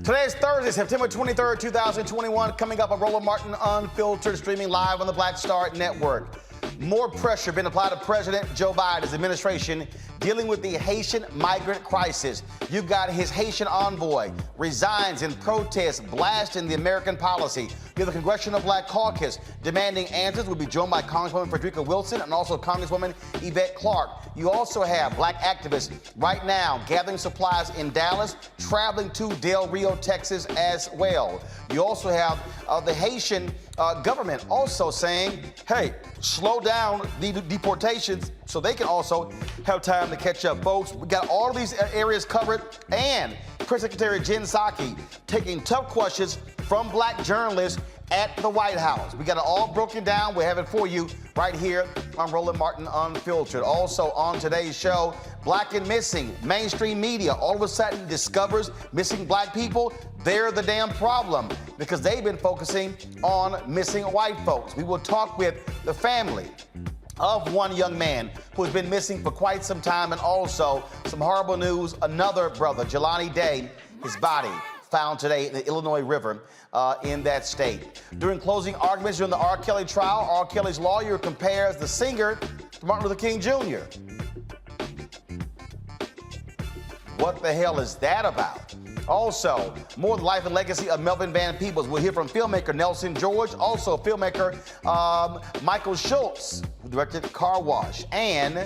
Today is Thursday, September 23rd, 2021. Coming up on Roland Martin Unfiltered, streaming live on the Black Star Network. More pressure being applied to President Joe Biden's administration dealing with the Haitian migrant crisis. You've got his Haitian envoy resigns in protest, blasting the American policy. You have the Congressional Black Caucus demanding answers. We'll be joined by Congresswoman Frederica Wilson and also Congresswoman Yvette Clarke. You also have black activists right now gathering supplies in Dallas, traveling to Del Rio, Texas as well. You also have the Haitian government also saying, hey, slow down the deportations so they can also have time to catch up, folks. We got all of these areas covered, and Press Secretary Jen Psaki taking tough questions from black journalists at the White House. We got it all broken down. We have it for you right here on Roland Martin Unfiltered. Also on today's show, Black and Missing. Mainstream media all of a sudden discovers missing black people. They're the damn problem because they've been focusing on missing white folks. We will talk with the family of one young man who has been missing for quite some time, and also some horrible news. Another brother, Jelani Day, his body found today in the Illinois River in that state. During closing arguments during the R. Kelly trial, R. Kelly's lawyer compares the singer to Martin Luther King Jr. What the hell is that about? Also, more the life and legacy of Melvin Van Peebles. We'll hear from filmmaker Nelson George, also filmmaker Michael Schultz, who directed Car Wash, and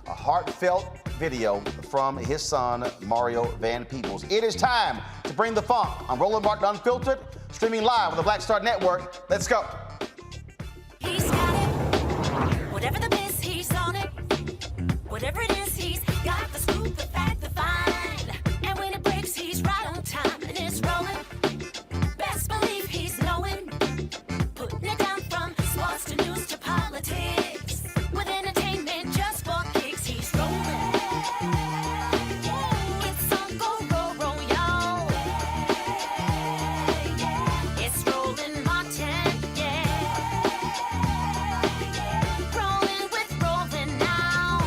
a heartfelt video from his son, Mario Van Peebles. It is time to bring the funk. I'm Roland Martin Unfiltered, streaming live on the Black Star Network. Let's go. He's got it. Whatever the miss, he's on it. Whatever it is, he's got the scoop, the fact, the find. And when it breaks, he's right on time and it's rolling. Best believe he's knowing. Putting it down from sports to news to politics. With entertainment just for kicks, he's rolling. It's on go, y'all. It's Roland Martin, yeah. Rolling with Roland now.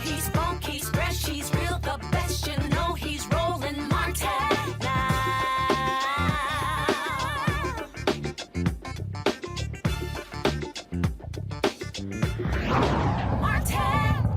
He's funk, he's fresh, he's real, the best, you know he's Roland Martin now. Martin.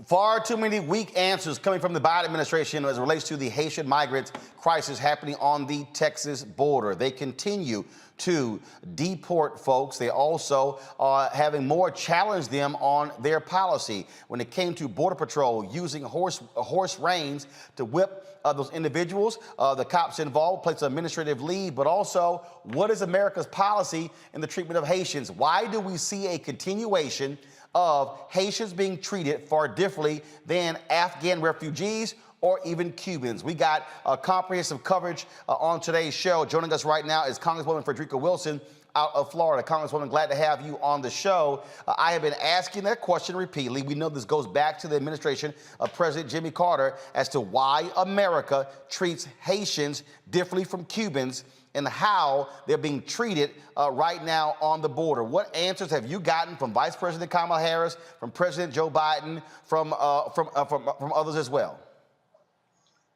Far too many weak answers coming from the Biden administration as it relates to the Haitian migrant crisis happening on the Texas border. They continue to deport folks. They also are having more challenge them on their policy when it came to Border Patrol using horse reins to whip those individuals. The cops involved placed on administrative leave, but also what is America's policy in the treatment of Haitians? Why do we see a continuation of Haitians being treated far differently than Afghan refugees or even Cubans? We got comprehensive coverage on today's show. Joining us right now is Congresswoman Frederica Wilson out of Florida. Congresswoman, glad to have you on the show. I have been asking that question repeatedly. We know this goes back to the administration of President Jimmy Carter as to why America treats Haitians differently from Cubans and how they're being treated right now on the border. What answers have you gotten from Vice President Kamala Harris, from President Joe Biden, from others as well?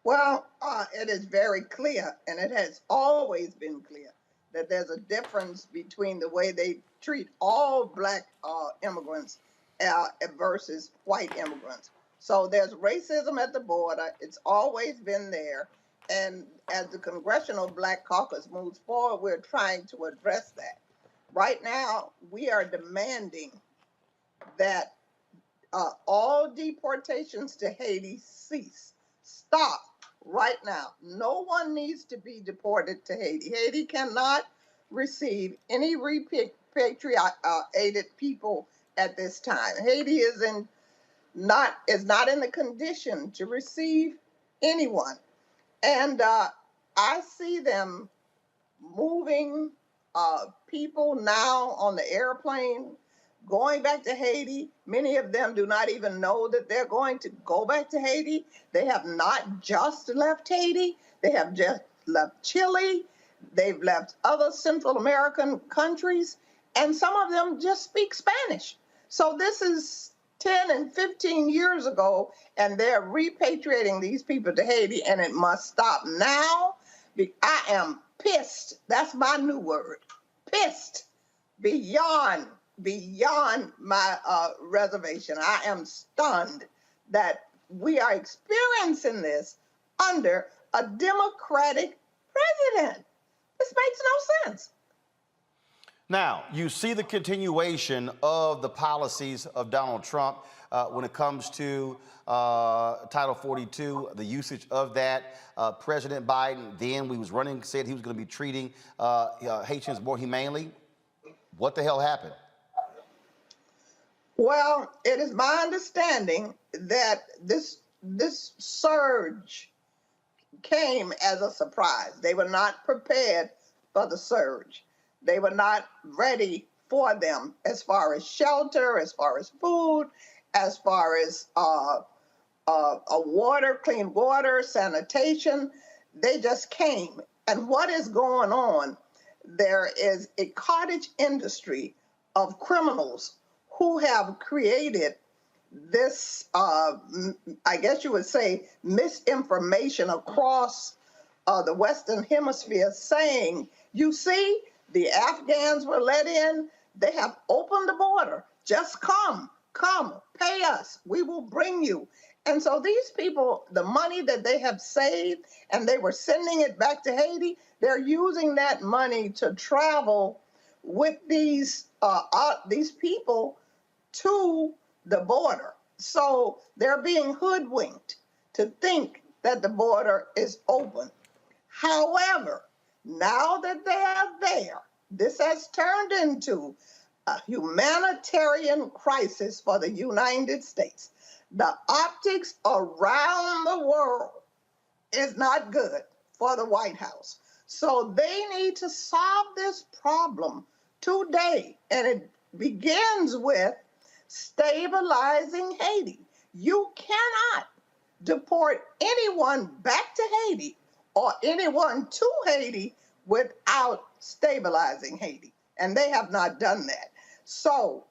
Well, it is very clear, and it has always been clear, that there's a difference between the way they treat all black immigrants versus white immigrants. So there's racism at the border. It's always been there. And as the Congressional Black Caucus moves forward, we're trying to address that. Right now, we are demanding that all deportations to Haiti cease. Stop right now. No one needs to be deported to Haiti. Haiti cannot receive any repatriated people at this time. Haiti is not in the condition to receive anyone. And I see them moving people now on the airplane, going back to Haiti. Many of them do not even know that they're going to go back to Haiti. They have not just left Haiti. They have just left Chile. They've left other Central American countries, and some of them just speak Spanish. So this is 10 and 15 years ago, and they're repatriating these people to Haiti, and it must stop now. I am pissed. That's my new word. Pissed beyond my reservation. I am stunned that we are experiencing this under a Democratic president. This makes no sense. Now, you see the continuation of the policies of Donald Trump when it comes to Title 42, the usage of that. President Biden, then we was running, said he was going to be treating Haitians more humanely. What the hell happened? Well, it is my understanding that this surge came as a surprise. They were not prepared for the surge. They were not ready for them as far as shelter, as far as food, as far as water, clean water, sanitation. They just came. And what is going on? There is a cottage industry of criminals who have created this, I guess you would say, misinformation across the Western Hemisphere saying, you see, the Afghans were let in. They have opened the border. Just come, pay us. We will bring you. And so these people, the money that they have saved, and they were sending it back to Haiti, they're using that money to travel with these people to the border. So they're being hoodwinked to think that the border is open. However, now that they are there, this has turned into a humanitarian crisis for the United States. The optics around the world is not good for the White House. So they need to solve this problem today. And it begins with stabilizing Haiti. You cannot deport anyone back to Haiti or anyone to Haiti without stabilizing Haiti. And they have not done that. So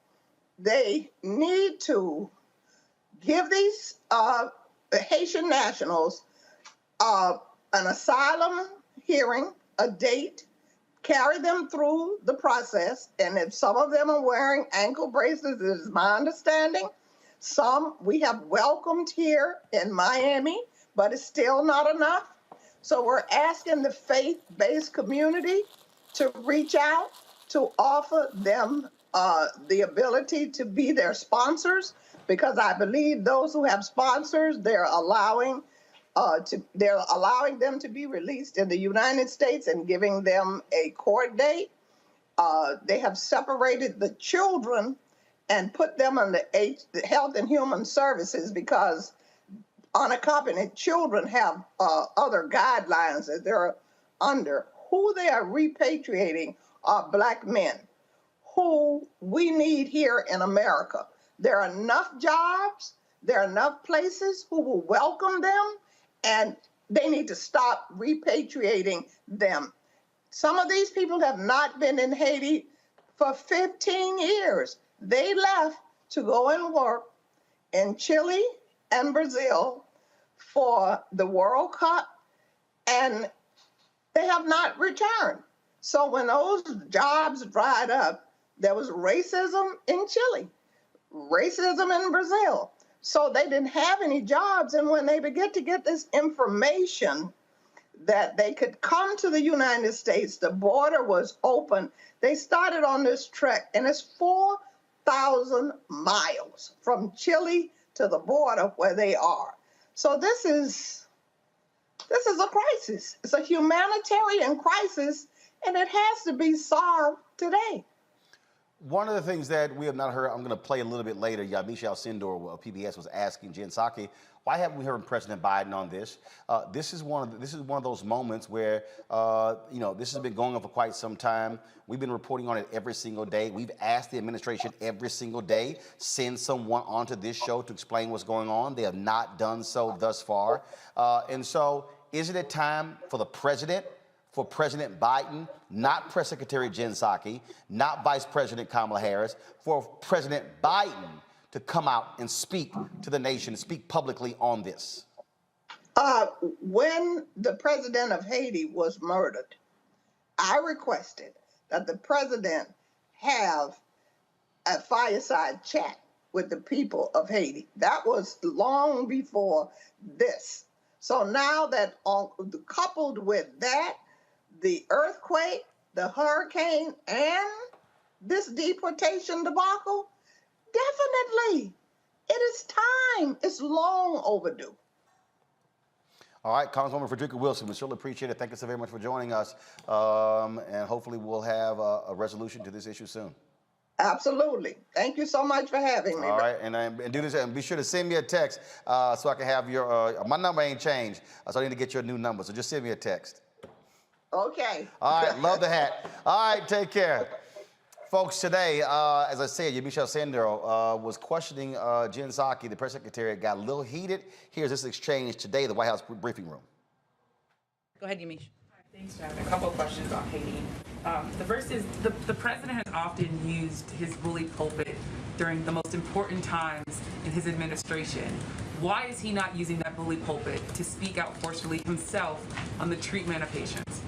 they need to give these Haitian nationals an asylum hearing, a date, carry them through the process. And if some of them are wearing ankle bracelets, it is my understanding. Some we have welcomed here in Miami, but it's still not enough. So we're asking the faith-based community to reach out, to offer them the ability to be their sponsors, because I believe those who have sponsors, they're allowing them to be released in the United States and giving them a court date. They have separated the children and put them on the Health and Human Services, because unaccompanied children have other guidelines that they're under. Who they are repatriating are Black men who we need here in America. There are enough jobs, there are enough places who will welcome them, and they need to stop repatriating them. Some of these people have not been in Haiti for 15 years. They left to go and work in Chile and Brazil for the World Cup, and they have not returned. So when those jobs dried up, there was racism in Chile, racism in Brazil. So they didn't have any jobs. And when they began to get this information that they could come to the United States, the border was open, they started on this trek, and it's 4,000 miles from Chile to the border where they are. So this is a crisis. It's a humanitarian crisis, and it has to be solved today. One of the things that we have not heard, I'm going to play a little bit later, Yamisha Alcindor of PBS was asking Jen Psaki, why haven't we heard President Biden on this? This is one of those moments where this has been going on for quite some time. We've been reporting on it every single day. We've asked the administration every single day, send someone onto this show to explain what's going on. They have not done so thus far. And so isn't it time for the president, for President Biden, not Press Secretary Jen Psaki, not Vice President Kamala Harris, for President Biden to come out and speak to the nation, speak publicly on this? When the president of Haiti was murdered, I requested that the president have a fireside chat with the people of Haiti. That was long before this. So now that coupled with that, the earthquake, the hurricane, and this deportation debacle, definitely, it is time. It's long overdue. All right, Congresswoman Frederica Wilson, we surely appreciate it. Thank you so very much for joining us. And hopefully we'll have a resolution to this issue soon. Absolutely. Thank you so much for having me. All right, and do this, and be sure to send me a text so I can have your, my number ain't changed, so I need to get your new number. So just send me a text. Okay. All right, love the hat. All right, take care. Folks, today, as I said, Yamisha Alcindor was questioning Jen Psaki, the press secretary. It got a little heated. Here's this exchange today, the White House briefing room. Go ahead, Yamish. Thanks, Chad. A couple of questions on Haiti. The first is the president has often used his bully pulpit during the most important times in his administration. Why is he not using that bully pulpit to speak out forcefully himself on the treatment of patients?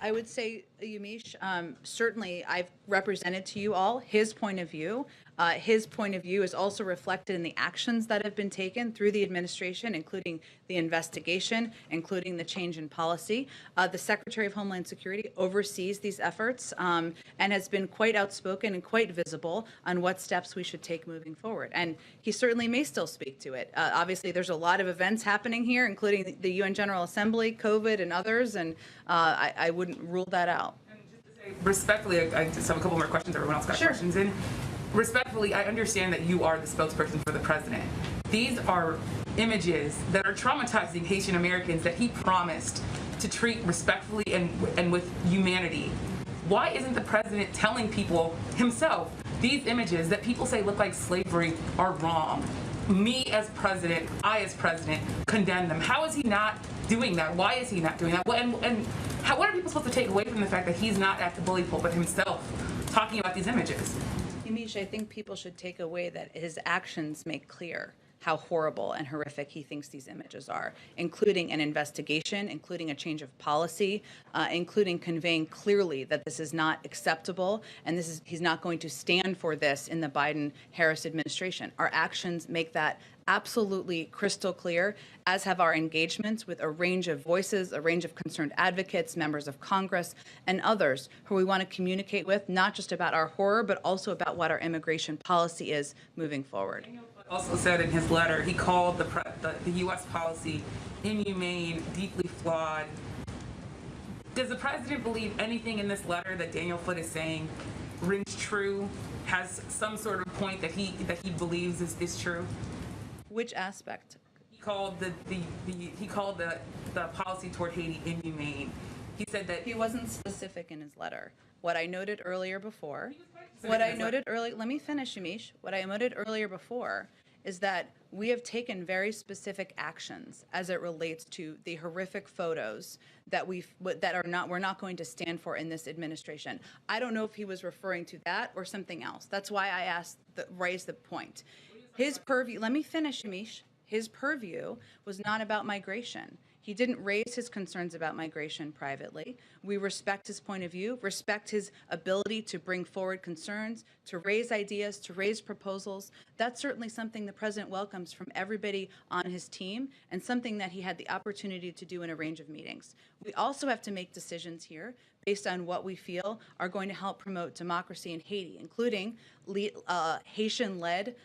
I would say, Yamish, certainly I've represented to you all his point of view. His point of view is also reflected in the actions that have been taken through the administration, including the investigation, including the change in policy. The Secretary of Homeland Security oversees these efforts and has been quite outspoken and quite visible on what steps we should take moving forward. And he certainly may still speak to it. Obviously, there's a lot of events happening here, including the UN General Assembly, COVID, and others, and I wouldn't rule that out. And just to say, respectfully, I just have a couple more questions. Everyone else got questions in. Respectfully, I understand that you are the spokesperson for the president. These are images that are traumatizing Haitian Americans that he promised to treat respectfully and with humanity. Why isn't the president telling people himself these images that people say look like slavery are wrong? Me as president, I as president, condemn them. How is he not doing that? Why is he not doing that? What are people supposed to take away from the fact that he's not at the bully pulpit himself talking about these images? Yamish, I think people should take away that his actions make clear how horrible and horrific he thinks these images are, including an investigation, including a change of policy, including conveying clearly that this is not acceptable and he's not going to stand for this in the Biden-Harris administration. Our actions make that absolutely crystal clear, as have our engagements with a range of voices, a range of concerned advocates, members of Congress, and others who we want to communicate with, not just about our horror, but also about what our immigration policy is moving forward. Also said in his letter, he called the U.S. policy inhumane, deeply flawed. Does the president believe anything in this letter that Daniel Foote is saying rings true, has some sort of point that he believes is true? Which aspect? He called the policy toward Haiti inhumane. He said that He wasn't specific in his letter. What I noted earlier before, let me finish, Yamish. What I noted earlier before is that we have taken very specific actions as it relates to the horrific photos that we're not going to stand for in this administration. I don't know if he was referring to that or something else. That's why I raised the point. His purview, let me finish, Amish. His purview was not about migration. He didn't raise his concerns about migration privately. We respect his point of view, respect his ability to bring forward concerns, to raise ideas, to raise proposals. That's certainly something the president welcomes from everybody on his team, and something that he had the opportunity to do in a range of meetings. We also have to make decisions here based on what we feel are going to help promote democracy in Haiti, including Haitian-led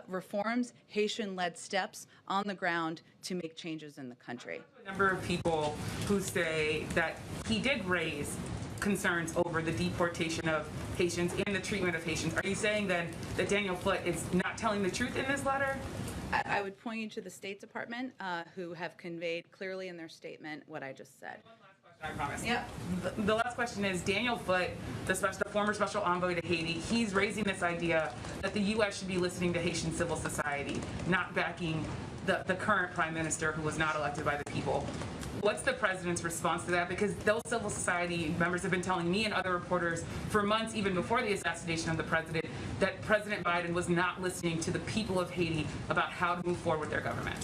reforms, Haitian-led steps on the ground to make changes in the country. A number of people who say that he did raise concerns over the deportation of Haitians and the treatment of Haitians. Are you saying then that Daniel Floyd is not telling the truth in this letter? I would point you to the State Department, who have conveyed clearly in their statement what I just said. I promise. Yeah. The last question is, Daniel Floyd, the former special envoy to Haiti, he's raising this idea that the U.S. should be listening to Haitian civil society, not backing the current prime minister who was not elected by the people. What's the president's response to that? Because those civil society members have been telling me and other reporters for months, even before the assassination of the president, that President Biden was not listening to the people of Haiti about how to move forward with their government.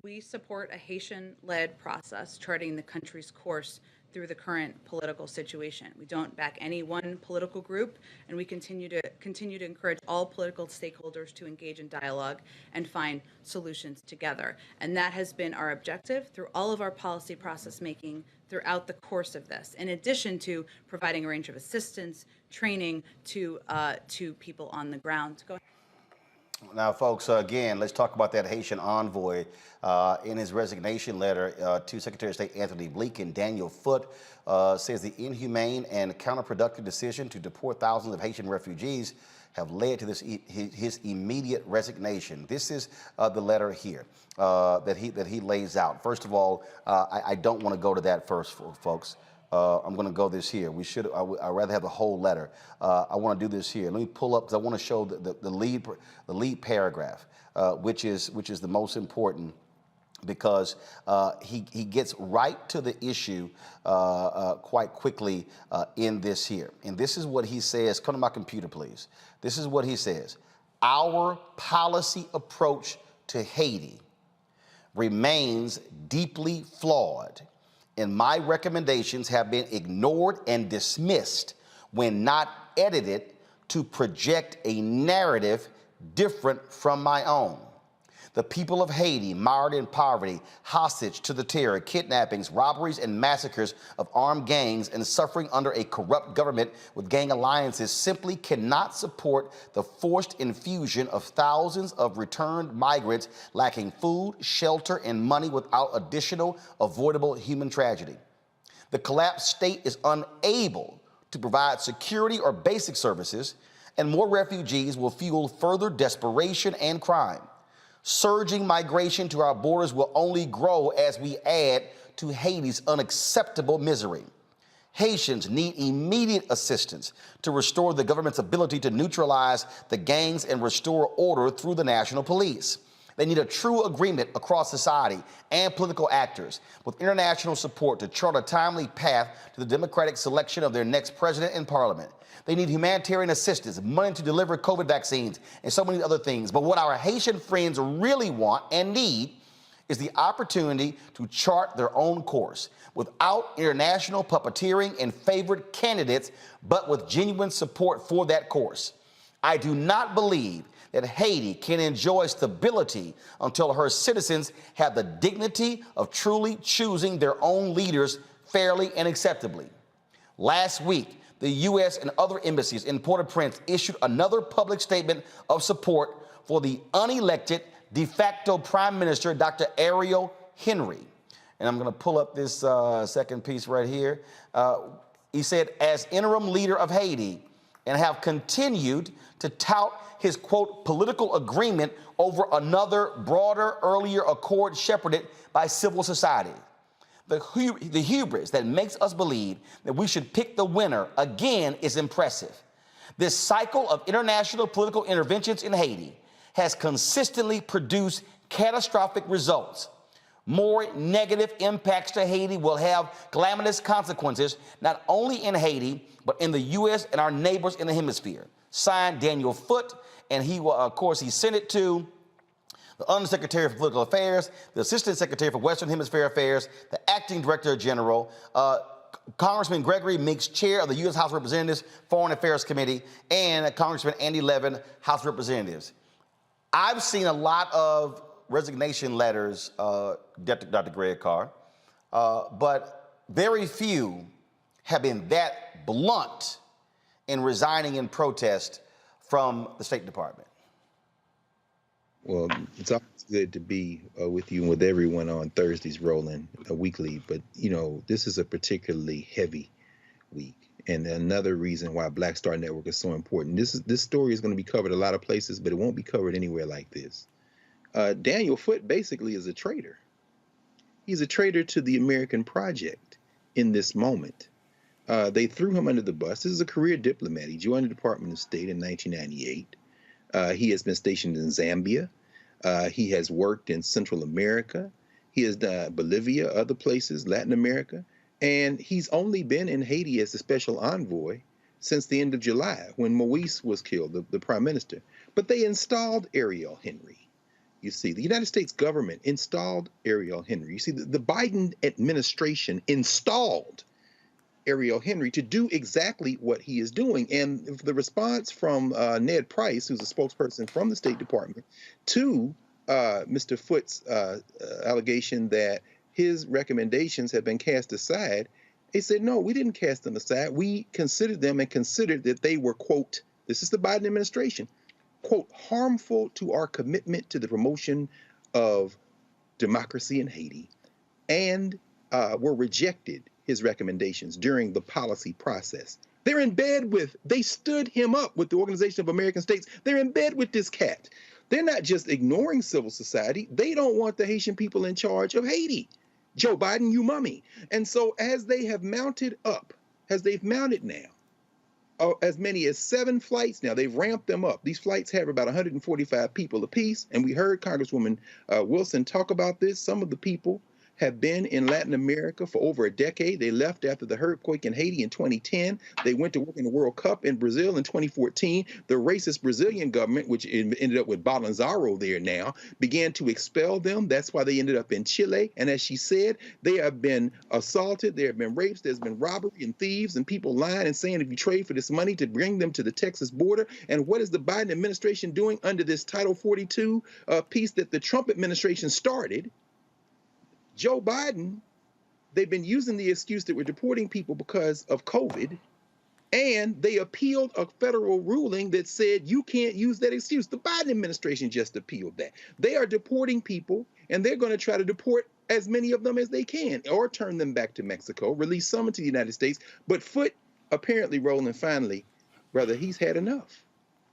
We support a Haitian-led process charting the country's course through the current political situation. We don't back any one political group, and we continue to encourage all political stakeholders to engage in dialogue and find solutions together. And that has been our objective through all of our policy process making throughout the course of this, in addition to providing a range of assistance, training to people on the ground. Go ahead. Now, folks, again, let's talk about that Haitian envoy. In his resignation letter to Secretary of State Anthony Blinken, Daniel Foote says the inhumane and counterproductive decision to deport thousands of Haitian refugees have led to his immediate resignation. This is the letter here that he lays out. First of all, I don't want to go to that first, folks. I'm going to go this here. I'd rather have the whole letter. I want to do this here. Let me pull up, because I want to show the lead paragraph, which is the most important, because he gets right to the issue quite quickly in this here. And this is what he says. Come to my computer, please. This is what he says. Our policy approach to Haiti remains deeply flawed, and my recommendations have been ignored and dismissed when not edited to project a narrative different from my own. The people of Haiti, mired in poverty, hostage to the terror, kidnappings, robberies, and massacres of armed gangs, and suffering under a corrupt government with gang alliances, simply cannot support the forced infusion of thousands of returned migrants lacking food, shelter, and money without additional avoidable human tragedy. The collapsed state is unable to provide security or basic services, and more refugees will fuel further desperation and crime. Surging migration to our borders will only grow as we add to Haiti's unacceptable misery. Haitians need immediate assistance to restore the government's ability to neutralize the gangs and restore order through the national police. They need a true agreement across society and political actors with international support to chart a timely path to the democratic selection of their next president and parliament. They need humanitarian assistance, money to deliver COVID vaccines, and so many other things. But what our Haitian friends really want and need is the opportunity to chart their own course without international puppeteering and favored candidates, but with genuine support for that course. I do not believe that Haiti can enjoy stability until her citizens have the dignity of truly choosing their own leaders fairly and acceptably. Last week, the U.S. and other embassies in Port-au-Prince issued another public statement of support for the unelected de facto Prime Minister, Dr. Ariel Henry. And I'm going to pull up this second piece right here. He said, as interim leader of Haiti, and have continued to tout his, quote, political agreement over another broader earlier accord shepherded by civil society. The hubris that makes us believe that we should pick the winner again is impressive. This cycle of international political interventions in Haiti has consistently produced catastrophic results. More negative impacts to Haiti will have calamitous consequences, not only in Haiti, but in the U.S. and our neighbors in the hemisphere. Signed, Daniel Foote, and he will, of course, he sent it to the Undersecretary for Political Affairs, the Assistant Secretary for Western Hemisphere Affairs, the Acting Director General, Congressman Gregory Meeks, Chair of the U.S. House of Representatives Foreign Affairs Committee, and Congressman Andy Levin, House of Representatives. I've seen a lot of resignation letters, Dr. Greg Carr, but very few have been that blunt in resigning in protest from the State Department. Well, it's always good to be with you and with everyone on Thursdays, Roland, weekly. But, you know, this is a particularly heavy week. And another reason why Black Star Network is so important. This story is going to be covered a lot of places, but it won't be covered anywhere like this. Daniel Foote basically is a traitor. He's a traitor to the American project in this moment. They threw him under the bus. This is a career diplomat. He joined the Department of State in 1998. He has been stationed in Zambia. He has worked in Central America. He has done Bolivia, other places, Latin America. And he's only been in Haiti as the special envoy since the end of July when Moise was killed, the prime minister. But they installed Ariel Henry. You see, the United States government installed Ariel Henry. You see, the Biden administration installed Ariel Henry to do exactly what he is doing. And the response from Ned Price, who's a spokesperson from the State Department, to Mr. Foote's allegation that his recommendations have been cast aside, they said, no, we didn't cast them aside. We considered them and considered that they were, quote, this is the Biden administration, quote, harmful to our commitment to the promotion of democracy in Haiti, and were rejected his recommendations during the policy process. They're in bed with, they stood him up with the Organization of American States. They're in bed with this cat. They're not just ignoring civil society. They don't want the Haitian people in charge of Haiti. Joe Biden, you mummy. And so as they have mounted up, as they've mounted now, as many as 7 flights now, they've ramped them up. These flights have about 145 people apiece. And we heard Congresswoman Wilson talk about this. Some of the people have been in Latin America for over a decade. They left after the earthquake in Haiti in 2010. They went to work in the World Cup in Brazil in 2014. The racist Brazilian government, which ended up with Bolsonaro there now, began to expel them. That's why they ended up in Chile. And as she said, they have been assaulted. There have been rapes. There's been robbery and thieves and people lying and saying if you trade for this money to bring them to the Texas border. And what is the Biden administration doing under this Title 42 piece that the Trump administration started? Joe Biden, they've been using the excuse that we're deporting people because of COVID, and they appealed a federal ruling that said you can't use that excuse. The Biden administration just appealed that. They are deporting people, and they're going to try to deport as many of them as they can, or turn them back to Mexico, release some into the United States. But Foote, apparently, Roland, finally, brother, he's had enough.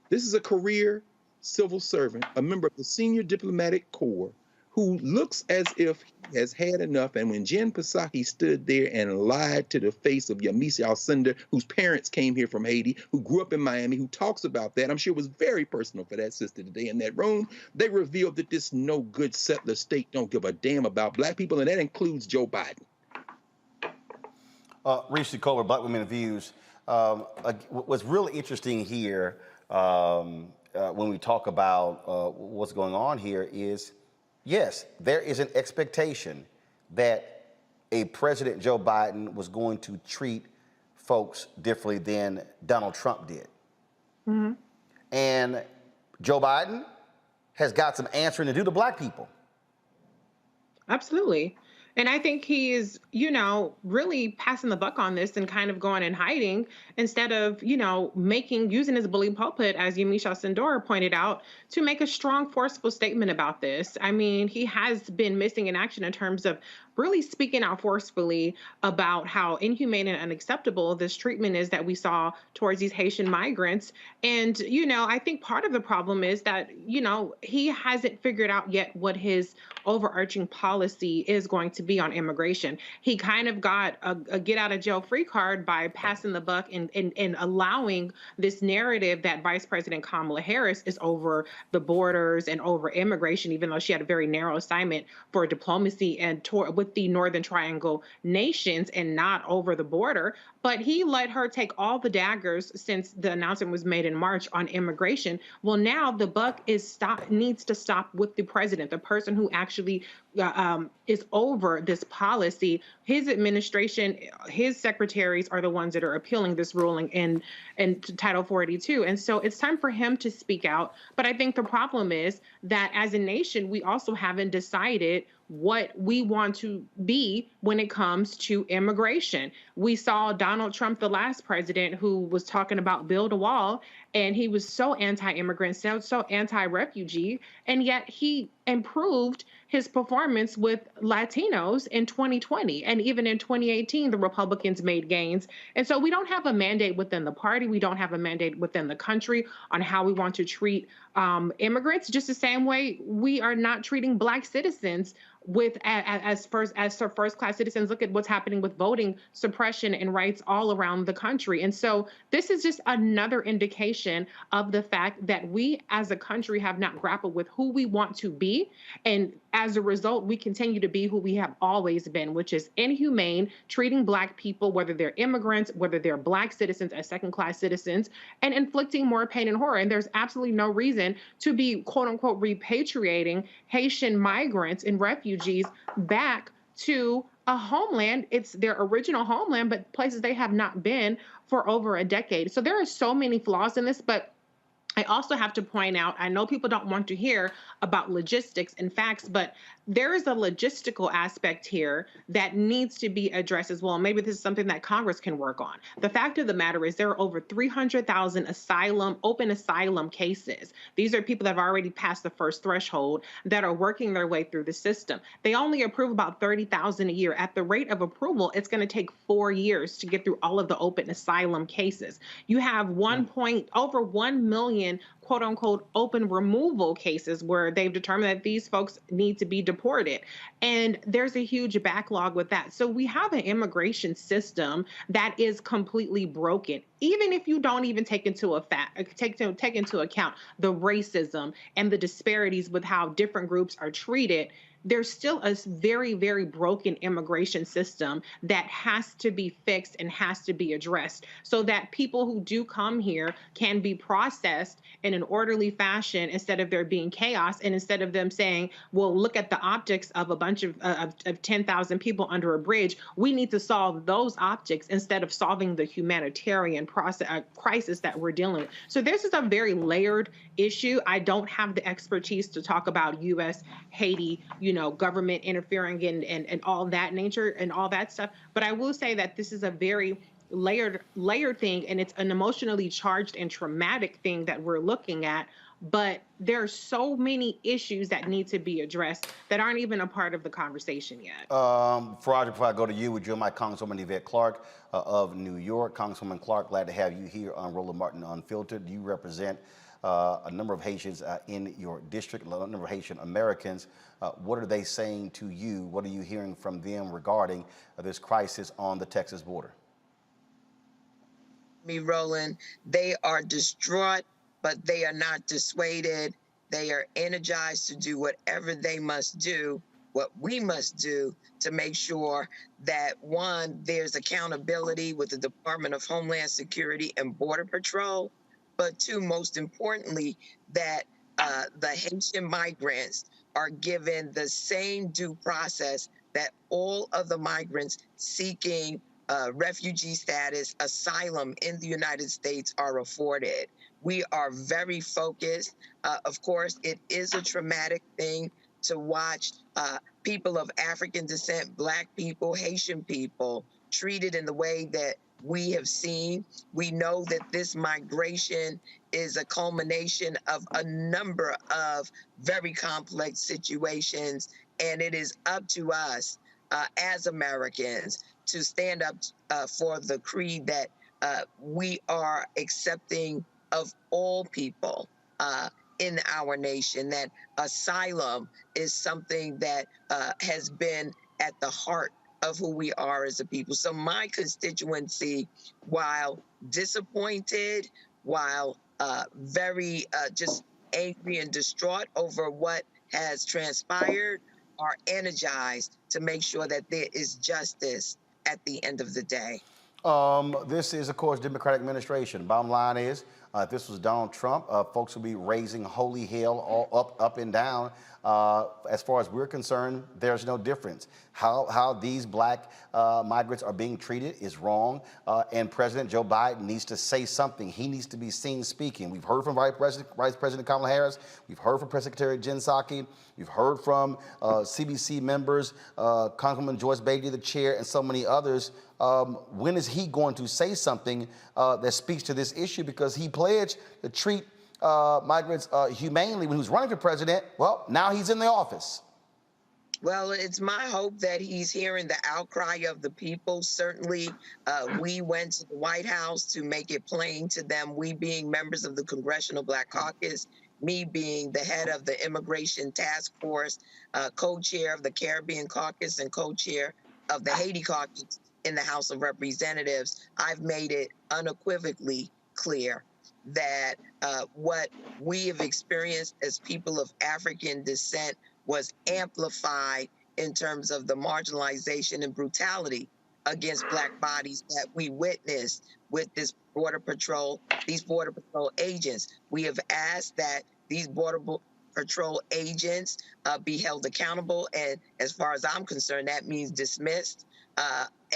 This is a career civil servant, a member of the senior diplomatic corps, who looks as if he has had enough. And when Jen Psaki stood there and lied to the face of Yamisi Alcindor, whose parents came here from Haiti, who grew up in Miami, who talks about that, I'm sure it was very personal for that sister today in that room, they revealed that this no good settler state don't give a damn about Black people, and that includes Joe Biden. Reese Colbert, Black Women and Views. What's really interesting here when we talk about what's going on here is, yes, there is an expectation that a President Joe Biden was going to treat folks differently than Donald Trump did. Mm-hmm. And Joe Biden has got some answering to do to Black people. Absolutely. And I think he is, really passing the buck on this and kind of going and hiding instead of, using his bully pulpit, as Yamisha Sindora pointed out, to make a strong, forceful statement about this. I mean, he has been missing in action in terms of really speaking out forcefully about how inhumane and unacceptable this treatment is that we saw towards these Haitian migrants. And, I think part of the problem is that, he hasn't figured out yet what his overarching policy is going to be on immigration. He kind of got a get out of jail free card by passing the buck and allowing this narrative that Vice President Kamala Harris is over the borders and over immigration, even though she had a very narrow assignment for diplomacy and with the Northern Triangle nations and not over the border. But he let her take all the daggers since the announcement was made in March on immigration. Well, now the buck needs to stop with the president, the person who actually is over this policy. His administration, his secretaries are the ones that are appealing this ruling in Title 42. And so it's time for him to speak out. But I think the problem is that as a nation, we also haven't decided what we want to be when it comes to immigration. We saw Donald Trump, the last president, who was talking about build a wall, and he was so anti-immigrant, so anti-refugee, and yet he improved his performance with Latinos in 2020. And even in 2018, the Republicans made gains. And so we don't have a mandate within the party. We don't have a mandate within the country on how we want to treat immigrants, just the same way we are not treating Black citizens as first-class citizens. Look at what's happening with voting suppression and rights all around the country. And so this is just another indication of the fact that we as a country have not grappled with who we want to be. And as a result, we continue to be who we have always been, which is inhumane, treating Black people, whether they're immigrants, whether they're Black citizens, as second-class citizens, and inflicting more pain and horror. And there's absolutely no reason to be, quote unquote, repatriating Haitian migrants and refugees back to a homeland. It's their original homeland, but places they have not been for over a decade. So there are so many flaws in this, but I also have to point out, I know people don't want to hear about logistics and facts, but there is a logistical aspect here that needs to be addressed as well. Maybe this is something that Congress can work on. The fact of the matter is there are over 300,000 open asylum cases. These are people that have already passed the first threshold that are working their way through the system. They only approve about 30,000 a year. At the rate of approval, it's going to take 4 years to get through all of the open asylum cases. You have over 1 million quote unquote open removal cases where they've determined that these folks need to be deported. And there's a huge backlog with that. So we have an immigration system that is completely broken. Even if you don't even take into account the racism and the disparities with how different groups are treated, there's still a very, very broken immigration system that has to be fixed and has to be addressed so that people who do come here can be processed in an orderly fashion instead of there being chaos, and instead of them saying, well, look at the optics of a bunch of 10,000 people under a bridge. We need to solve those optics instead of solving the humanitarian crisis that we're dealing with. So this is a very layered issue. I don't have the expertise to talk about U.S., Haiti, government interfering and all that nature and all that stuff. But I will say that this is a very layered thing, and it's an emotionally charged and traumatic thing that we're looking at. But there are so many issues that need to be addressed that aren't even a part of the conversation yet. Before I go to you, would you and my Congresswoman Yvette Clarke of New York. Congresswoman Clarke, glad to have you here on Roland Martin Unfiltered. You represent a number of Haitians in your district, a number of Haitian Americans. What are they saying to you? What are you hearing from them regarding this crisis on the Texas border? Roland, they are distraught, but they are not dissuaded. They are energized to do whatever they must do, what we must do to make sure that, one, there's accountability with the Department of Homeland Security and Border Patrol, but two, most importantly, that the Haitian migrants are given the same due process that all of the migrants seeking refugee status, asylum in the United States are afforded. We are very focused. Of course, it is a traumatic thing to watch people of African descent, Black people, Haitian people treated in the way that we have seen. We know that this migration is a culmination of a number of very complex situations, and it is up to us as Americans to stand up for the creed that we are accepting of all people in our nation, that asylum is something that has been at the heart of who we are as a people. So my constituency, while disappointed, while very just angry and distraught over what has transpired, are energized to make sure that there is justice at the end of the day. This is, of course, Democratic administration. Bottom line is, if this was Donald Trump, folks would be raising holy hell all up and down. As far as we're concerned, there's no difference. How these black migrants are being treated is wrong, and President Joe Biden needs to say something. He needs to be seen speaking. We've heard from Vice President Kamala Harris. We've heard from Press Secretary Jen Psaki. We've heard from CBC members, Congresswoman Joyce Beatty, the chair, and so many others. When is he going to say something that speaks to this issue? Because he pledged to treat migrants humanely when he was running for president. Well, now he's in the office. Well, it's my hope that he's hearing the outcry of the people. Certainly, we went to the White House to make it plain to them, we being members of the Congressional Black Caucus, me being the head of the Immigration Task Force, co-chair of the Caribbean Caucus and co-chair of the Haiti Caucus in the House of Representatives. I've made it unequivocally clear that what we have experienced as people of African descent was amplified in terms of the marginalization and brutality against Black bodies that we witnessed with this these Border Patrol agents. We have asked that these Border Patrol agents be held accountable, and as far as I'm concerned, that means dismissed,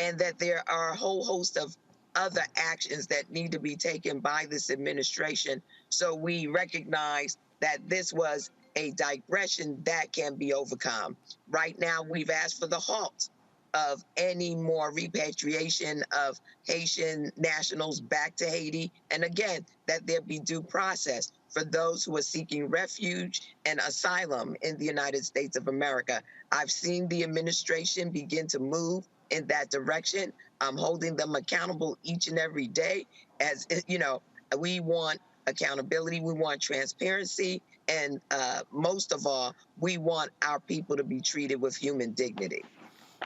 and that there are a whole host of other actions that need to be taken by this administration. So we recognize that this was a digression that can be overcome. Right now, we've asked for the halt of any more repatriation of Haitian nationals back to Haiti. And again, that there be due process for those who are seeking refuge and asylum in the United States of America. I've seen the administration begin to move in that direction. I'm holding them accountable each and every day. As you know, we want accountability, we want transparency, and most of all, we want our people to be treated with human dignity.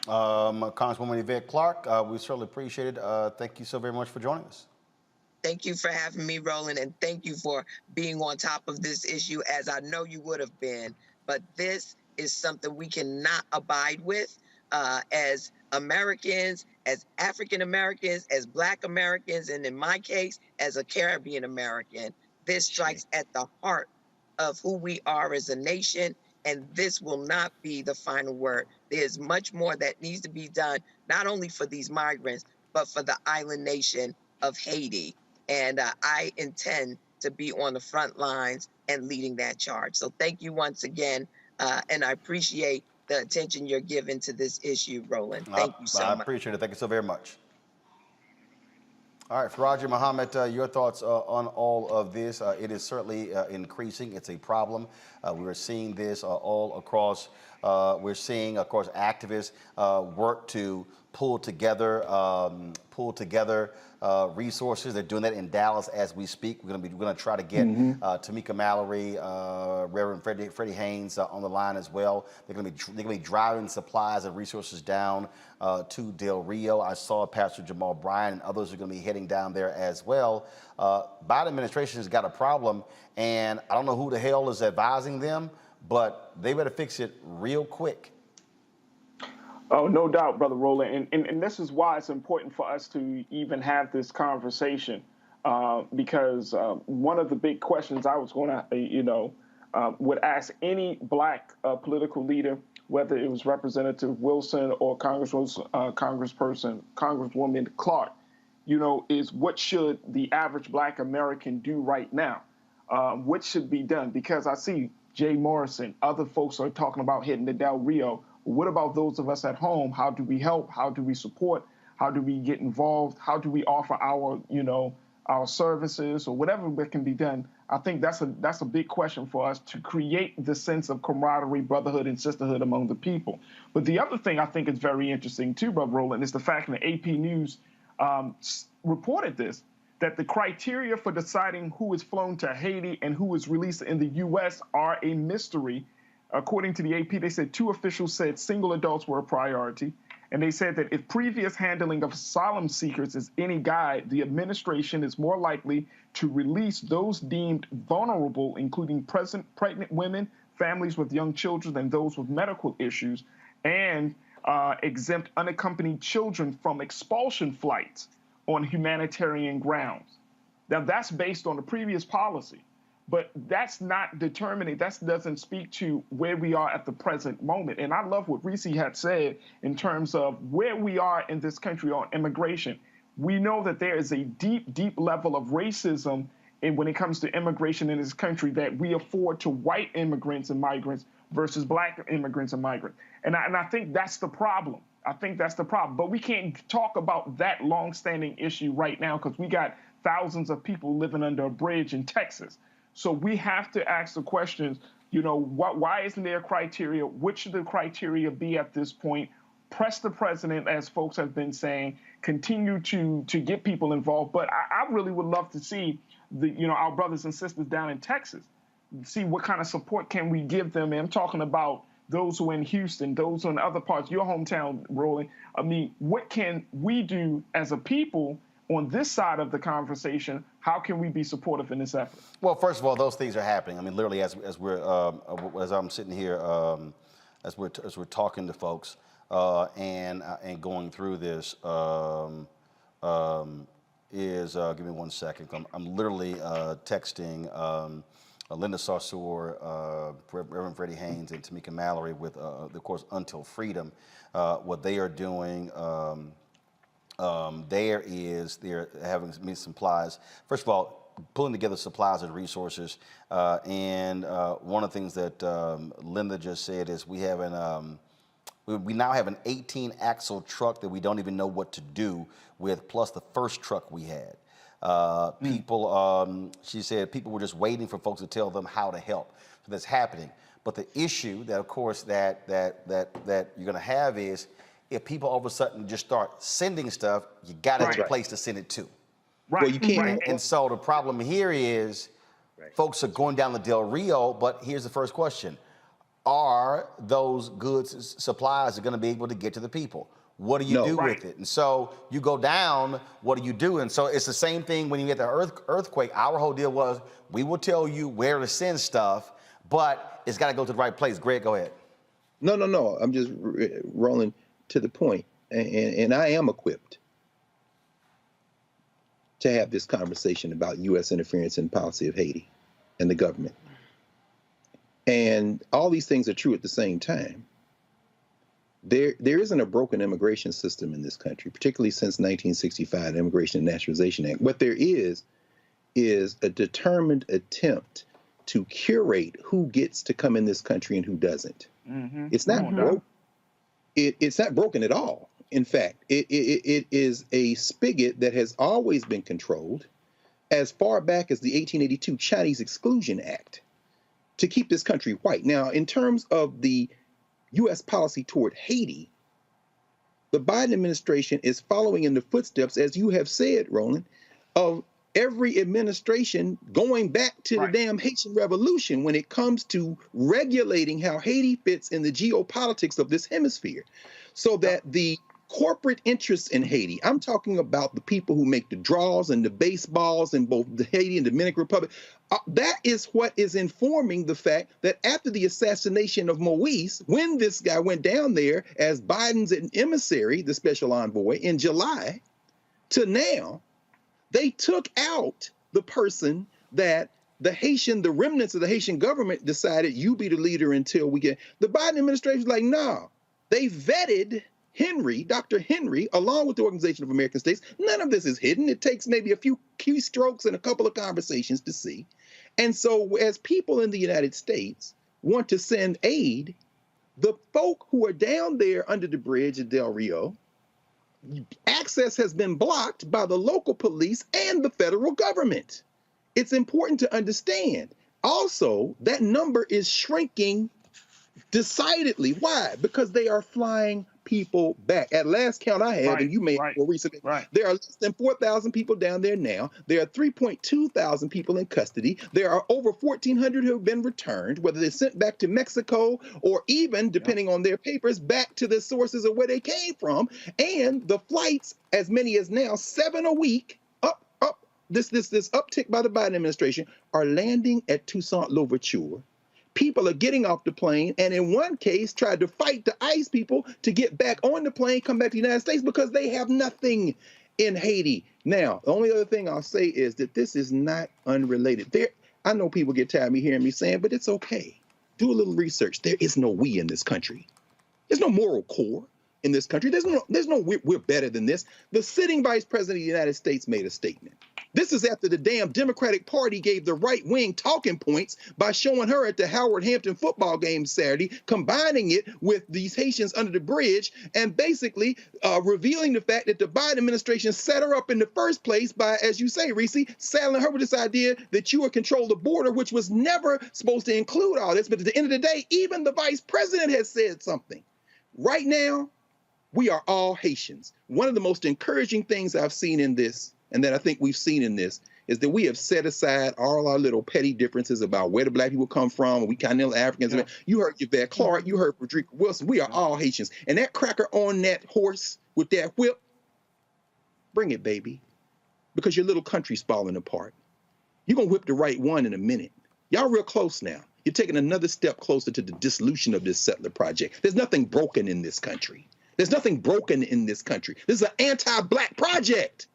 Congresswoman Yvette Clarke, we certainly appreciate it. Thank you so very much for joining us. Thank you for having me, Roland, and thank you for being on top of this issue, as I know you would have been. But this is something we cannot abide with as Americans, as African Americans, as Black Americans, and in my case, as a Caribbean American. This strikes at the heart of who we are as a nation, and this will not be the final word. There's much more that needs to be done, not only for these migrants, but for the island nation of Haiti. And I intend to be on the front lines and leading that charge. So thank you once again, and I appreciate the attention you're giving to this issue, Roland. Thank you so much. I appreciate it. Thank you so very much. All right, Faraji Muhammad, your thoughts on all of this. It is certainly increasing. It's a problem. We're seeing this all across. We're seeing, of course, activists work to pull together resources. They're doing that in Dallas as we speak. We're going to try to get Tamika Mallory, Reverend Freddie Haynes on the line as well. They're going to be driving supplies and resources down to Del Rio. I saw Pastor Jamal Bryant and others are going to be heading down there as well. Biden administration has got a problem, and I don't know who the hell is advising them, but they better fix it real quick. Oh, no doubt, Brother Roland. And this is why it's important for us to even have this conversation, because one of the big questions I was going to, would ask any Black political leader, whether it was Representative Wilson or Congresswoman Clarke, is what should the average Black American do right now? What should be done? Because I see Jay Morrison, other folks are talking about hitting the Del Rio. What about those of us at home? How do we help? How do we support? How do we get involved? How do we offer our, our services or whatever that can be done? I think that's a big question for us to create the sense of camaraderie, brotherhood, and sisterhood among the people. But the other thing I think is very interesting too, Brother Roland, is the fact that AP News reported this, that the criteria for deciding who is flown to Haiti and who is released in the U.S. are a mystery. According to the AP, they said 2 officials said single adults were a priority. And they said that if previous handling of asylum seekers is any guide, the administration is more likely to release those deemed vulnerable, including pregnant women, families with young children, and those with medical issues, and exempt unaccompanied children from expulsion flights on humanitarian grounds. Now, that's based on the previous policy. But that's not determining, that doesn't speak to where we are at the present moment. And I love what Reese had said in terms of where we are in this country on immigration. We know that there is a deep, deep level of racism when it comes to immigration in this country that we afford to white immigrants and migrants versus black immigrants and migrants. And I think that's the problem. I think that's the problem. But we can't talk about that longstanding issue right now because we got thousands of people living under a bridge in Texas. So we have to ask the questions, why isn't there a criteria? What should the criteria be at this point? Press the president, as folks have been saying, continue to get people involved. But I really would love to see our brothers and sisters down in Texas, see what kind of support can we give them. And I'm talking about those who are in Houston, those who are in other parts, your hometown, Roland. I mean, what can we do as a people on this side of the conversation? How can we be supportive in this effort? Well, first of all, those things are happening. I mean, literally, as I'm sitting here, as we're talking to folks and going through this, give me 1 second. I'm literally texting Linda Sarsour, Reverend Freddie Haynes, and Tamika Mallory with, of course, Until Freedom. What they are doing. They're having me supplies. First of all, pulling together supplies and resources. And one of the things that Linda just said is we now have an 18-axle truck that we don't even know what to do with, plus the first truck we had. She said people were just waiting for folks to tell them how to help. So that's happening. But the issue that, of course, that you're going to have is, if people all of a sudden just start sending stuff, you got to have a place to send it to. Right. Well, you can't. And so the problem here is folks are going down the Del Rio, but here's the first question. Are those goods, supplies, going to be able to get to the people? What do you do with it? And so you go down, what do you do? And so it's the same thing when you get the earthquake. Our whole deal was we will tell you where to send stuff, but it's got to go to the right place. Greg, go ahead. No. I'm just rolling to the point, and I am equipped to have this conversation about U.S. interference in policy of Haiti and the government. And all these things are true at the same time. There isn't a broken immigration system in this country, particularly since 1965, the Immigration and Naturalization Act. What there is a determined attempt to curate who gets to come in this country and who doesn't. Mm-hmm. It's not broken. It's not broken at all. In fact, it is a spigot that has always been controlled as far back as the 1882 Chinese Exclusion Act to keep this country white. Now, in terms of the U.S. policy toward Haiti, the Biden administration is following in the footsteps, as you have said, Roland, of every administration going back to the damn Haitian Revolution when it comes to regulating how Haiti fits in the geopolitics of this hemisphere. So that the corporate interests in Haiti, I'm talking about the people who make the draws and the baseballs in both the Haiti and Dominican Republic, that is what is informing the fact that after the assassination of Moise, when this guy went down there as Biden's emissary, the special envoy, in July, to now, they took out the person that the remnants of the Haitian government decided you be the leader until we get. The Biden administration is like, no. They vetted Dr. Henry, along with the Organization of American States. None of this is hidden. It takes maybe a few keystrokes and a couple of conversations to see. And so as people in the United States want to send aid, the folk who are down there under the bridge at Del Rio, access has been blocked by the local police and the federal government. it's important to understand also that number is shrinking decidedly. Why? Because they are flying people back. At last count I have, and you may have more recently, there are less than 4,000 people down there now. There are 3.2 thousand people in custody. There are over 1,400 who have been returned, whether they're sent back to Mexico or even, depending on their papers, back to the sources of where they came from. And the flights, as many as now, 7 a week, this uptick by the Biden administration, are landing at Toussaint Louverture. People are getting off the plane, and in one case, tried to fight the ICE people to get back on the plane, come back to the United States because they have nothing in Haiti. Now, the only other thing I'll say is that this is not unrelated. I know people get tired of me hearing me saying, but it's okay. Do a little research. There is no we in this country. There's no moral core in this country. There's no we're better than this. The sitting vice president of the United States made a statement. This is after the damn Democratic Party gave the right wing talking points by showing her at the Howard Hampton football game Saturday, combining it with these Haitians under the bridge, and basically revealing the fact that the Biden administration set her up in the first place by, as you say, Reese, saddling her with this idea that you would control the border, which was never supposed to include all this. But at the end of the day, even the vice president has said something. Right now, we are all Haitians. One of the most encouraging things I've seen in this, and that I think we've seen in this, is that we have set aside all our little petty differences about where the black people come from, we continental Africans. Yeah. You heard Yvette Clark, you heard Frederica Wilson. We are all Haitians. And that cracker on that horse with that whip, bring it, baby, because your little country's falling apart. You're going to whip the right one in a minute. Y'all real close now. You're taking another step closer to the dissolution of this settler project. There's nothing broken in this country. There's nothing broken in this country. This is an anti-black project.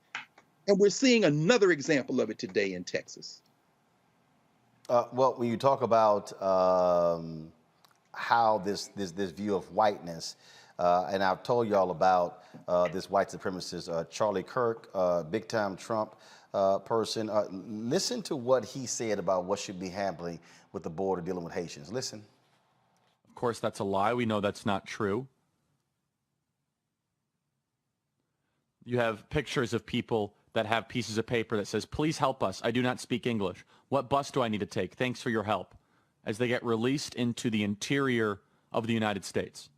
And we're seeing another example of it today in Texas. Well, when you talk about how this view of whiteness, and I've told y'all about this white supremacist Charlie Kirk, big-time Trump person. Listen to what he said about what should be happening with the border dealing with Haitians. Listen. Of course, that's a lie. We know that's not true. You have pictures of people that have pieces of paper that says, please help us. I do not speak English. What bus do I need to take? Thanks for your help. As they get released into the interior of the United States.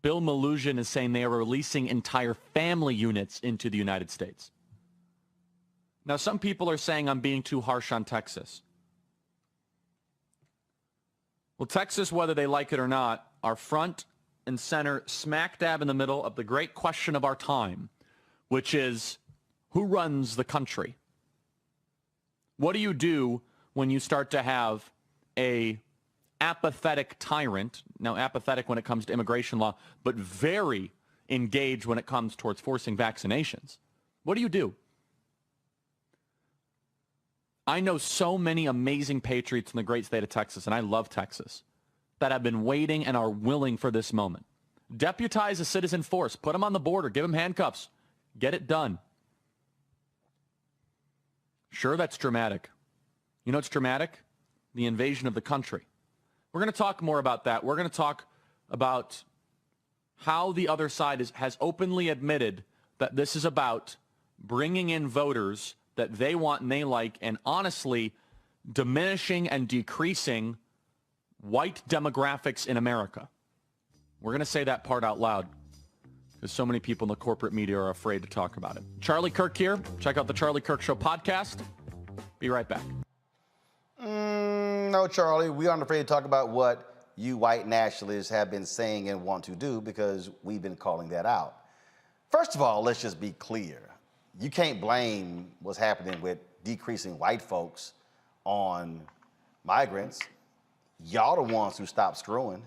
Bill Malhusian is saying they are releasing entire family units into the United States. Now, some people are saying I'm being too harsh on Texas. Well, Texas, whether they like it or not, are front and center, smack dab in the middle of the great question of our time, which is, who runs the country? What do you do when you start to have a apathetic tyrant, now apathetic when it comes to immigration law, but very engaged when it comes towards forcing vaccinations? What do you do? I know so many amazing patriots in the great state of Texas, and I love Texas, that have been waiting and are willing for this moment. Deputize a citizen force. Put them on the border. Give them handcuffs. Get it done. Sure, that's dramatic. You know what's dramatic? The invasion of the country. We're going to talk more about that. We're going to talk about how the other side has openly admitted that this is about bringing in voters that they want and they like, and honestly diminishing and decreasing white demographics in America. We're going to say that part out loud because so many people in the corporate media are afraid to talk about it. Charlie Kirk here. Check out the Charlie Kirk Show podcast. Be right back. No, Charlie, we aren't afraid to talk about what you white nationalists have been saying and want to do because we've been calling that out. First of all, let's just be clear. You can't blame what's happening with decreasing white folks on migrants. Y'all the ones who stopped screwing.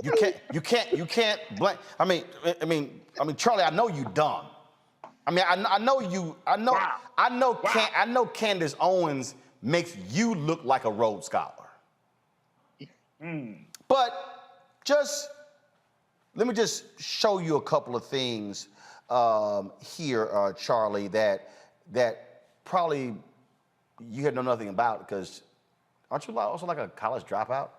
You can't blame. I mean, Charlie, I know you dumb. I know Candace Owens makes you look like a Rhodes Scholar. But let me just show you a couple of things here, Charlie, that probably you had know nothing about because aren't you also like a college dropout,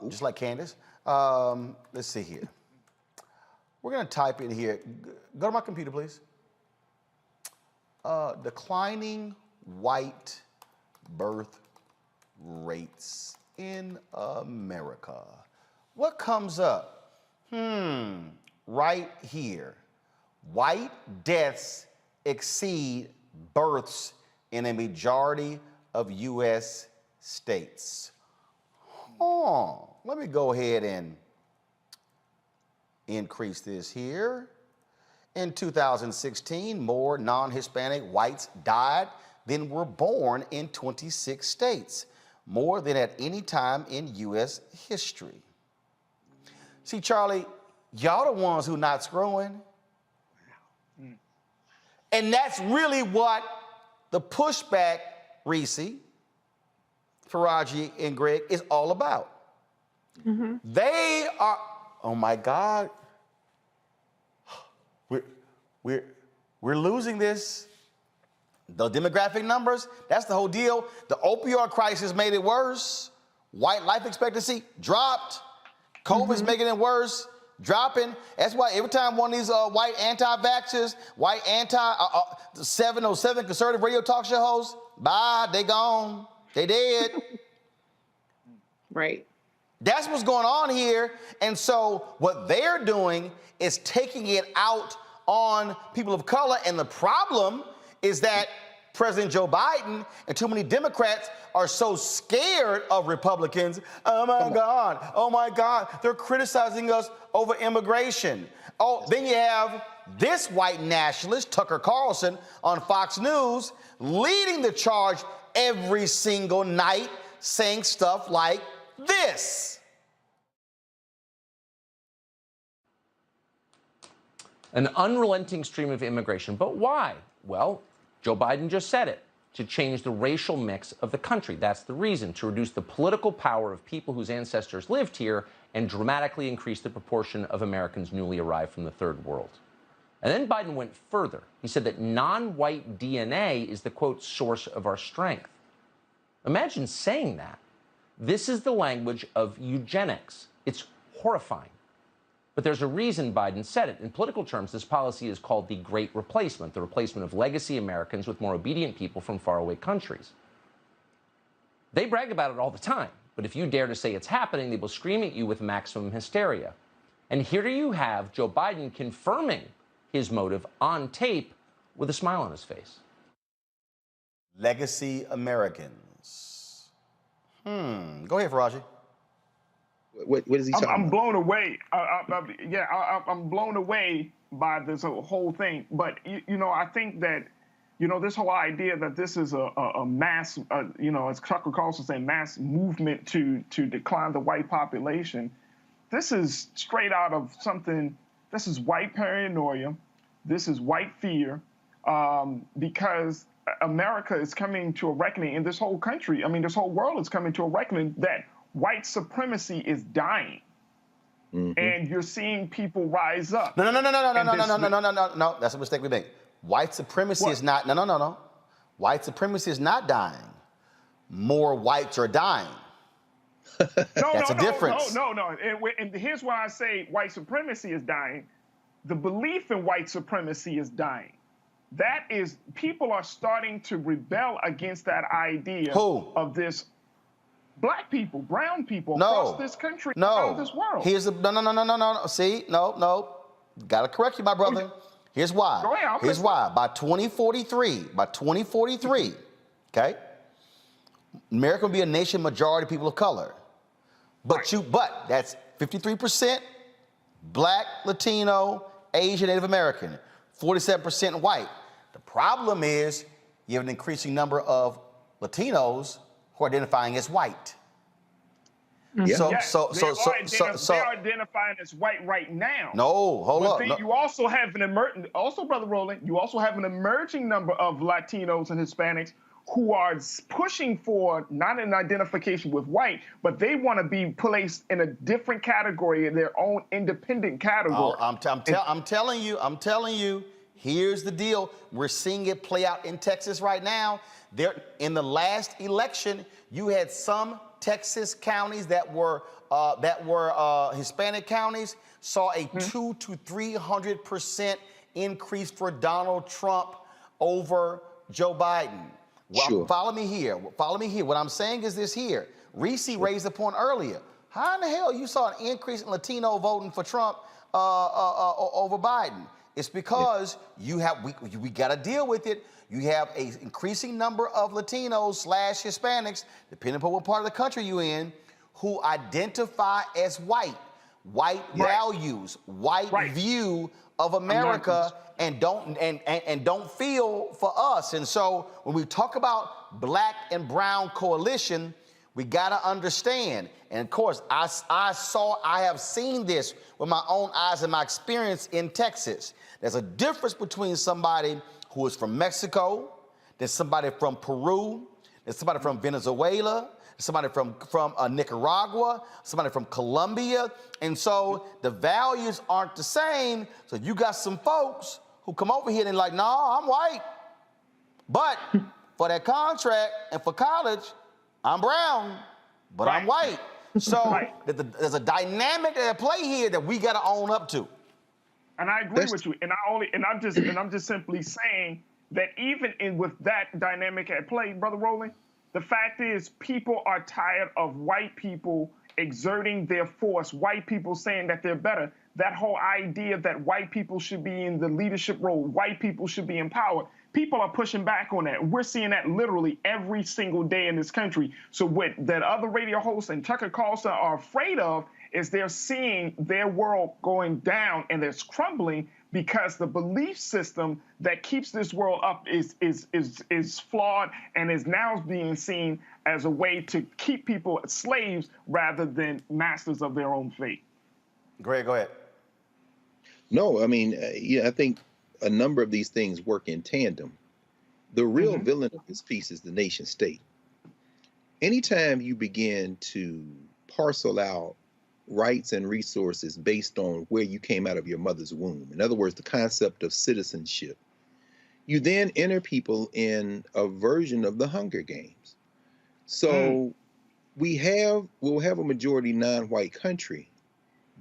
just like Candace? Let's see here. We're going to type in here. Go to my computer, please. Declining white birth rates in America. What comes up? Right here. White deaths exceed births in a majority of U.S. states. Let me go ahead and increase this here. In 2016, more non-Hispanic whites died than were born in 26 states, more than at any time in U.S. history. See, Charlie, y'all the ones who not screwing. And that's really what the pushback, Reese, Faraji, and Greg, is all about. They are, oh my God, we're losing this. The demographic numbers, that's the whole deal. The opioid crisis made it worse. White life expectancy dropped. COVID's making it worse, dropping. That's why every time one of these white anti-vaxxers, white 707 conservative radio talk show hosts, bye, they gone, they dead. Right. That's what's going on here. And so what they're doing is taking it out on people of color. And the problem is that President Joe Biden and too many Democrats are so scared of Republicans. Oh my God, they're criticizing us over immigration. Oh, then you have this white nationalist, Tucker Carlson, on Fox News, leading the charge every single night, saying stuff like this. An unrelenting stream of immigration. But why? Well, Joe Biden just said it, to change the racial mix of the country. That's the reason, to reduce the political power of people whose ancestors lived here and dramatically increase the proportion of Americans newly arrived from the third world. And then Biden went further. He said that non-white DNA is the, quote, source of our strength. Imagine saying that. This is the language of eugenics. It's horrifying. But there's a reason Biden said it. In political terms, this policy is called the Great Replacement, the replacement of legacy Americans with more obedient people from faraway countries. They brag about it all the time, but if you dare to say it's happening, they will scream at you with maximum hysteria. And here you have Joe Biden confirming his motive on tape with a smile on his face. Legacy Americans. Go ahead, Faraji. What is he talking about? I'm blown away. I'm blown away by this whole thing. But, I think that, this whole idea that this is a mass, as Tucker Carlson saying, mass movement to decline the white population, this is straight out of something, this is white paranoia, this is white fear, because America is coming to a reckoning in this whole country. I mean, this whole world is coming to a reckoning that white supremacy is dying, and you're seeing people rise up. No. That's a mistake we make. White supremacy is not. No. White supremacy is not dying. More whites are dying. That's a difference. No. And here's why I say white supremacy is dying. The belief in white supremacy is dying. That is, people are starting to rebel against that idea of this. Black people, brown people across this country, across this world. Here's the no. See, no. Gotta correct you, my brother. Here's why. Go ahead, Here's why. By 2043, okay, America will be a nation majority people of color. But that's 53% Black, Latino, Asian, Native American, 47% white. The problem is you have an increasing number of Latinos who are identifying as white. They are identifying as white right now. No, hold up. You also have Brother Roland, you also have an emerging number of Latinos and Hispanics who are pushing for not an identification with white, but they want to be placed in a different category, in their own independent category. I'm telling you, here's the deal. We're seeing it play out in Texas right now. In the last election, you had some Texas counties that were Hispanic counties saw a 200 to 300% increase for Donald Trump over Joe Biden. Well, Sure. follow me here. Follow me here. What I'm saying is this here. Reese raised the point earlier. How in the hell you saw an increase in Latino voting for Trump over Biden? It's because we got to deal with it. You have an increasing number of Latinos / Hispanics, depending upon what part of the country you're in, who identify as white values, white view of America, and don't feel for us. And so when we talk about black and brown coalition, we got to understand. And of course, I have seen this with my own eyes and my experience in Texas. There's a difference between somebody who is from Mexico, there's somebody from Peru, there's somebody from Venezuela, somebody from Nicaragua, somebody from Colombia. And so the values aren't the same. So you got some folks who come over here and they're like, no, I'm white. But for that contract and for college, I'm brown, but I'm white. So there's a dynamic at play here that we got to own up to. And I agree with you. And I'm just simply saying that even with that dynamic at play, Brother Roland, the fact is people are tired of white people exerting their force, white people saying that they're better. That whole idea that white people should be in the leadership role, white people should be in power. People are pushing back on that. We're seeing that literally every single day in this country. So what that other radio hosts and Tucker Carlson are afraid of is they're seeing their world going down and it's crumbling because the belief system that keeps this world up is flawed and is now being seen as a way to keep people as slaves rather than masters of their own fate. Greg, go ahead. No, I mean, I think a number of these things work in tandem. The real villain of this piece is the nation state. Anytime you begin to parcel out rights and resources based on where you came out of your mother's womb, in other words, the concept of citizenship, you then enter people in a version of the Hunger Games. So we'll have a majority non-white country,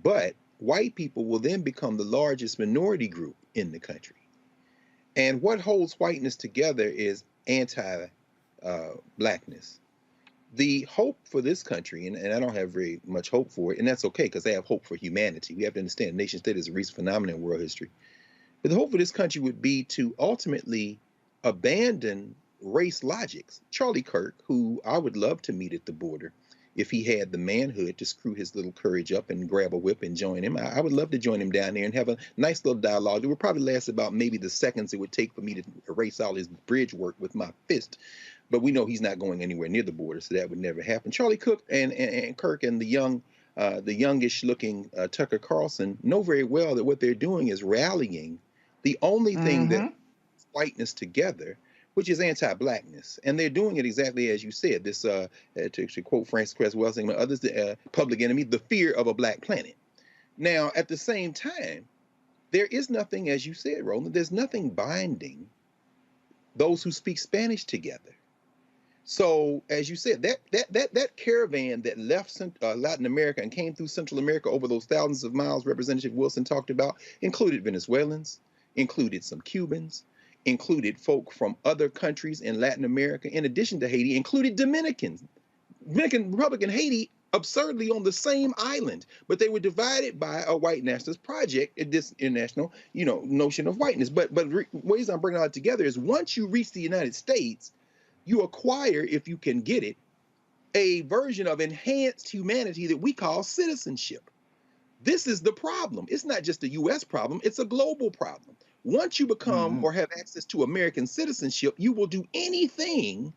but white people will then become the largest minority group in the country. And what holds whiteness together is anti-blackness. The hope for this country, and I don't have very much hope for it, and that's okay because I have hope for humanity. We have to understand nation state is a recent phenomenon in world history. But the hope for this country would be to ultimately abandon race logics. Charlie Kirk, who I would love to meet at the border, if he had the manhood to screw his little courage up and grab a whip and join him, I would love to join him down there and have a nice little dialogue. It would probably last about maybe the seconds it would take for me to erase all his bridge work with my fist. But we know he's not going anywhere near the border, so that would never happen. Charlie Cook and Kirk and the youngish looking Tucker Carlson know very well that what they're doing is rallying the only thing that brings whiteness together, which is anti-blackness. And they're doing it exactly as you said. This, to quote Francis Cress Welsing and others, the public enemy, the fear of a black planet. Now, at the same time, there is nothing, as you said, Roland, there's nothing binding those who speak Spanish together. So, as you said, that caravan that left Latin America and came through Central America over those thousands of miles Representative Wilson talked about included Venezuelans, included some Cubans, included folk from other countries in Latin America, in addition to Haiti, included Dominicans. Dominican Republic and Haiti absurdly on the same island, but they were divided by a white nationalist project in this international, notion of whiteness. But ways I'm bringing all that together is once you reach the United States, you acquire, if you can get it, a version of enhanced humanity that we call citizenship. This is the problem. It's not just a U.S. problem, it's a global problem. Once you become or have access to American citizenship, you will do anything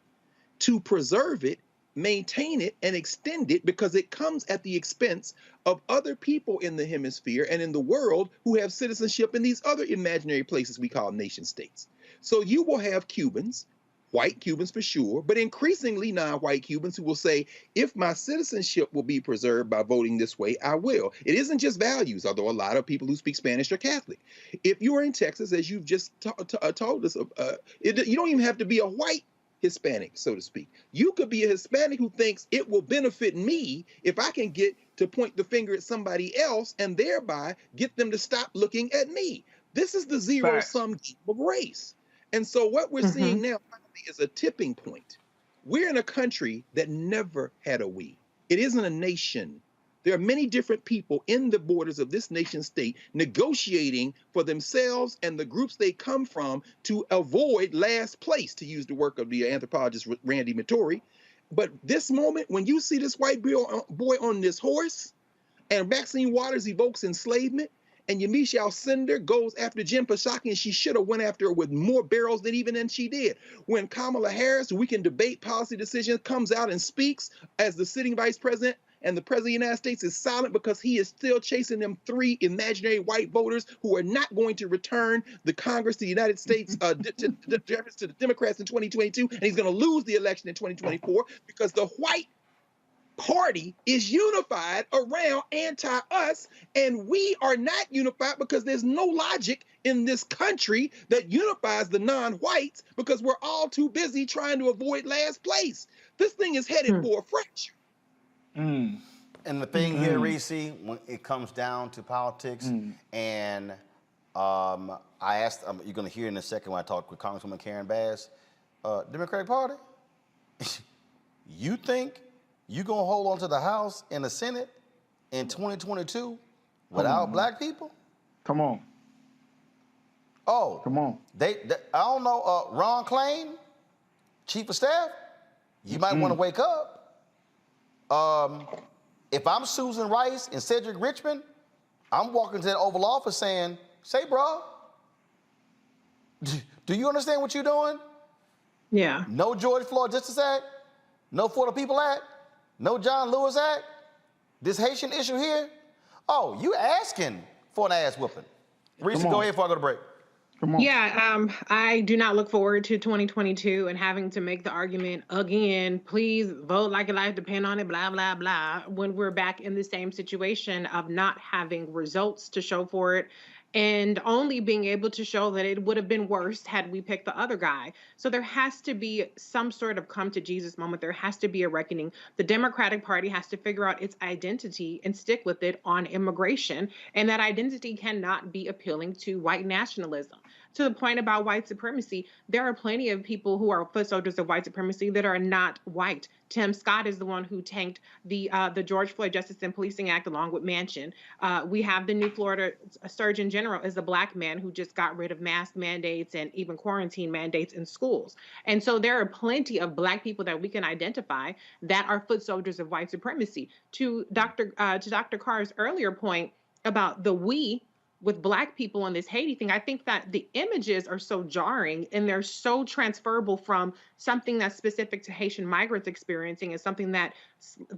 to preserve it, maintain it, and extend it because it comes at the expense of other people in the hemisphere and in the world who have citizenship in these other imaginary places we call nation states. So you will have Cubans, white Cubans for sure, but increasingly non-white Cubans who will say, if my citizenship will be preserved by voting this way, I will. It isn't just values, although a lot of people who speak Spanish are Catholic. If you are in Texas, as you've just told us, you don't even have to be a white Hispanic, so to speak. You could be a Hispanic who thinks it will benefit me if I can get to point the finger at somebody else and thereby get them to stop looking at me. This is the zero-sum game of race. And so what we're seeing now is a tipping point. We're in a country that never had a we. It isn't a nation. There are many different people in the borders of this nation state negotiating for themselves and the groups they come from to avoid last place, to use the work of the anthropologist Randy Mattori. But this moment, when you see this white boy on this horse, and Maxine Waters evokes enslavement, and Yamiche Alcindor goes after Jen Psaki, and she should have went after her with more barrels than she did. When Kamala Harris, who we can debate policy decisions, comes out and speaks as the sitting vice president, and the president of the United States is silent because he is still chasing them 3 imaginary white voters who are not going to return the Congress to the United States to the Democrats in 2022, and he's going to lose the election in 2024 because the white party is unified around anti-us, and we are not unified because there's no logic in this country that unifies the non-whites because we're all too busy trying to avoid last place. This thing is headed for a fracture. And the thing here, Reese, when it comes down to politics, and I asked, you're going to hear in a second when I talk with Congresswoman Karen Bass, Democratic Party, you think you're going to hold on to the House and the Senate in 2022 without black people? Come on. Oh. Come on. They I don't know, Ron Klain, Chief of Staff, you might want to wake up. If I'm Susan Rice and Cedric Richmond, I'm walking to that Oval Office saying, say, bro, do you understand what you're doing? Yeah. No George Floyd Justice Act, no For the People Act, no John Lewis Act, this Haitian issue here. Oh, you asking for an ass whooping. Reese, go ahead before I go to break. Come on. Yeah, I do not look forward to 2022 and having to make the argument again, please vote like your life depend on it, blah, blah, blah, when we're back in the same situation of not having results to show for it and only being able to show that it would have been worse had we picked the other guy. So there has to be some sort of come to Jesus moment. There has to be a reckoning. The Democratic Party has to figure out its identity and stick with it on immigration. And that identity cannot be appealing to white nationalism. To the point about white supremacy, there are plenty of people who are foot soldiers of white supremacy that are not white. Tim Scott is the one who tanked the George Floyd Justice and Policing Act along with Manchin. We have the new Florida Surgeon General is a black man who just got rid of mask mandates and even quarantine mandates in schools. And so there are plenty of black people that we can identify that are foot soldiers of white supremacy. To Dr. Carr's earlier point about the we with black people on this Haiti thing, I think that the images are so jarring and they're so transferable from something that's specific to Haitian migrants experiencing and something that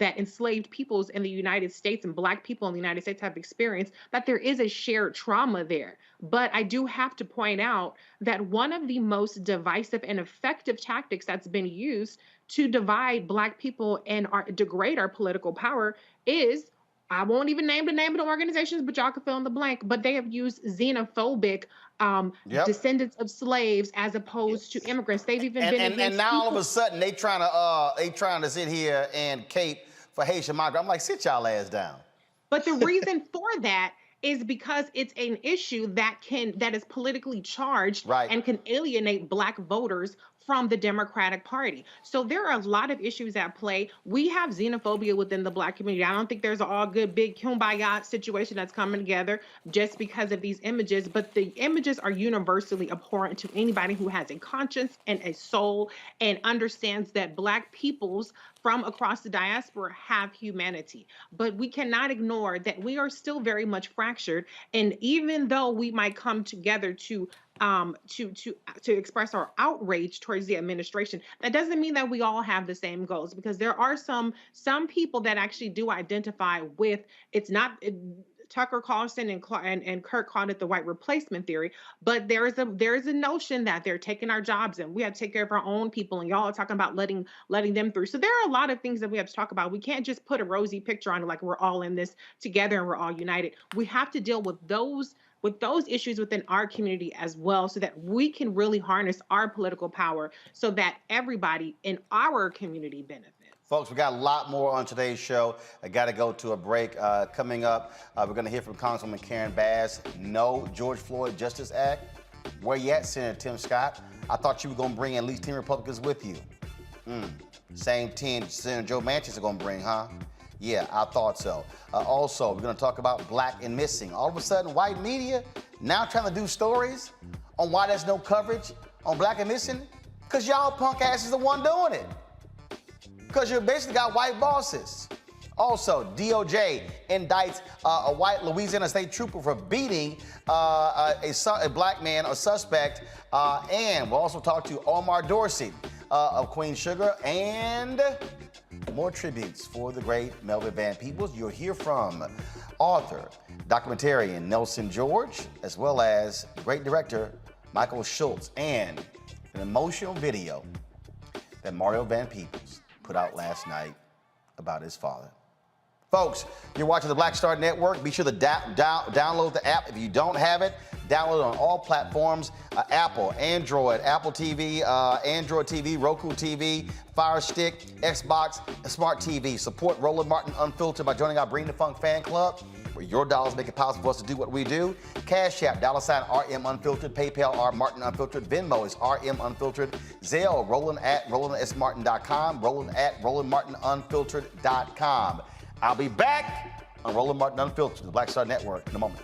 enslaved peoples in the United States and black people in the United States have experienced, that there is a shared trauma there. But I do have to point out that one of the most divisive and effective tactics that's been used to divide black people and degrade our political power is, I won't even name the name of the organizations, but y'all can fill in the blank. But they have used xenophobic descendants of slaves as opposed to immigrants. They've even been against and now all of a sudden they trying to sit here and cape for Haitian migrants. I'm like, sit y'all ass down. But the reason for that is because it's an issue that is politically charged and can alienate black voters from the Democratic Party. So there are a lot of issues at play. We have xenophobia within the black community. I don't think there's an all good big kumbaya situation that's coming together just because of these images, but the images are universally abhorrent to anybody who has a conscience and a soul and understands that black peoples from across the diaspora have humanity. But we cannot ignore that we are still very much fractured. And even though we might come together to express our outrage towards the administration, that doesn't mean that we all have the same goals, because there are some people that actually do identify with, it's not, Tucker Carlson and Kirk called it the white replacement theory, but there is a notion that they're taking our jobs and we have to take care of our own people, and y'all are talking about letting them through. So there are a lot of things that we have to talk about. We can't just put a rosy picture on it like we're all in this together and we're all united. We have to deal with those with those issues within our community as well, so that we can really harness our political power so that everybody in our community benefits. Folks, we got a lot more on today's show. I got to go to a break. Coming up, we're going to hear from Congresswoman Karen Bass. No George Floyd Justice Act. Where you at, Senator Tim Scott? I thought you were going to bring at least 10 Republicans with you. Same 10 Senator Joe Manchin is going to bring, huh? Yeah, I thought so. Also, we're going to talk about black and missing. All of a sudden, white media now trying to do stories on why there's no coverage on black and missing? Because y'all punk asses the one doing it. Because you basically got white bosses. Also, DOJ indicts a white Louisiana state trooper for beating a black man, a suspect. And we'll also talk to Omar Dorsey of Queen Sugar, and more tributes for the great Melvin Van Peebles. You'll hear from author, documentarian Nelson George, as well as great director Michael Schultz, and an emotional video that Mario Van Peebles put out last night about his father. Folks, you're watching the Black Star Network. Be sure to download the app. If you don't have it, download it on all platforms, Apple, Android, Apple TV, Android TV, Roku TV, Fire Stick, Xbox, and Smart TV. Support Roland Martin Unfiltered by joining our Bring the Funk fan club, where your dollars make it possible for us to do what we do. Cash App, $RM Unfiltered, PayPal, R Martin Unfiltered, Venmo is RM Unfiltered, Zelle, Roland at RolandSMartin.com, Roland at RolandMartinUnfiltered.com. I'll be back on Roland Martin Unfiltered, the Black Star Network, in a moment.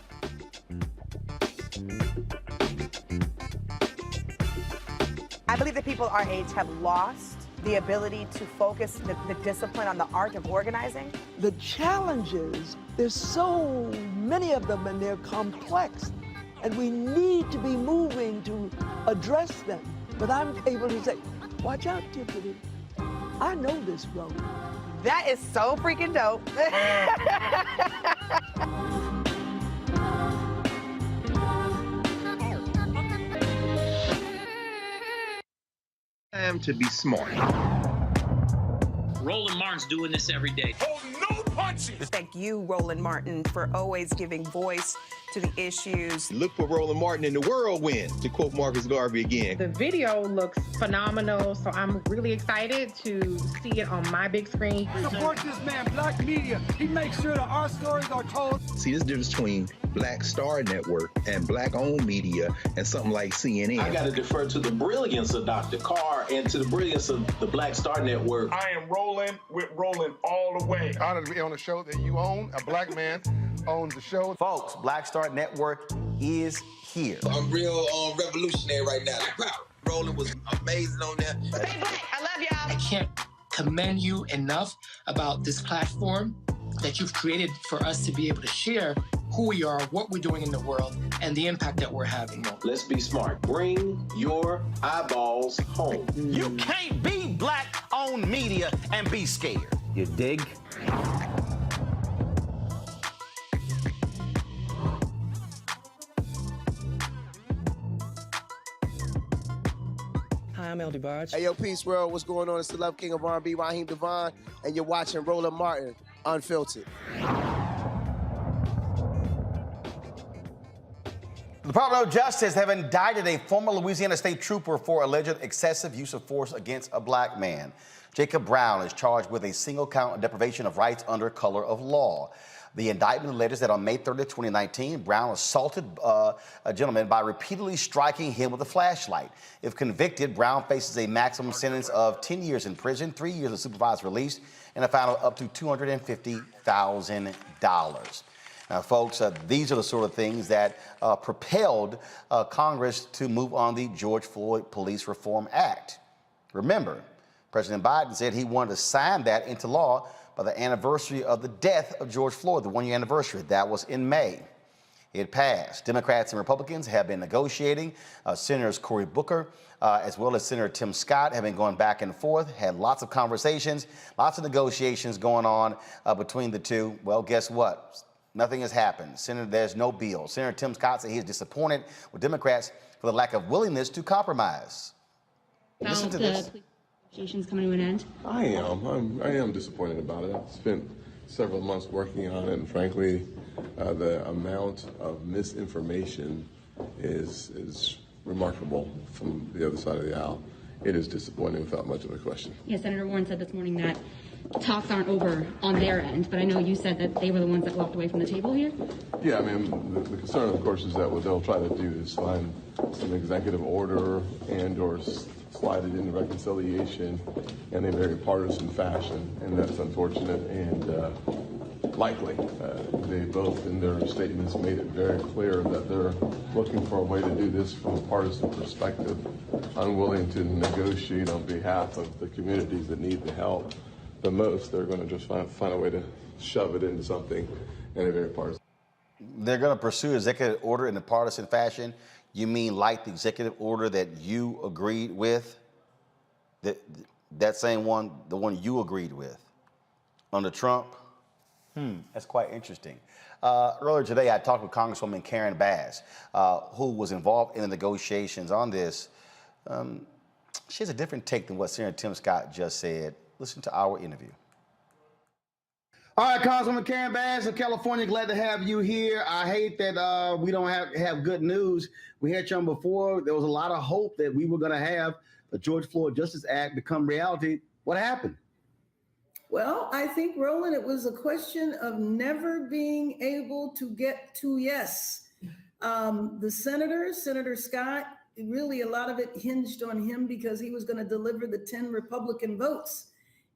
I believe that people our age have lost the ability to focus the discipline on the art of organizing. The challenges, there's so many of them and they're complex, and we need to be moving to address them. But I'm able to say, watch out, Tiffany, I know this road. That is so freaking dope. Time to be smart. Roland Martin's doing this every day. Oh, no punches! Thank you, Roland Martin, for always giving voice to the issues. Look for Roland Martin in the whirlwind, to quote Marcus Garvey again. The video looks phenomenal, so I'm really excited to see it on my big screen. Support this man, Black Media. He makes sure that our stories are told. See, this difference between Black Star Network and Black-owned media and something like CNN. I got to defer to the brilliance of Dr. Carr and to the brilliance of the Black Star Network. I am rolling with Roland all the way. Honored to be on a show that you own. A black man owns the show. Folks, Black Star Network is here. I'm real revolutionary right now. Roland was amazing on there. Stay black. I love y'all. I can't commend you enough about this platform that you've created for us to be able to share who we are, what we're doing in the world, and the impact that we're having. Let's be smart. Bring your eyeballs home. You can't be black-owned media and be scared. You dig? Hi, I'm LD Barge. Hey, yo, Peace World. What's going on? It's the Love King of R&B, Raheem Devon, and you're watching Roland Martin Unfiltered. The Department of Justice have indicted a former Louisiana state trooper for alleged excessive use of force against a black man. Jacob Brown is charged with a single count of deprivation of rights under color of law. The indictment alleges that on May 30, 2019, Brown assaulted a gentleman by repeatedly striking him with a flashlight. If convicted, Brown faces a maximum sentence of 10 years in prison, 3 years of supervised release, and a fine of up to $250,000. Now, folks, these are the sort of things that propelled Congress to move on the George Floyd Police Reform Act. Remember, President Biden said he wanted to sign that into law by the anniversary of the death of George Floyd, the one-year anniversary. That was in May. It passed. Democrats and Republicans have been negotiating. Senators Cory Booker, as well as Senator Tim Scott, have been going back and forth, had lots of conversations, lots of negotiations going on between the two. Well, guess what? Nothing has happened. There's no bill. Senator Tim Scott said he is disappointed with Democrats for the lack of willingness to compromise. Listen to this. Negotiations coming to an end. I am disappointed about it. I've spent several months working on it, and frankly, the amount of misinformation is remarkable from the other side of the aisle. It is disappointing without much of a question. Yeah, Senator Warren said this morning that talks aren't over on their end, but I know you said that they were the ones that walked away from the table here. Yeah, I mean, the concern, of course, is that what they'll try to do is find some executive order and or slide it into reconciliation in a very partisan fashion, and that's unfortunate and likely. They both, in their statements, made it very clear that they're looking for a way to do this from a partisan perspective, unwilling to negotiate on behalf of the communities that need the help the most. They're going to just find a way to shove it into something in a very partisan. They're going to pursue executive order in a partisan fashion. You mean like the executive order that you agreed with? That same one, the one you agreed with under Trump? That's quite interesting. Earlier today, I talked with Congresswoman Karen Bass, who was involved in the negotiations on this. She has a different take than what Senator Tim Scott just said. Listen to our interview. All right, Congresswoman Karen Bass of California, glad to have you here. I hate that we don't have good news. We had you on before. There was a lot of hope that we were going to have the George Floyd Justice Act become reality. What happened? Well, I think, Roland, it was a question of never being able to get to yes. The Senator Scott, really a lot of it hinged on him because he was going to deliver the 10 Republican votes.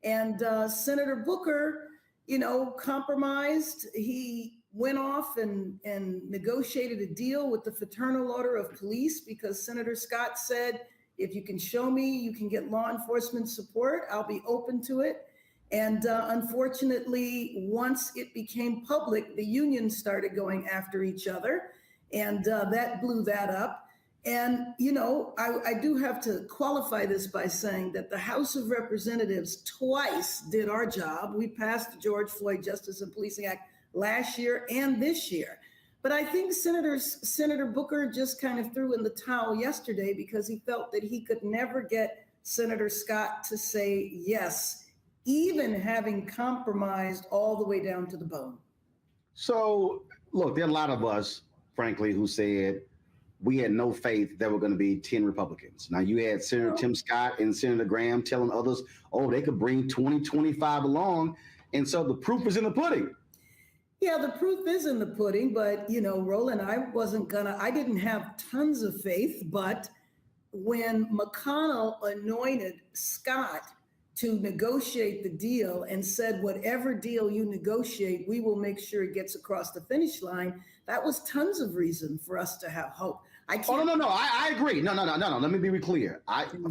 And Senator Booker, compromised. He went off and negotiated a deal with the Fraternal Order of Police because Senator Scott said, if you can show me you can get law enforcement support, I'll be open to it. And unfortunately, once it became public, the unions started going after each other, and that blew that up. And, I do have to qualify this by saying that the House of Representatives twice did our job. We passed the George Floyd Justice and Policing Act last year and this year. But I think Senator Booker just kind of threw in the towel yesterday because he felt that he could never get Senator Scott to say yes, even having compromised all the way down to the bone. So, look, there are a lot of us, frankly, who said we had no faith there were going to be 10 Republicans. Now, you had Senator Tim Scott and Senator Graham telling others, oh, they could bring 20, 25 along. And so the proof is in the pudding. Yeah, the proof is in the pudding. But, Roland, I didn't have tons of faith. But when McConnell anointed Scott to negotiate the deal and said, whatever deal you negotiate, we will make sure it gets across the finish line, that was tons of reason for us to have hope. I agree. No. Let me be clear.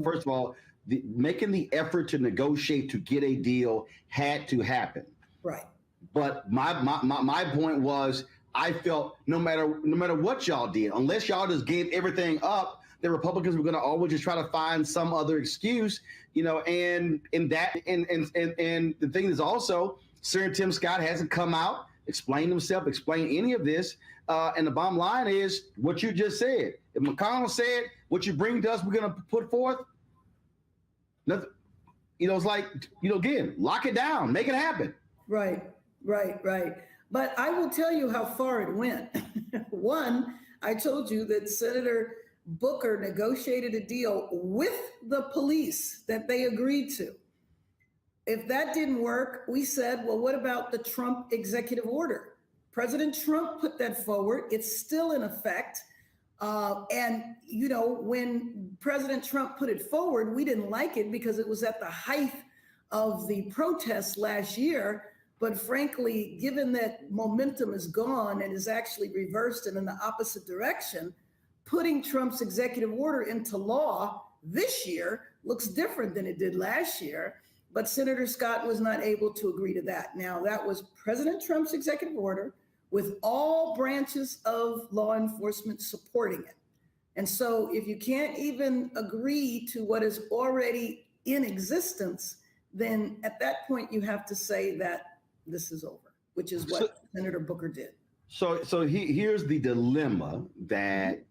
First of all, making the effort to negotiate to get a deal had to happen. Right. But my point was, I felt no matter what y'all did, unless y'all just gave everything up, the Republicans were going to always just try to find some other excuse, and the thing is also, Senator Tim Scott hasn't come out, explained himself, explained any of this. And the bottom line is what you just said. If McConnell said, what you bring to us, we're going to put forth, nothing, it's like, again, lock it down, make it happen. Right. But I will tell you how far it went. One, I told you that Senator Booker negotiated a deal with the police that they agreed to. If that didn't work, we said, well, what about the Trump executive order? President Trump put that forward. It's still in effect. And when President Trump put it forward, we didn't like it because it was at the height of the protests last year. But frankly, given that momentum is gone and is actually reversed and in the opposite direction, putting Trump's executive order into law this year looks different than it did last year. But Senator Scott was not able to agree to that. Now, that was President Trump's executive order with all branches of law enforcement supporting it. And so if you can't even agree to what is already in existence, then at that point you have to say that this is over, which is what Senator Booker did. So here's the dilemma that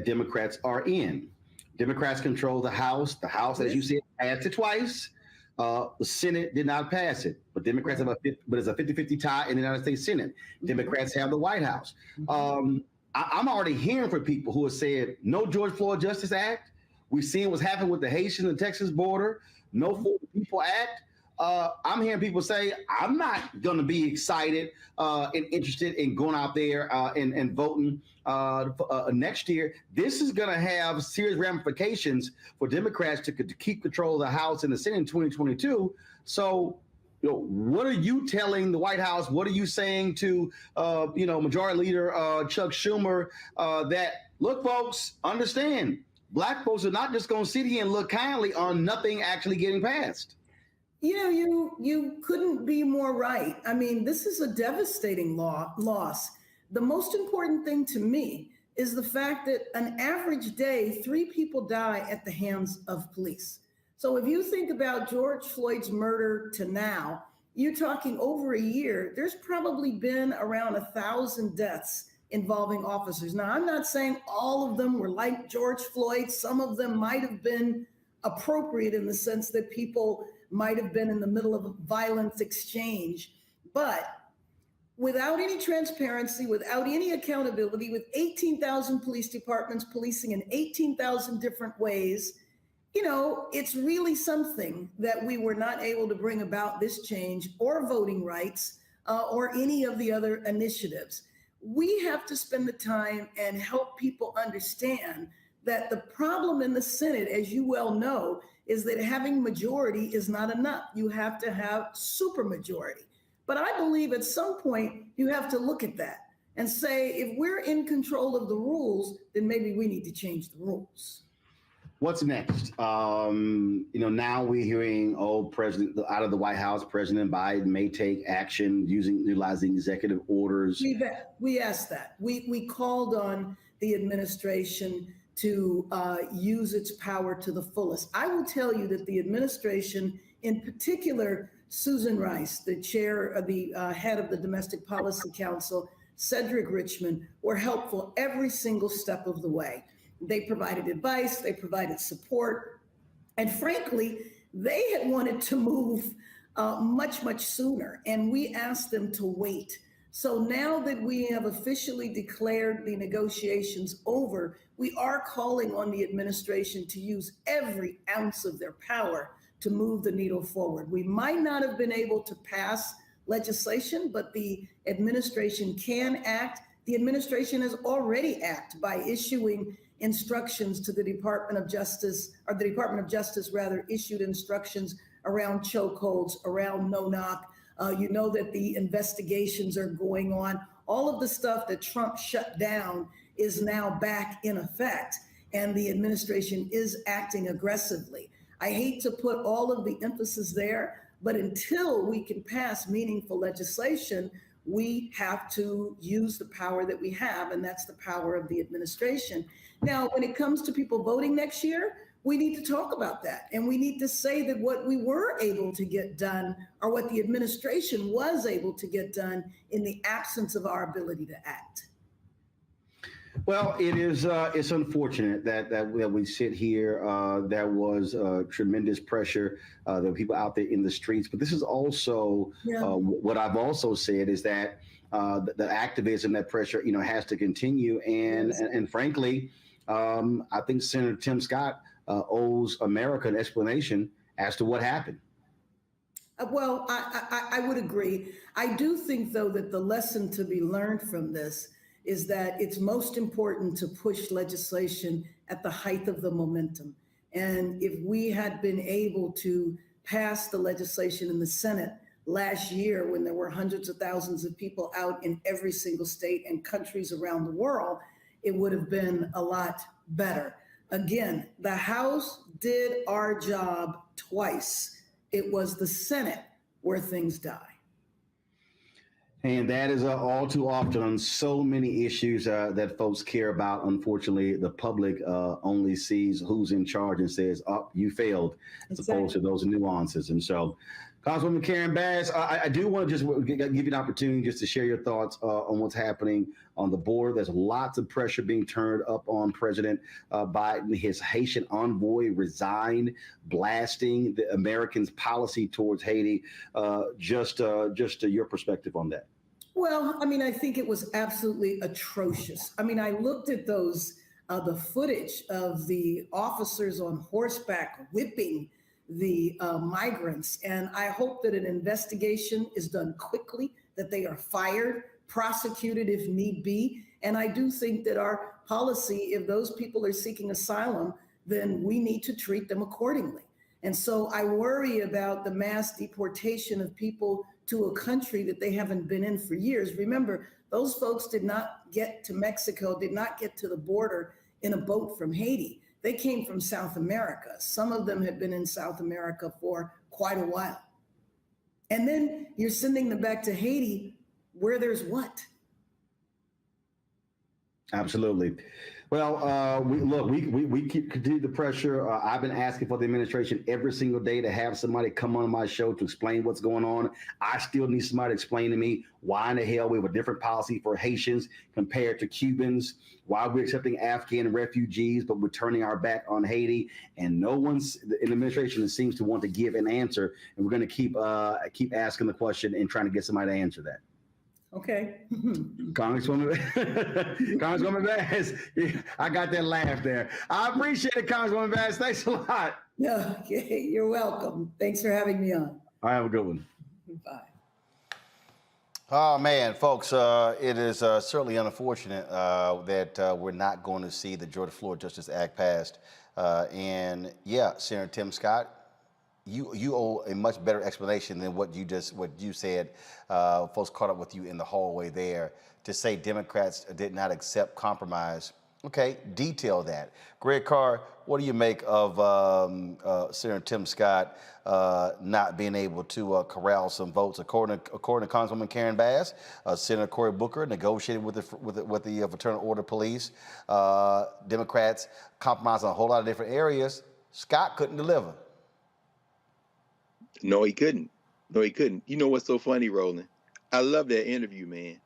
Democrats are in. Democrats control the House. The House, as you said, passed it twice. The Senate did not pass it, but Democrats have it's a 50-50 tie in the United States Senate. Democrats have the White House. I'm already hearing from people who have said, no George Floyd Justice Act. We've seen what's happened with the Haitian and Texas border. No For the People Act. I'm hearing people say, I'm not going to be excited and interested in going out there and voting next year. This is going to have serious ramifications for Democrats to keep control of the House and the Senate in 2022. So, what are you telling the White House? What are you saying to, Majority Leader Chuck Schumer that, look, folks, understand, Black folks are not just going to sit here and look kindly on nothing actually getting passed. You couldn't be more right. I mean, this is a devastating loss. The most important thing to me is the fact that an average day, 3 people die at the hands of police. So if you think about George Floyd's murder to now, you're talking over a year, there's probably been around 1,000 deaths involving officers. Now, I'm not saying all of them were like George Floyd. Some of them might have been appropriate in the sense that people might have been in the middle of a violent exchange. But without any transparency, without any accountability, with 18,000 police departments policing in 18,000 different ways, it's really something that we were not able to bring about this change or voting rights or any of the other initiatives. We have to spend the time and help people understand that the problem in the Senate, as you well know, is that having majority is not enough. You have to have supermajority. But I believe at some point you have to look at that and say, if we're in control of the rules, then maybe we need to change the rules. What's next? Now we're hearing, President out of the White House, President Biden may take action utilizing executive orders. We asked that. We called on the administration to use its power to the fullest. I will tell you that the administration, in particular, Susan Rice, the chair of the head of the Domestic Policy Council, Cedric Richmond, were helpful every single step of the way. They provided advice, they provided support, and frankly, they had wanted to move much, much sooner, and we asked them to wait. So now that we have officially declared the negotiations over, we are calling on the administration to use every ounce of their power to move the needle forward. We might not have been able to pass legislation, but the administration can act. The administration has already acted by issuing instructions to the Department of Justice, or the Department of Justice rather, issued instructions around chokeholds, around no-knock. You know that the investigations are going on. All of the stuff that Trump shut down is now back in effect, and the administration is acting aggressively. I hate to put all of the emphasis there, but until we can pass meaningful legislation, we have to use the power that we have, and that's the power of the administration. Now, when it comes to people voting next year, we need to talk about that. And we need to say that what we were able to get done, or what the administration was able to get done, in the absence of our ability to act. Well, it's unfortunate that we sit here. There was tremendous pressure. There were people out there in the streets. But this is also what I've also said is that the activism, that pressure, has to continue. And frankly, I think Senator Tim Scott owes America an explanation as to what happened. Well, I would agree. I do think, though, that the lesson to be learned from this is that it's most important to push legislation at the height of the momentum. And if we had been able to pass the legislation in the Senate last year, when there were hundreds of thousands of people out in every single state and countries around the world, it would have been a lot better. Again, the House did our job twice. It was the Senate where things die. And that is all too often on so many issues that folks care about. Unfortunately, the public only sees who's in charge and says, "Oh, you failed," as opposed to those nuances. And so, Councilwoman Karen Bass, I do want to just give you an opportunity just to share your thoughts on what's happening on the border. There's lots of pressure being turned up on President Biden. His Haitian envoy resigned, blasting the Americans' policy towards Haiti. Just your perspective on that. Well, I mean, I think it was absolutely atrocious. I mean, I looked at those, the footage of the officers on horseback whipping the migrants. And I hope that an investigation is done quickly, that they are fired, prosecuted if need be. And I do think that our policy, if those people are seeking asylum, then we need to treat them accordingly. And so I worry about the mass deportation of people to a country that they haven't been in for years. Remember, those folks did not get to Mexico, did not get to the border in a boat from Haiti. They came from South America. Some of them had been in South America for quite a while. And then you're sending them back to Haiti where there's what? Absolutely. Well, we continue the pressure. I've been asking for the administration every single day to have somebody come on my show to explain what's going on. I still need somebody to explain to me why in the hell we have a different policy for Haitians compared to Cubans, why we're accepting Afghan refugees, but we're turning our back on Haiti. And no one's in the administration seems to want to give an answer. And we're going to keep asking the question and trying to get somebody to answer that. Okay. Congresswoman Bass, I got that laugh there. I appreciate it, Congresswoman Bass. Thanks a lot. Okay, you're welcome. Thanks for having me on. I have a good one. Bye. Oh, man, folks, it is certainly unfortunate that we're not going to see the George Floyd Justice Act passed. And yeah, Senator Tim Scott, you owe a much better explanation than what you said. Folks caught up with you in the hallway there to say Democrats did not accept compromise. Okay, detail that. Greg Carr, what do you make of Senator Tim Scott not being able to corral some votes? According to Congresswoman Karen Bass, Senator Cory Booker negotiated with the Fraternal Order Police. Democrats compromised on a whole lot of different areas. Scott couldn't deliver. No, he couldn't. No, he couldn't. You know what's so funny, Roland? I love that interview, man.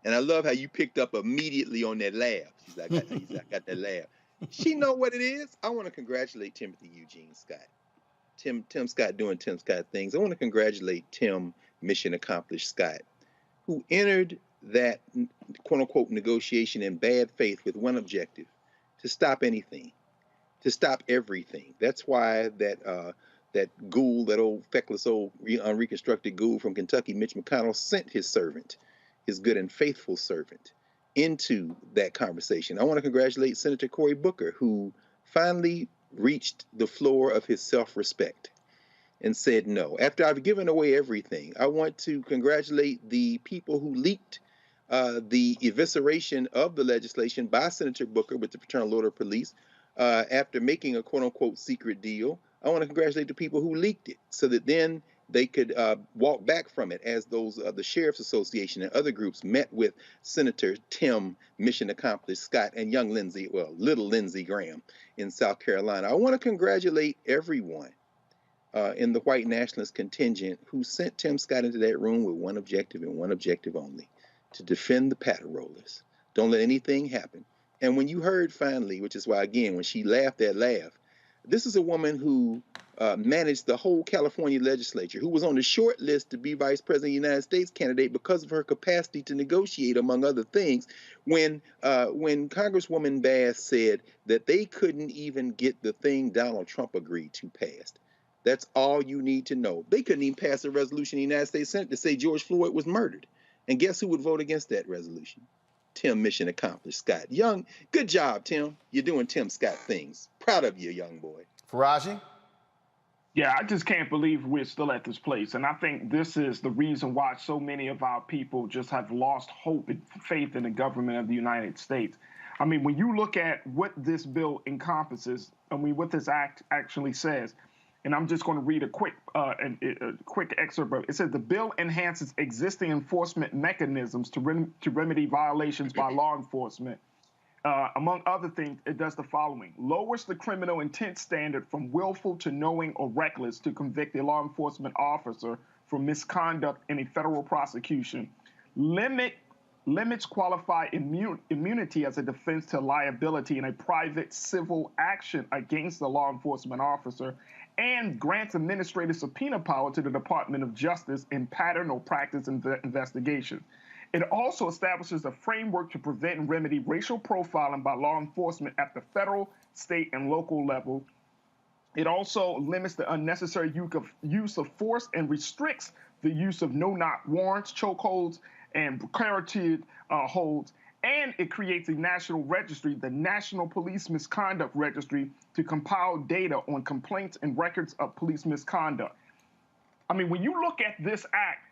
And I love how you picked up immediately on that laugh. He's like, I got that laugh. She know what it is. I want to congratulate Timothy Eugene Scott. Tim Scott doing Tim Scott things. I want to congratulate Tim Mission Accomplished Scott, who entered that quote unquote negotiation in bad faith with one objective: to stop anything, to stop everything. That's why that ghoul, that old feckless old unreconstructed ghoul from Kentucky, Mitch McConnell, sent his servant, his good and faithful servant, into that conversation. I want to congratulate Senator Cory Booker, who finally reached the floor of his self-respect and said no. After I've given away everything, I want to congratulate the people who leaked the evisceration of the legislation by Senator Booker with the Fraternal Order Police after making a quote-unquote secret deal. I want to congratulate the people who leaked it so that then they could walk back from it, as those the Sheriff's Association and other groups met with Senator Tim Mission Accomplished Scott and young Lindsey, well, little Lindsey Graham in South Carolina. I want to congratulate everyone in the white nationalist contingent who sent Tim Scott into that room with one objective and one objective only: to defend the patter rollers. Don't let anything happen. And when you heard finally, which is why, again, when she laughed that laugh, this is a woman who managed the whole California legislature, who was on the short list to be vice president of the United States candidate because of her capacity to negotiate, among other things. When Congresswoman Bass said that they couldn't even get the thing Donald Trump agreed to pass, that's all you need to know. They couldn't even pass a resolution in the United States Senate to say George Floyd was murdered. And guess who would vote against that resolution? Tim Mission Accomplished Scott. Young, good job, Tim. You're doing Tim Scott things. Proud of you, young boy. Faraji? Yeah, I just can't believe we're still at this place. And I think this is the reason why so many of our people just have lost hope and faith in the government of the United States. I mean, when you look at what this bill encompasses, I mean, what this act actually says, and I'm just going to read a quick excerpt of it. It says the bill enhances existing enforcement mechanisms to remedy violations by law enforcement, Among other things, it does the following: lowers the criminal intent standard from willful to knowing or reckless to convict a law enforcement officer for misconduct in a federal prosecution, limits qualified immunity as a defense to liability in a private civil action against the law enforcement officer, and grants administrative subpoena power to the Department of Justice in pattern or practice investigation. It also establishes a framework to prevent and remedy racial profiling by law enforcement at the federal, state, and local level. It also limits the unnecessary use of force and restricts the use of no-knock warrants, chokeholds, and precariated holds. And it creates a national registry, the National Police Misconduct Registry, to compile data on complaints and records of police misconduct. I mean, when you look at this act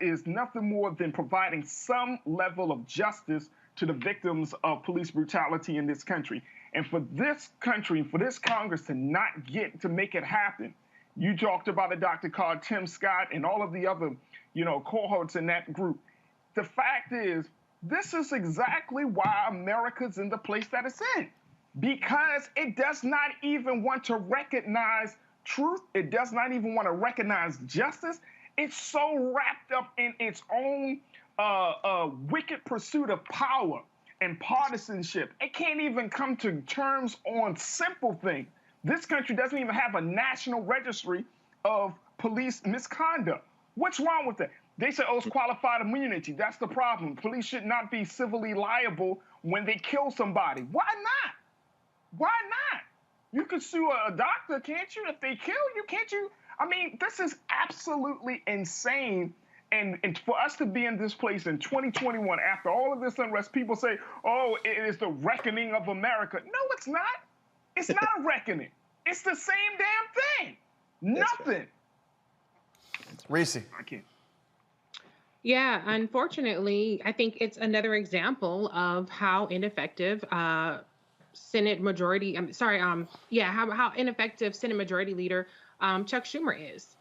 is nothing more than providing some level of justice to the victims of police brutality in this country. And for this country, for this Congress to not get to make it happen, you talked about it, Dr. Carr, Tim Scott, and all of the other, cohorts in that group. The fact is, this is exactly why America's in the place that it's in, because it does not even want to recognize truth. It does not even want to recognize justice. It's so wrapped up in its own wicked pursuit of power and partisanship. It can't even come to terms on simple things. This country doesn't even have a national registry of police misconduct. What's wrong with that? They say, it's qualified immunity. That's the problem. Police should not be civilly liable when they kill somebody. Why not? Why not? You could sue a doctor, can't you? If they kill you, can't you? I mean, this is absolutely insane. And for us to be in this place in 2021, after all of this unrest, people say, it is the reckoning of America. No, it's not. It's not a reckoning. It's the same damn thing. Nothing. Reese. I can't. Yeah, unfortunately, I think it's another example of how ineffective Senate Majority, how ineffective Senate Majority Leader Chuck Schumer is.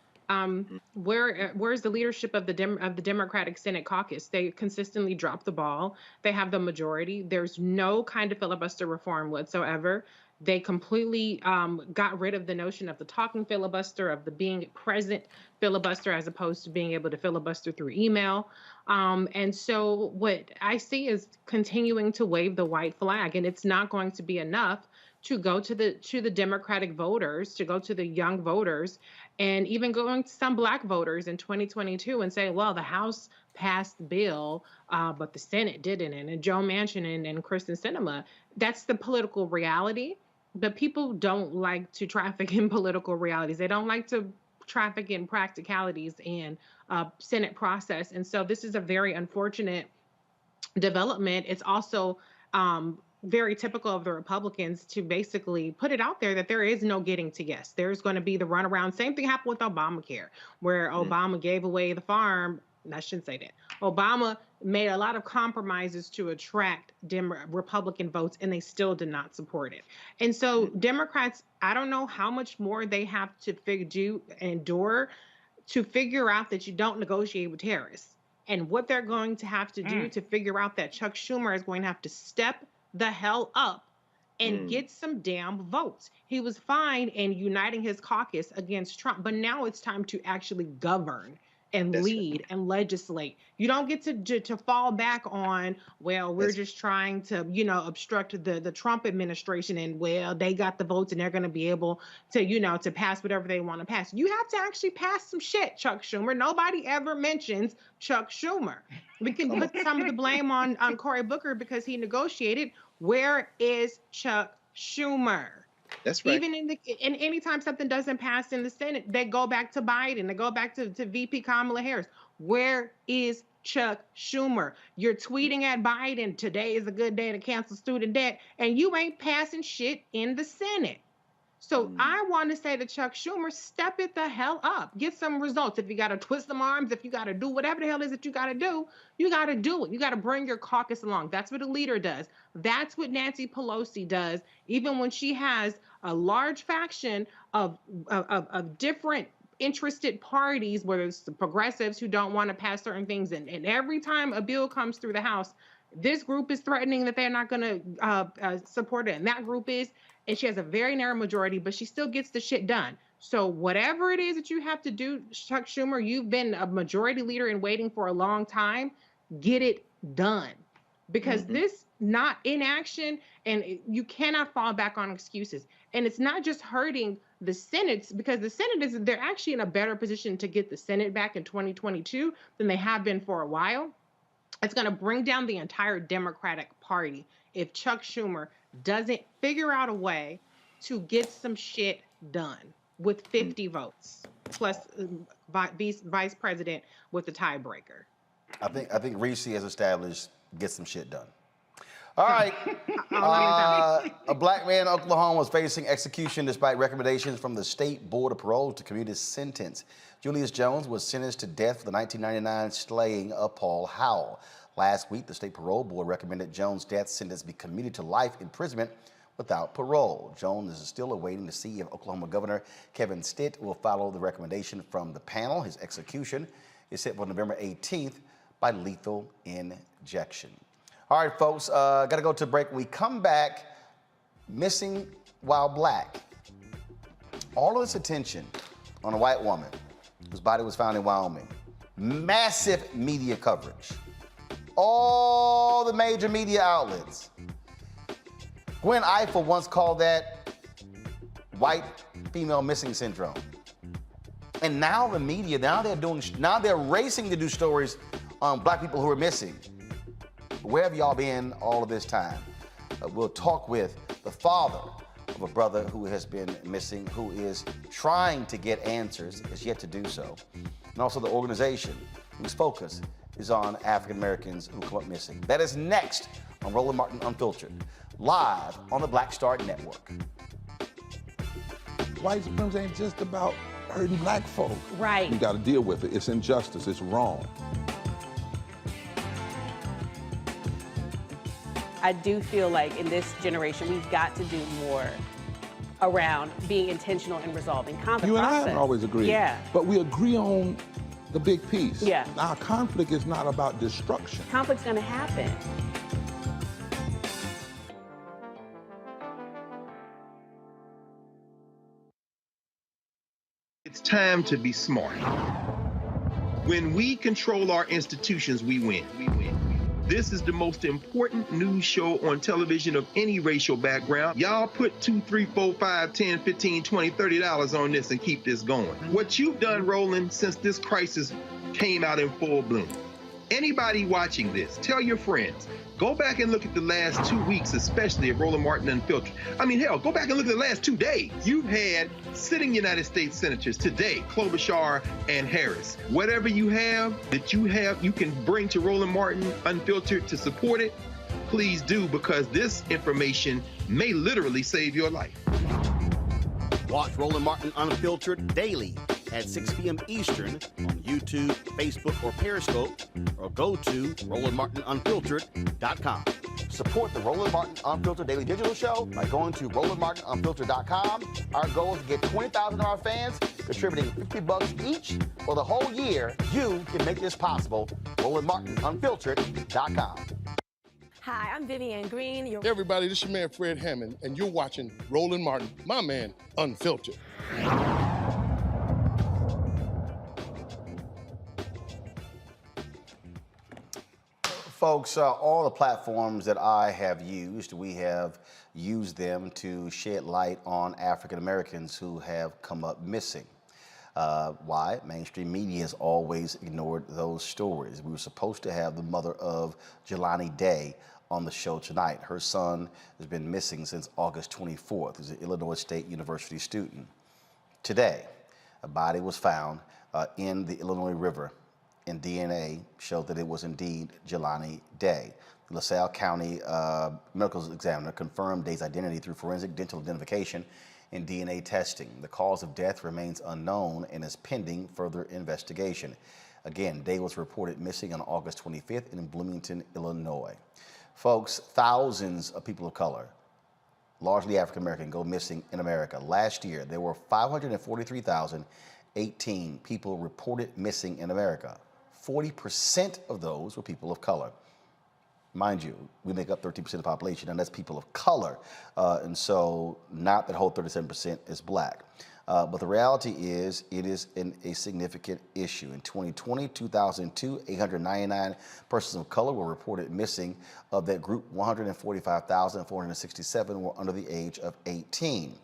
Where's the leadership of the Democratic Senate caucus? They consistently drop the ball. They have the majority. There's no kind of filibuster reform whatsoever. They completely got rid of the notion of the talking filibuster, of the being present filibuster, as opposed to being able to filibuster through email. And so what I see is continuing to wave the white flag, and it's not going to be enough to go to the Democratic voters, to go to the young voters, and even going to some Black voters in 2022 and say, well, the House passed the bill, but the Senate didn't, and Joe Manchin and Kristen Sinema. That's the political reality. But people don't like to traffic in political realities. They don't like to traffic in practicalities and Senate process. And so this is a very unfortunate development. It's also very typical of the Republicans to basically put it out there that there is no getting to yes. There's going to be the runaround. Same thing happened with Obamacare, where Obama gave away the farm. I shouldn't say that. Obama made a lot of compromises to attract Republican votes, and they still did not support it. And so Democrats, I don't know how much more they have to endure to figure out that you don't negotiate with terrorists, and what they're going to have to do to figure out that Chuck Schumer is going to have to step the hell up and get some damn votes. He was fine in uniting his caucus against Trump, but now it's time to actually govern and lead and legislate. You don't get to fall back on, well, we're just trying to, obstruct the Trump administration, and well, they got the votes and they're going to be able to, to pass whatever they want to pass. You have to actually pass some shit, Chuck Schumer. Nobody ever mentions Chuck Schumer. We can put some of the blame on Cory Booker because he negotiated. Where is Chuck Schumer? That's right. Even in anytime something doesn't pass in the Senate, they go back to Biden. They go back to VP Kamala Harris. Where is Chuck Schumer? You're tweeting at Biden, today is a good day to cancel student debt, and you ain't passing shit in the Senate. So I want to say to Chuck Schumer, step it the hell up. Get some results. If you got to twist them arms, if you got to do whatever the hell is that you got to do, you got to do it. You got to bring your caucus along. That's what a leader does. That's what Nancy Pelosi does, even when she has a large faction of different interested parties, whether it's the progressives who don't want to pass certain things. And every time a bill comes through the House, This group is threatening that they're not going to support it, and that group is, and she has a very narrow majority, but she still gets the shit done. So whatever it is that you have to do, Chuck Schumer, you've been a majority leader in waiting for a long time. Get it done, because this not inaction, and you cannot fall back on excuses. And it's not just hurting the Senate, because the Senate they're actually in a better position to get the Senate back in 2022 than they have been for a while. It's going to bring down the entire Democratic Party if Chuck Schumer doesn't figure out a way to get some shit done with 50 votes plus vice president with the tiebreaker. I think Reese has established get some shit done. All right. A black man in Oklahoma was facing execution despite recommendations from the State Board of Parole to commute his sentence. Julius Jones was sentenced to death for the 1999 slaying of Paul Howell. Last week, the State Parole Board recommended Jones' death sentence be commuted to life imprisonment without parole. Jones is still awaiting to see if Oklahoma Governor Kevin Stitt will follow the recommendation from the panel. His execution is set for November 18th by lethal injection. All right, folks, got to go to a break. When we come back, missing while black. All of this attention on a white woman whose body was found in Wyoming. Massive media coverage. All the major media outlets. Gwen Ifill once called that white female missing syndrome. And now the media, now they're racing to do stories on black people who are missing. Where have y'all been all of this time? We'll talk with the father of a brother who has been missing, who is trying to get answers, has yet to do so. And also the organization whose focus is on African Americans who come up missing. That is next on Roland Martin Unfiltered, live on the Black Star Network. White supremacy ain't just about hurting black folk. Right. You got to deal with it. It's injustice. It's wrong. I do feel like in this generation, we've got to do more around being intentional in resolving conflict. You and I haven't always agreed. Yeah. But we agree on the big piece. Yeah. Our conflict is not about destruction. Conflict's going to happen. It's time to be smart. When we control our institutions, we win. This is the most important news show on television of any racial background. Y'all put $2, $3, $4, $5, $10, $15, $20, $30 on this and keep this going. What you've done, Roland, since this crisis came out in full bloom. Anybody watching this, tell your friends, go back and look at the last 2 weeks, especially of Roland Martin Unfiltered. I mean, hell, go back and look at the last 2 days. You've had sitting United States senators today, Klobuchar and Harris. Whatever you have that you can bring to Roland Martin Unfiltered to support it, please do, because this information may literally save your life. Watch Roland Martin Unfiltered daily at 6 p.m. Eastern on YouTube, Facebook, or Periscope, or go to RolandMartinUnfiltered.com. Support the Roland Martin Unfiltered Daily Digital Show by going to RolandMartinUnfiltered.com. Our goal is to get 20,000 of our fans contributing $50 each for the whole year. You can make this possible. RolandMartinUnfiltered.com. Hi, I'm Vivian Green. Hey everybody, this is your man Fred Hammond, and you're watching Roland Martin, my man, Unfiltered. Folks, all the platforms that I have used, we have used them to shed light on African Americans who have come up missing. Why? Mainstream media has always ignored those stories. We were supposed to have the mother of Jelani Day on the show tonight. Her son has been missing since August 24th. He's an Illinois State University student. Today, a body was found in the Illinois River, and DNA showed that it was indeed Jelani Day. The LaSalle County medical examiner confirmed Day's identity through forensic dental identification and DNA testing. The cause of death remains unknown and is pending further investigation. Again, Day was reported missing on August 25th in Bloomington, Illinois. Folks, thousands of people of color, largely African American, go missing in America. Last year, there were 543,018 people reported missing in America. 40% of those were people of color. Mind you, we make up 13% of the population, and that's people of color. And so not that whole 37% is black. But the reality is it is a significant issue. In 2020, 2002, 899 persons of color were reported missing. Of that group, 145,467 were under the age of 18.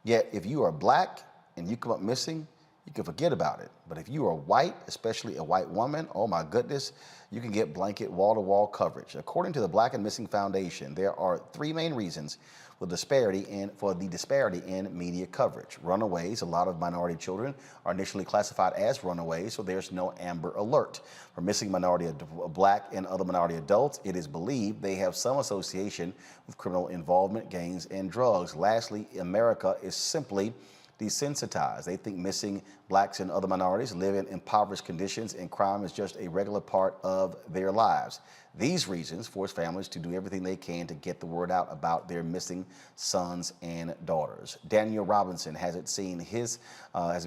Yet if you are black and you come up missing, you can forget about it. But if you are white, especially a white woman, oh my goodness, you can get blanket wall-to-wall coverage. According to the Black and Missing Foundation, there are three main reasons for the disparity in media coverage. Runaways. A lot of minority children are initially classified as runaways, so there's no Amber Alert. For missing minority, black and other minority adults, it is believed they have some association with criminal involvement, gangs, and drugs. Lastly, America is simply desensitized. They think missing blacks and other minorities live in impoverished conditions and crime is just a regular part of their lives. These reasons force families to do everything they can to get the word out about their missing sons and daughters. Daniel Robinson has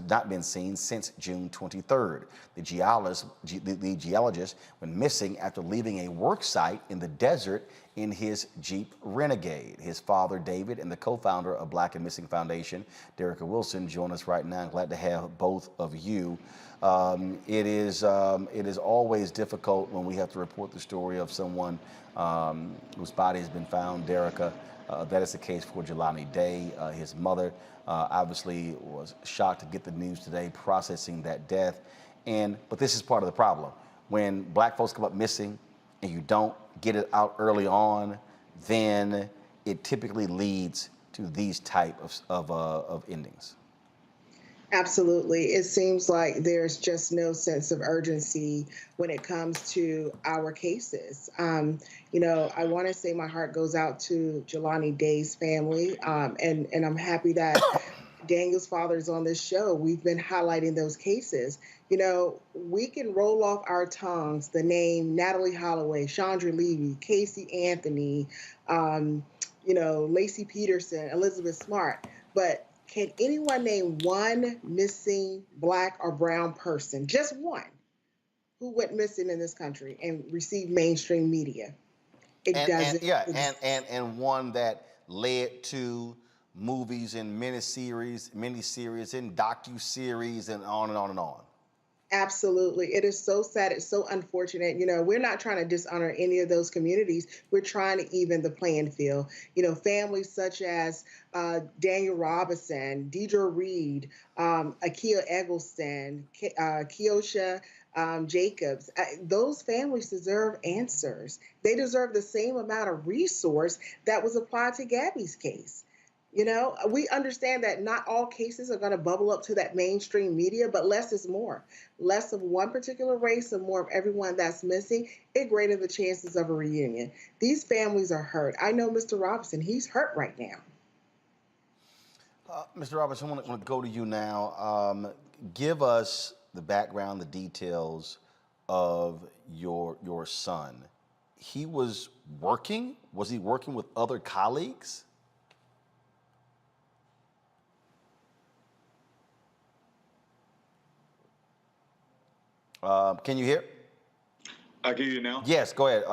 not been seen since June 23rd. The geologist went missing after leaving a work site in the desert in his Jeep Renegade. His father, David, and the co-founder of Black and Missing Foundation, Derrica Wilson, join us right now. I'm glad to have both of you. It is always difficult when we have to report the story of someone whose body has been found. Derrica, that is the case for Jelani Day. His mother obviously was shocked to get the news today, processing that death. But this is part of the problem. When black folks come up missing and you don't get it out early on, then it typically leads to these type of endings. Absolutely. It seems like there's just no sense of urgency when it comes to our cases. I want to say my heart goes out to Jelani Day's family, and I'm happy that Daniel's father is on this show. We've been highlighting those cases. We can roll off our tongues the name Natalie Holloway, Chandra Levy, Casey Anthony, Lacey Peterson, Elizabeth Smart, but can anyone name one missing black or brown person, just one, who went missing in this country and received mainstream media? It doesn't. And one that led to movies and miniseries and docuseries and on and on and on. Absolutely. It is so sad. It's so unfortunate. We're not trying to dishonor any of those communities. We're trying to even the playing field. Families such as Daniel Robinson, Deidre Reed, Akia Eggleston, Keosha Jacobs, those families deserve answers. They deserve the same amount of resource that was applied to Gabby's case. We understand that not all cases are going to bubble up to that mainstream media, but less is more. Less of one particular race and more of everyone that's missing, it greater the chances of a reunion. These families are hurt. I know Mr. Robinson, he's hurt right now. Mr. Robinson, I want to go to you now. Give us the background, the details of your son. He was working? Was he working with other colleagues? Can you hear? I can hear you now. Yes, go ahead.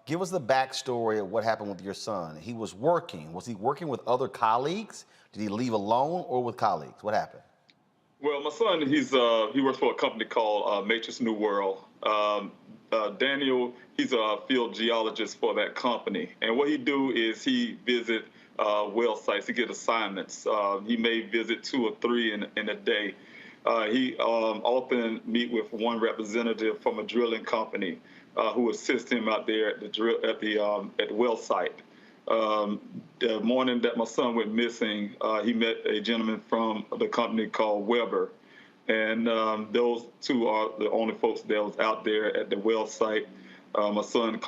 Give us the backstory of what happened with your son. He was working. Was he working with other colleagues? Did he leave alone or with colleagues? What happened? Well, my son, he works for a company called Matrix New World. Daniel, he's a field geologist for that company. And what he do is he visit well sites. He get assignments. He may visit 2 or 3 in a day. He often meet with one representative from a drilling company who assists him out there at the well site. The morning that my son went missing, he met a gentleman from the company called Weber, and those two are the only folks that was out there at the well site. My son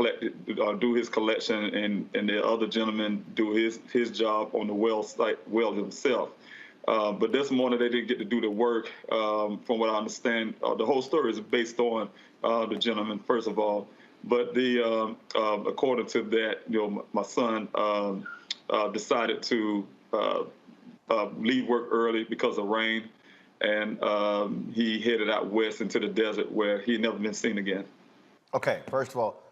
do his collection, and the other gentleman do his job on the well site, well himself. But this morning they didn't get to do the work. From what I understand, the whole story is based on the gentleman, first of all. But according to that, my son decided to leave work early because of rain, and he headed out west into the desert where he had never been seen again. Okay, first of all,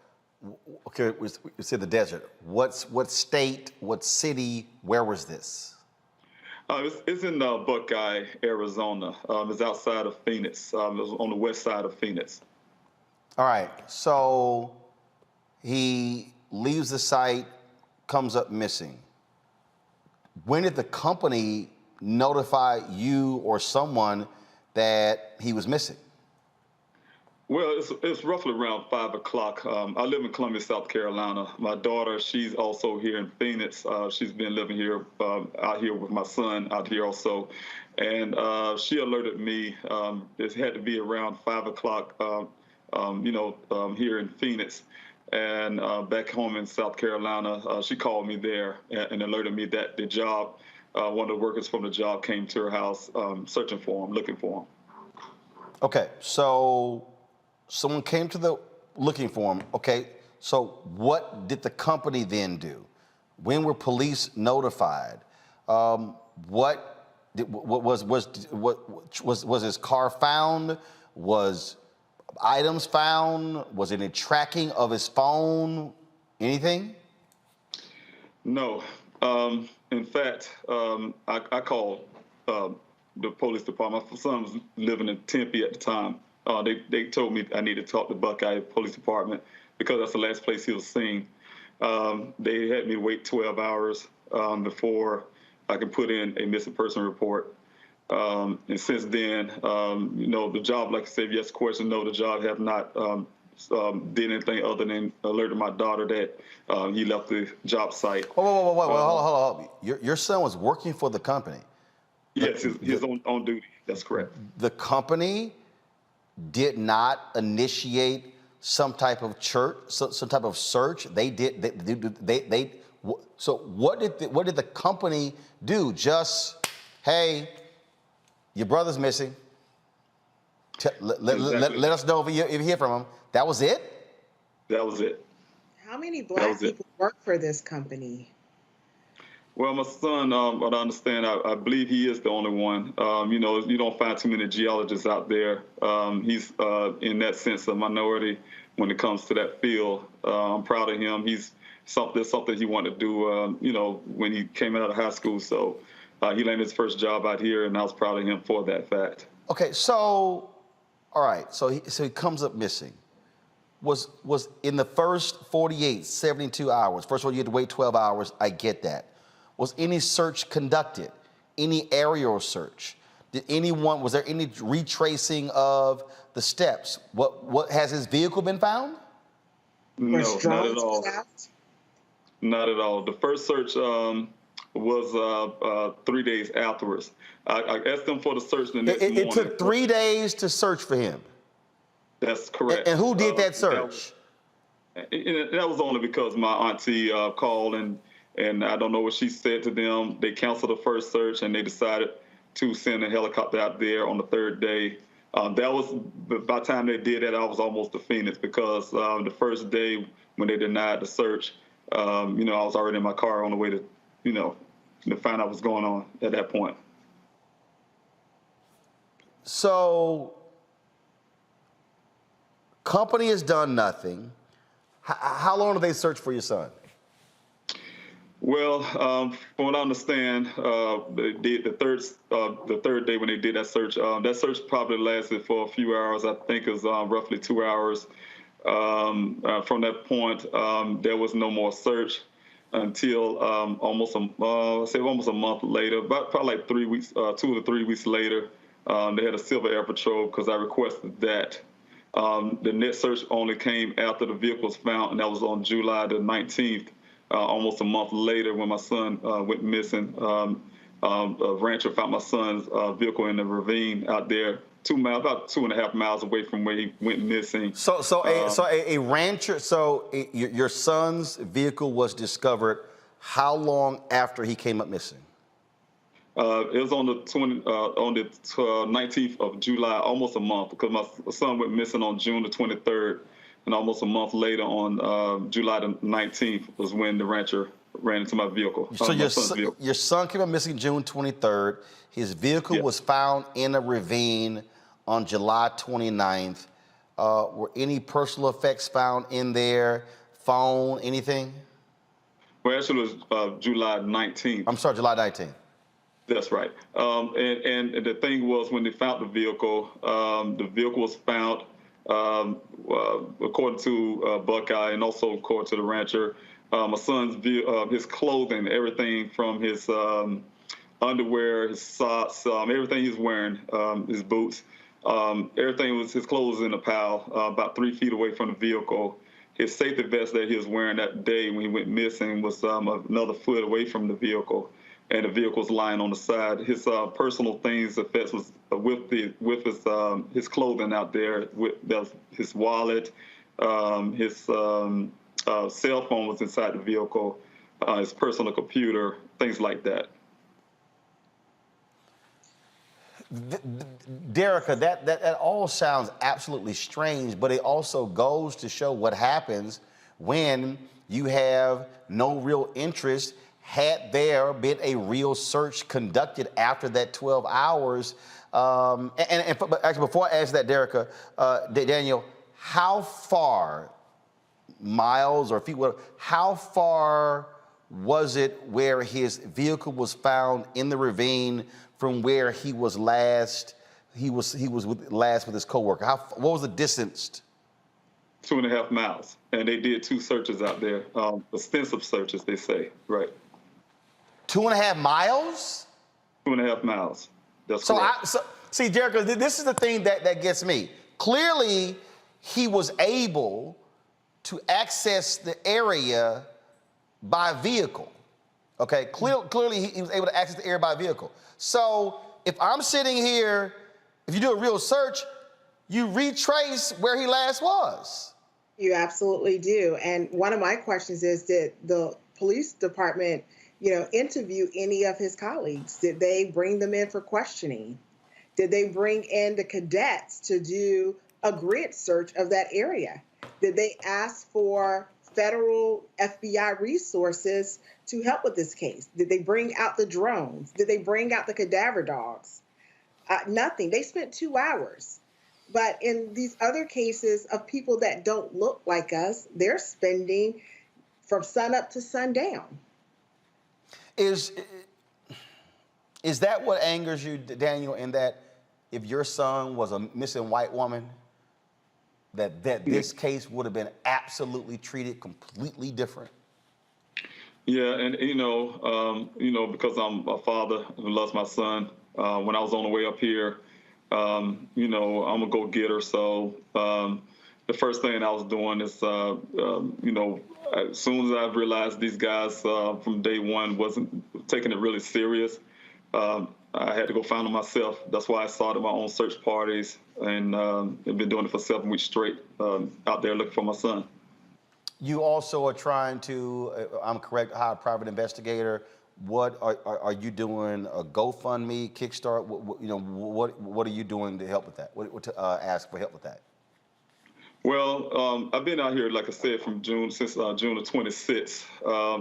Okay, we said the desert. What state, what city, where was this? It's in Buckeye, Arizona. It's outside of Phoenix. It was on the west side of Phoenix. All right, so he leaves the site, comes up missing. When did the company notify you or someone that he was missing? Well, it's roughly around 5 o'clock. I live in Columbia, South Carolina. My daughter, she's also here in Phoenix. She's been living here, out here with my son out here also. And she alerted me. It had to be around 5 o'clock, here in Phoenix. And back home in South Carolina, she called me there and alerted me that the job, one of the workers from the job came to her house searching for him, looking for him. Okay, so someone came to the looking for him. Okay, so what did the company then do? When were police notified? Was his car found? Was items found? Was any tracking of his phone? Anything? No. In fact, I called the police department. My son was living in Tempe at the time. They told me I needed to talk to Buckeye Police Department because that's the last place he was seen. They had me wait 12 hours before I could put in a missing person report. And since then, the job, like I said, yes, question, no, the job have not did anything other than alerted my daughter that he left the job site. Whoa, hold on. Your son was working for the company? Yes, he's on duty. That's correct. The company did not initiate some type of some type of search. They did. So what did the company do? Just, hey, your brother's missing. Let us know if you hear from him. That was it? That was it. How many Black people work for this company? Well, my son, what I understand, I believe he is the only one. You don't find too many geologists out there. He's, in that sense, a minority when it comes to that field. I'm proud of him. There's something he wanted to do, when he came out of high school. So he landed his first job out here, and I was proud of him for that fact. Okay, so, all right, so he comes up missing. Was in the first 48, 72 hours, first of all, you had to wait 12 hours, I get that. Was any search conducted? Any aerial search? Was there any retracing of the steps? What has his vehicle been found? No, not at all. Not at all. The first search was 3 days afterwards. I asked them for the search the next morning. It took 3 days to search for him. That's correct. And who did that search? That was only because my auntie called and I don't know what she said to them. They canceled the first search and they decided to send a helicopter out there on the third day. By the time they did that, I was almost to Phoenix because the first day when they denied the search, I was already in my car on the way to, to find out what's going on at that point. So, company has done nothing. How long did they search for your son? Well, from what I understand, the third day when they did that search probably lasted for a few hours. I think it was roughly 2 hours. From that point, there was no more search until almost a month later, probably like 3 weeks, 2 to 3 weeks later. They had a Civil Air Patrol because I requested that. The next search only came after the vehicle was found, and that was on July the 19th. Almost a month later, when my son went missing, a rancher found my son's vehicle in the ravine out there, about 2.5 miles away from where he went missing. A rancher. Your son's vehicle was discovered how long after he came up missing? It was on the 19th of July, almost a month, because my son went missing on June the 23rd. And almost a month later, on July the 19th, was when the rancher ran into my vehicle. So your son came up missing June 23rd. His vehicle was found in a ravine on July 29th. Were any personal effects found in there? phone, anything? Well, actually, it was July 19th. I'm sorry, July 19th. That's right. And the thing was, when they found the vehicle was found, according to Buckeye and also according to the rancher, my son's his clothing, everything from his underwear, his socks, everything he's wearing, his boots, everything was his clothes in a pile about 3 feet away from the vehicle. His safety vest that he was wearing that day when he went missing was another foot away from the vehicle, and the vehicle was lying on the side. His personal things, effects was with his clothing out there. His wallet, his cell phone was inside the vehicle, his personal computer, things like that. Derica, that all sounds absolutely strange, but it also goes to show what happens when you have no real interest. Had there been a real search conducted after that 12 hours, but actually before I answer that, Derica, Daniel, how far, miles or feet, how far was it where his vehicle was found in the ravine from where he was last? He was last with his coworker. What was the distance? 2.5 miles, and they did 2 searches out there, extensive searches, they say, right? 2.5 miles? 2.5 miles. That's so correct. See, Derica, this is the thing that gets me. Clearly, he was able to access the area by vehicle. Okay, clearly he was able to access the area by vehicle. So if I'm sitting here, if you do a real search, you retrace where he last was. You absolutely do. And one of my questions is, did the police department, interview any of his colleagues? Did they bring them in for questioning? Did they bring in the cadets to do a grid search of that area? Did they ask for federal FBI resources to help with this case? Did they bring out the drones? Did they bring out the cadaver dogs? Nothing. They spent 2 hours. But in these other cases of people that don't look like us, they're spending from sunup to sundown. Is that what angers you, Daniel, in that if your son was a missing white woman, that this case would have been absolutely treated completely different? Yeah, and because I'm a father who loves my son, when I was on the way up here, I'm a go-getter. So the first thing I was doing is, as soon as I realized these guys from day one wasn't taking it really serious, I had to go find them myself. That's why I started my own search parties, and I've been doing it for 7 weeks straight, out there looking for my son. You also are trying to, I'm correct, hire a private investigator. What are you doing? A GoFundMe, Kickstart? What are you doing to help with that? To ask for help with that? Well, I've been out here, like I said, since June the 26th.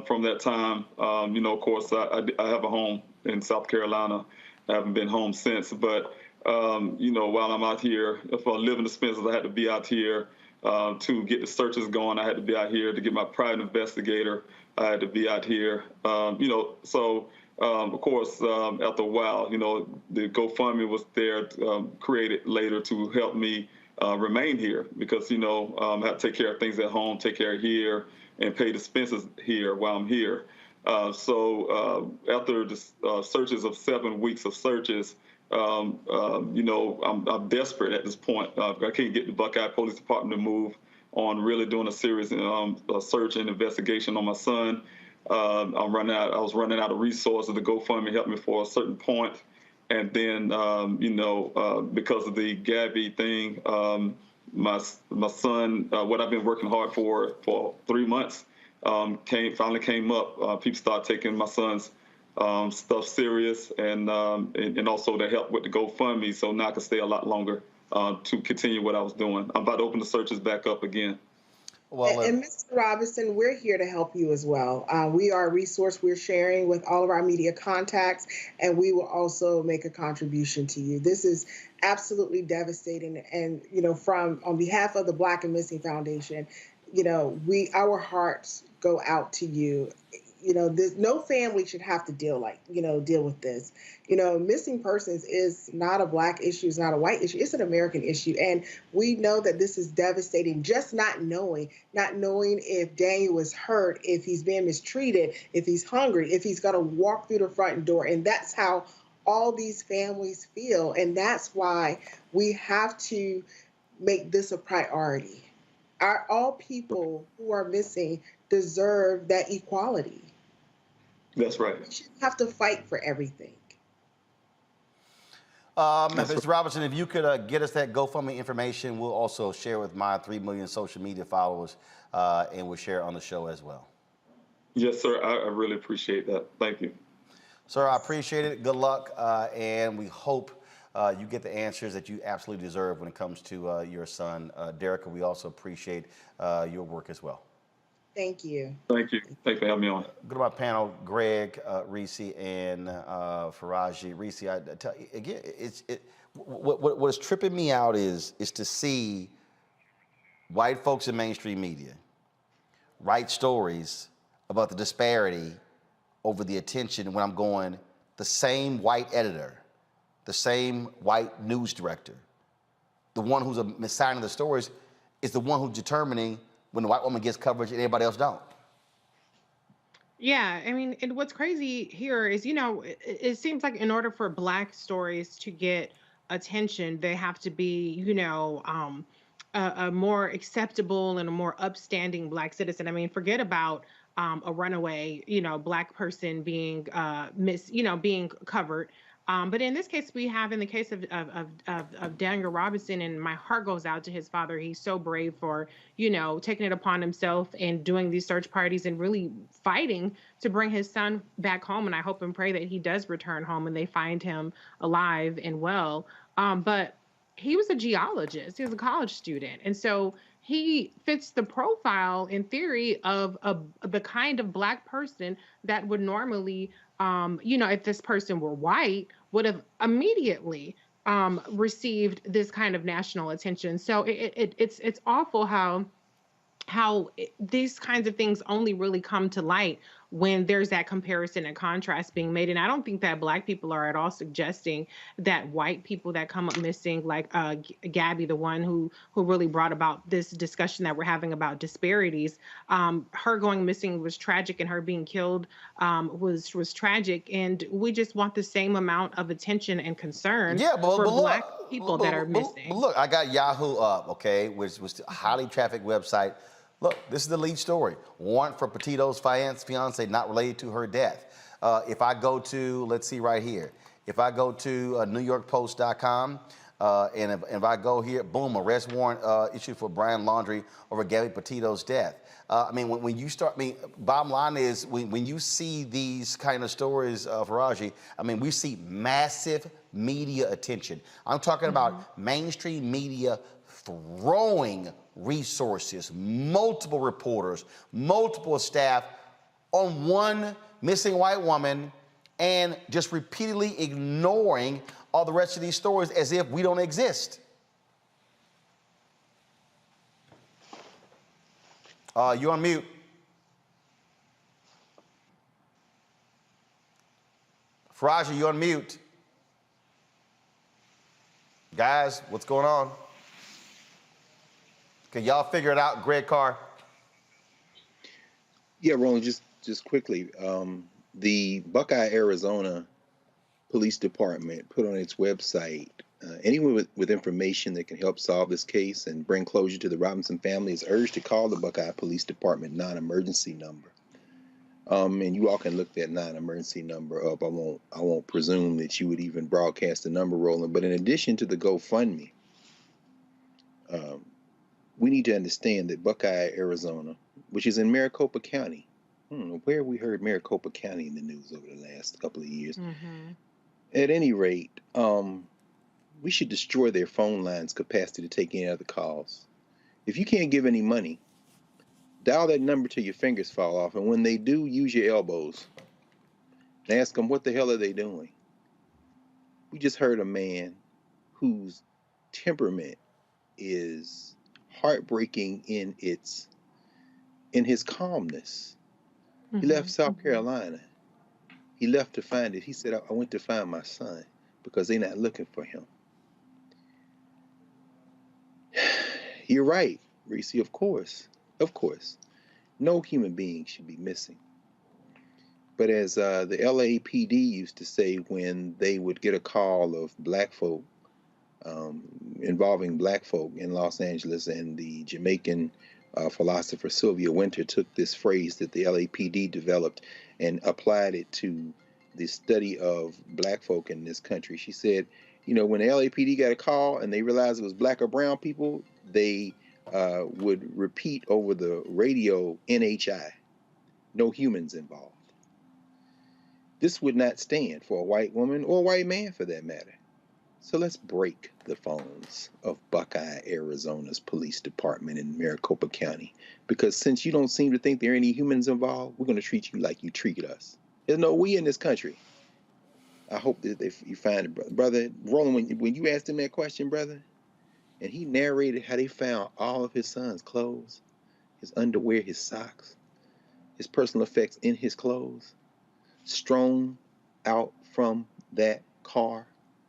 From that time, of course, I have a home in South Carolina. I haven't been home since. But, while I'm out here, if I live in the expenses, I had to be out here to get the searches going. I had to be out here to get my private investigator. I had to be out here, So, of course, after a while, the GoFundMe was there, created later to help me remain here because, I have to take care of things at home, take care of here, and pay the expenses here while I'm here. So after the searches of 7 weeks of searches, I'm desperate at this point. I can't get the Buckeye Police Department to move on really doing a serious search and investigation on my son. I was running out of resources. The GoFundMe helped me for a certain point. And then, because of the Gabby thing, my son, what I've been working hard for 3 months, finally came up. People started taking my son's stuff serious, and also to help with the GoFundMe, so now I can stay a lot longer to continue what I was doing. I'm about to open the searches back up again. Well, and Mr. Robinson, we're here to help you as well. We are a resource we're sharing with all of our media contacts, and we will also make a contribution to you. This is absolutely devastating. And, on behalf of the Black and Missing Foundation, our hearts go out to you. No family should have to deal with this. Missing persons is not a Black issue, it's not a white issue, it's an American issue. And we know that this is devastating, just not knowing if Daniel is hurt, if he's being mistreated, if he's hungry, if he's going to walk through the front door. And that's how all these families feel. And that's why we have to make this a priority. All people who are missing deserve that equality. That's right. We shouldn't have to fight for everything. Mr. Robinson, if you could get us that GoFundMe information, we'll also share with my 3 million social media followers, and we'll share it on the show as well. Yes, sir. I really appreciate that. Thank you. Sir, I appreciate it. Good luck, and we hope you get the answers that you absolutely deserve when it comes to your son. Derica, we also appreciate your work as well. Thank you. Thank you. Thanks for having me on. Go to my panel, Greg, Reese, and Faraji. Reese, I tell you, again, what is tripping me out is to see white folks in mainstream media write stories about the disparity over the attention when I'm going, the same white editor, the same white news director, the one who's assigning the stories is the one who's determining when the white woman gets coverage and everybody else don't. Yeah, I mean, and what's crazy here is, it seems like in order for Black stories to get attention, they have to be, a more acceptable and a more upstanding Black citizen. I mean, forget about a runaway, Black person being being covered. But in this case, we have in the case of Daniel Robinson, and my heart goes out to his father. He's so brave for, taking it upon himself and doing these search parties and really fighting to bring his son back home. And I hope and pray that he does return home and they find him alive and well. But he was a geologist. He was a college student. And so he fits the profile in theory of the kind of Black person that would normally, if this person were white, would have immediately received this kind of national attention. So it's awful how these kinds of things only really come to light when there's that comparison and contrast being made. And I don't think that Black people are at all suggesting that white people that come up missing, like Gabby, the one who really brought about this discussion that we're having about disparities, her going missing was tragic, and her being killed was tragic. And we just want the same amount of attention and concern for Black people that are missing. But look, I got Yahoo up, okay, which was a highly trafficked website. Look, this is the lead story. Warrant for Petito's fiance not related to her death. If I go to, let's see right here. If I go to NewYorkPost.com, and if I go here, boom, arrest warrant issued for Brian Laundrie over Gabby Petito's death. I mean, when you start, bottom line is, when you see these kind of stories, Faraji, I mean, we see massive media attention. I'm talking about mainstream media throwing resources, multiple reporters, multiple staff on one missing white woman, and just repeatedly ignoring all the rest of these stories as if we don't exist. You on mute. Faraji, you on mute. Guys, what's going on? Can y'all figure it out, Greg Carr? Yeah, Roland, just quickly. The Buckeye, Arizona Police Department put on its website, anyone with information that can help solve this case and bring closure to the Robinson family is urged to call the Buckeye Police Department non-emergency number. And you all can look that non-emergency number up. I won't presume that you would even broadcast the number, Roland. But in addition to the GoFundMe, we need to understand that Buckeye, Arizona, which is in Maricopa County, I don't know where we heard Maricopa County in the news over the last couple of years. At any rate, we should destroy their phone lines' capacity to take any other calls. If you can't give any money, dial that number till your fingers fall off, and when they do, use your elbows and ask them what the hell are they doing. We just heard a man whose temperament is heartbreaking in its in his calmness. He left South Carolina. He left to find it. He said, I went to find my son because they're not looking for him. You're right, Reese, of course. Of course. No human being should be missing. But as the LAPD used to say when they would get a call of black folk, involving black folk in Los Angeles, and the Jamaican philosopher Sylvia Wynter took this phrase that the LAPD developed and applied it to the study of black folk in this country. She said, you know, when the LAPD got a call and they realized it was black or brown people, they would repeat over the radio NHI, no humans involved. This would not stand for a white woman or a white man for that matter. So let's break the phones of Buckeye, Arizona's police department in Maricopa County, because since you don't seem to think there are any humans involved, we're going to treat you like you treated us. There's no we in this country. I hope that you find it, brother. Roland, when you asked him that question, brother, and he narrated how they found all of his son's clothes, his underwear, his socks, his personal effects in his clothes, strewn out from that car,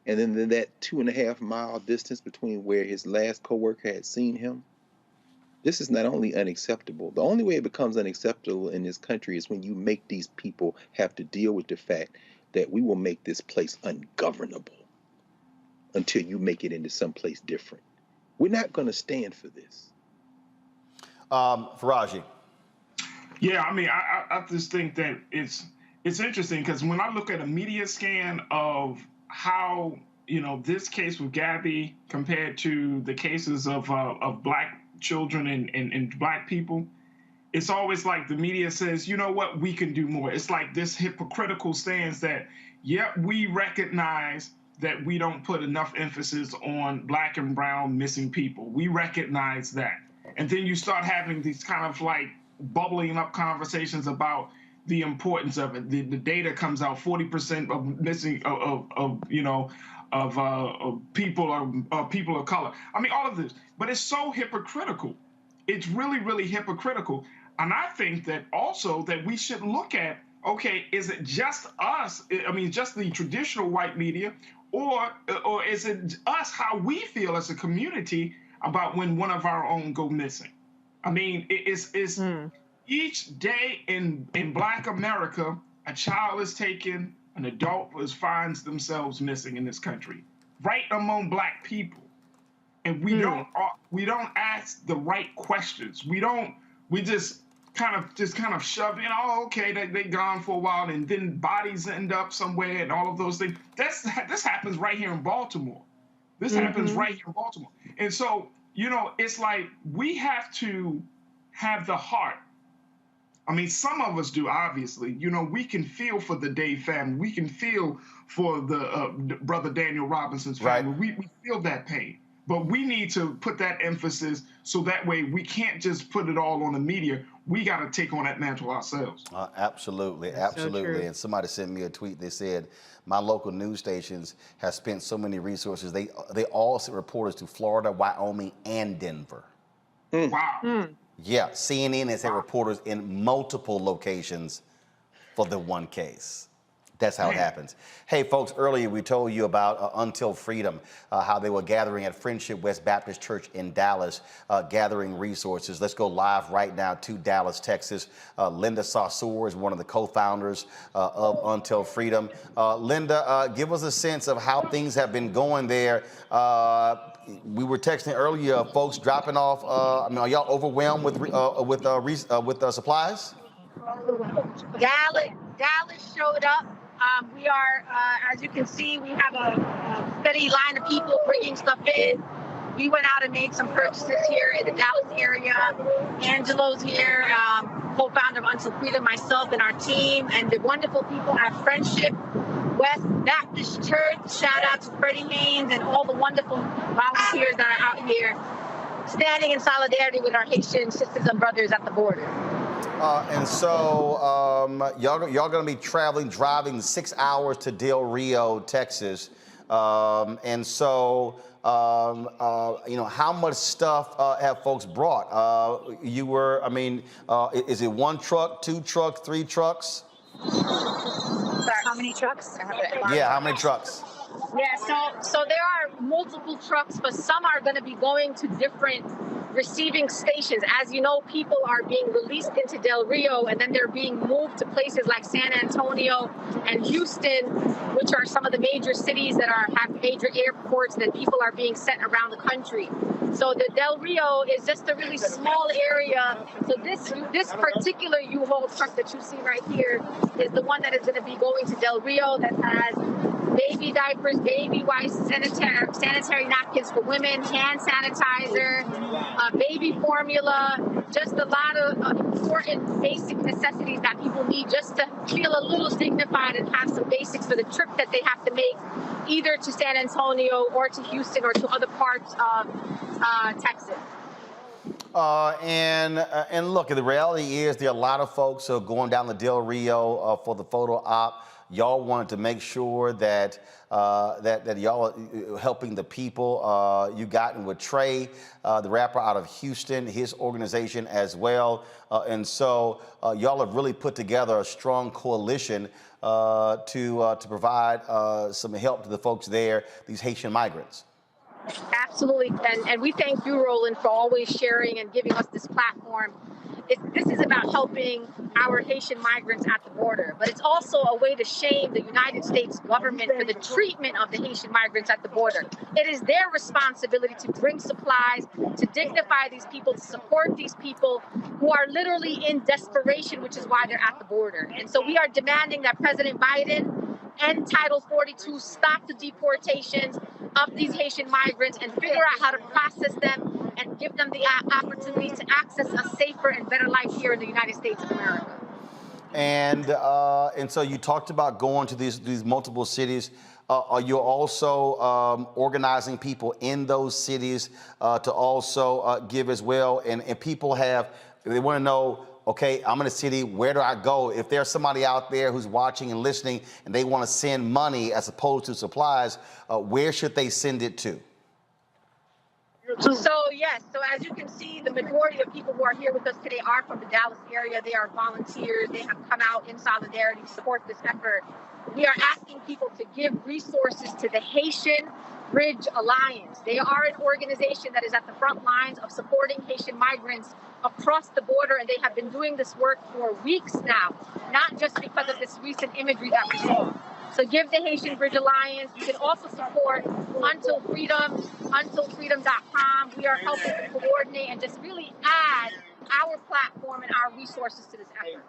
and then that 2.5 mile distance between where his last coworker had seen him. This is not only unacceptable. The only way it becomes unacceptable in this country is when you make these people have to deal with the fact that we will make this place ungovernable until you make it into someplace different. We're not going to stand for this. Faraji. Yeah, I mean, I just think that it's interesting because when I look at a media scan of how, you know, this case with Gabby compared to the cases of black children and black people, it's always like the media says, you know what, we can do more. It's like this hypocritical stance that, yep, we recognize that we don't put enough emphasis on black and brown missing people. We recognize that. And then you start having these kind of like bubbling up conversations about the importance of it. The data comes out, 40% of missing people of color. I mean, all of this, but it's so hypocritical. It's really, really hypocritical. And I think that also that we should look at, okay, is it just us? I mean, just the traditional white media, or is it us, how we feel as a community about when one of our own go missing? I mean, it's each day in Black America, a child is taken, an adult finds themselves missing in this country, right among black people, and we don't ask the right questions. We just kind of shove in. Oh, okay, they gone for a while, and then bodies end up somewhere, and all of those things. This happens right here in Baltimore. This happens right here in Baltimore, and so you know, it's like we have to have the heart. I mean, some of us do, obviously. You know, we can feel for the Dave family. We can feel for the brother Daniel Robinson's family. Right. We feel that pain. But we need to put that emphasis so that way we can't just put it all on the media. We got to take on that mantle ourselves. Absolutely, absolutely. So and somebody sent me a tweet. They said, my local news stations have spent so many resources. They all sent reporters to Florida, Wyoming, and Denver. Wow. Yeah, CNN has had reporters in multiple locations for the one case. That's how it happens. Hey, folks, earlier we told you about Until Freedom, how they were gathering at Friendship West Baptist Church in Dallas, gathering resources. Let's go live right now to Dallas, Texas. Linda Saussure is one of the co-founders of Until Freedom. Linda, give us a sense of how things have been going there. We were texting earlier, folks dropping off. I mean, are y'all overwhelmed with supplies? Dallas showed up. We are, as you can see, we have a steady line of people bringing stuff in. We went out and made some purchases here in the Dallas area. Angelo's here, co-founder of Until Freedom, myself and our team, and the wonderful people at Friendship West Baptist Church. Shout out to Freddie Haynes and all the wonderful volunteers that are out here standing in solidarity with our Haitian sisters and brothers at the border. And so y'all going to be driving 6 hours to Del Rio, Texas. And so, you know, how much stuff have folks brought? Is it one truck, two trucks, three trucks? How many trucks? Yeah, how many trucks? Yeah, so there are multiple trucks, but some are going to be going to different receiving stations. As you know, people are being released into Del Rio, and then they're being moved to places like San Antonio and Houston, which are some of the major cities that have major airports that people are being sent around the country. So the Del Rio is just a really small area. So this particular U-Haul truck that you see right here is the one that is going to be going to Del Rio, that has baby diapers, baby wipes, sanitary napkins for women, hand sanitizer, baby formula, just a lot of important basic necessities that people need just to feel a little dignified and have some basics for the trip that they have to make, either to San Antonio or to Houston or to other parts of Texas. And look, the reality is there are a lot of folks who are going down the Del Rio for the photo op. Y'all wanted to make sure that that y'all are helping the people. You gotten with Trey, the rapper out of Houston, his organization as well. And so y'all have really put together a strong coalition to provide some help to the folks there, these Haitian migrants. Absolutely, and we thank you, Roland, for always sharing and giving us this platform. This is about helping our Haitian migrants at the border, but it's also a way to shame the United States government for the treatment of the Haitian migrants at the border. It is their responsibility to bring supplies, to dignify these people, to support these people who are literally in desperation, which is why they're at the border. And so we are demanding that President Biden end Title 42, stop the deportations of these Haitian migrants, and figure out how to process them and give them the opportunity to access a safer and better life here in the United States of America. And so you talked about going to these multiple cities. Are you also organizing people in those cities to also give as well? And people they want to know, okay, I'm in a city, where do I go? If there's somebody out there who's watching and listening and they want to send money as opposed to supplies, where should they send it to? So yes, so as you can see, the majority of people who are here with us today are from the Dallas area. They are volunteers. They have come out in solidarity to support this effort. We are asking people to give resources to the Haitian Bridge Alliance. They are an organization that is at the front lines of supporting Haitian migrants across the border, and they have been doing this work for weeks now, not just because of this recent imagery that we saw. So give the Haitian Bridge Alliance. You can also support Until Freedom, untilfreedom.com. We are helping to coordinate and just really add our platform and our resources to this effort.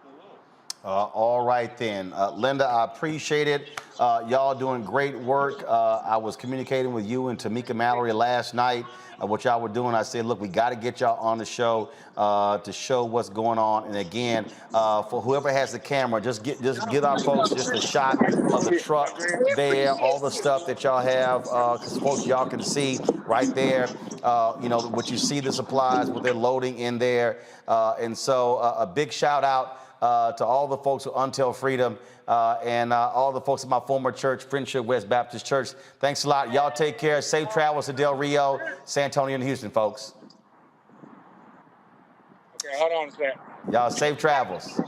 All right then. Linda, I appreciate it. Y'all doing great work. I was communicating with you and Tamika Mallory last night, what y'all were doing. I said, look, we got to get y'all on the show to show what's going on. And again, for whoever has the camera, just give our folks just a shot of the truck there, all the stuff that y'all have, because folks, y'all can see right there, you know, what you see, the supplies, what they're loading in there. And so a big shout out to all the folks at Until Freedom and all the folks at my former church, Friendship West Baptist Church. Thanks a lot. Y'all take care. Safe travels to Del Rio, San Antonio, and Houston, folks. Okay, hold on a sec. Y'all safe travels.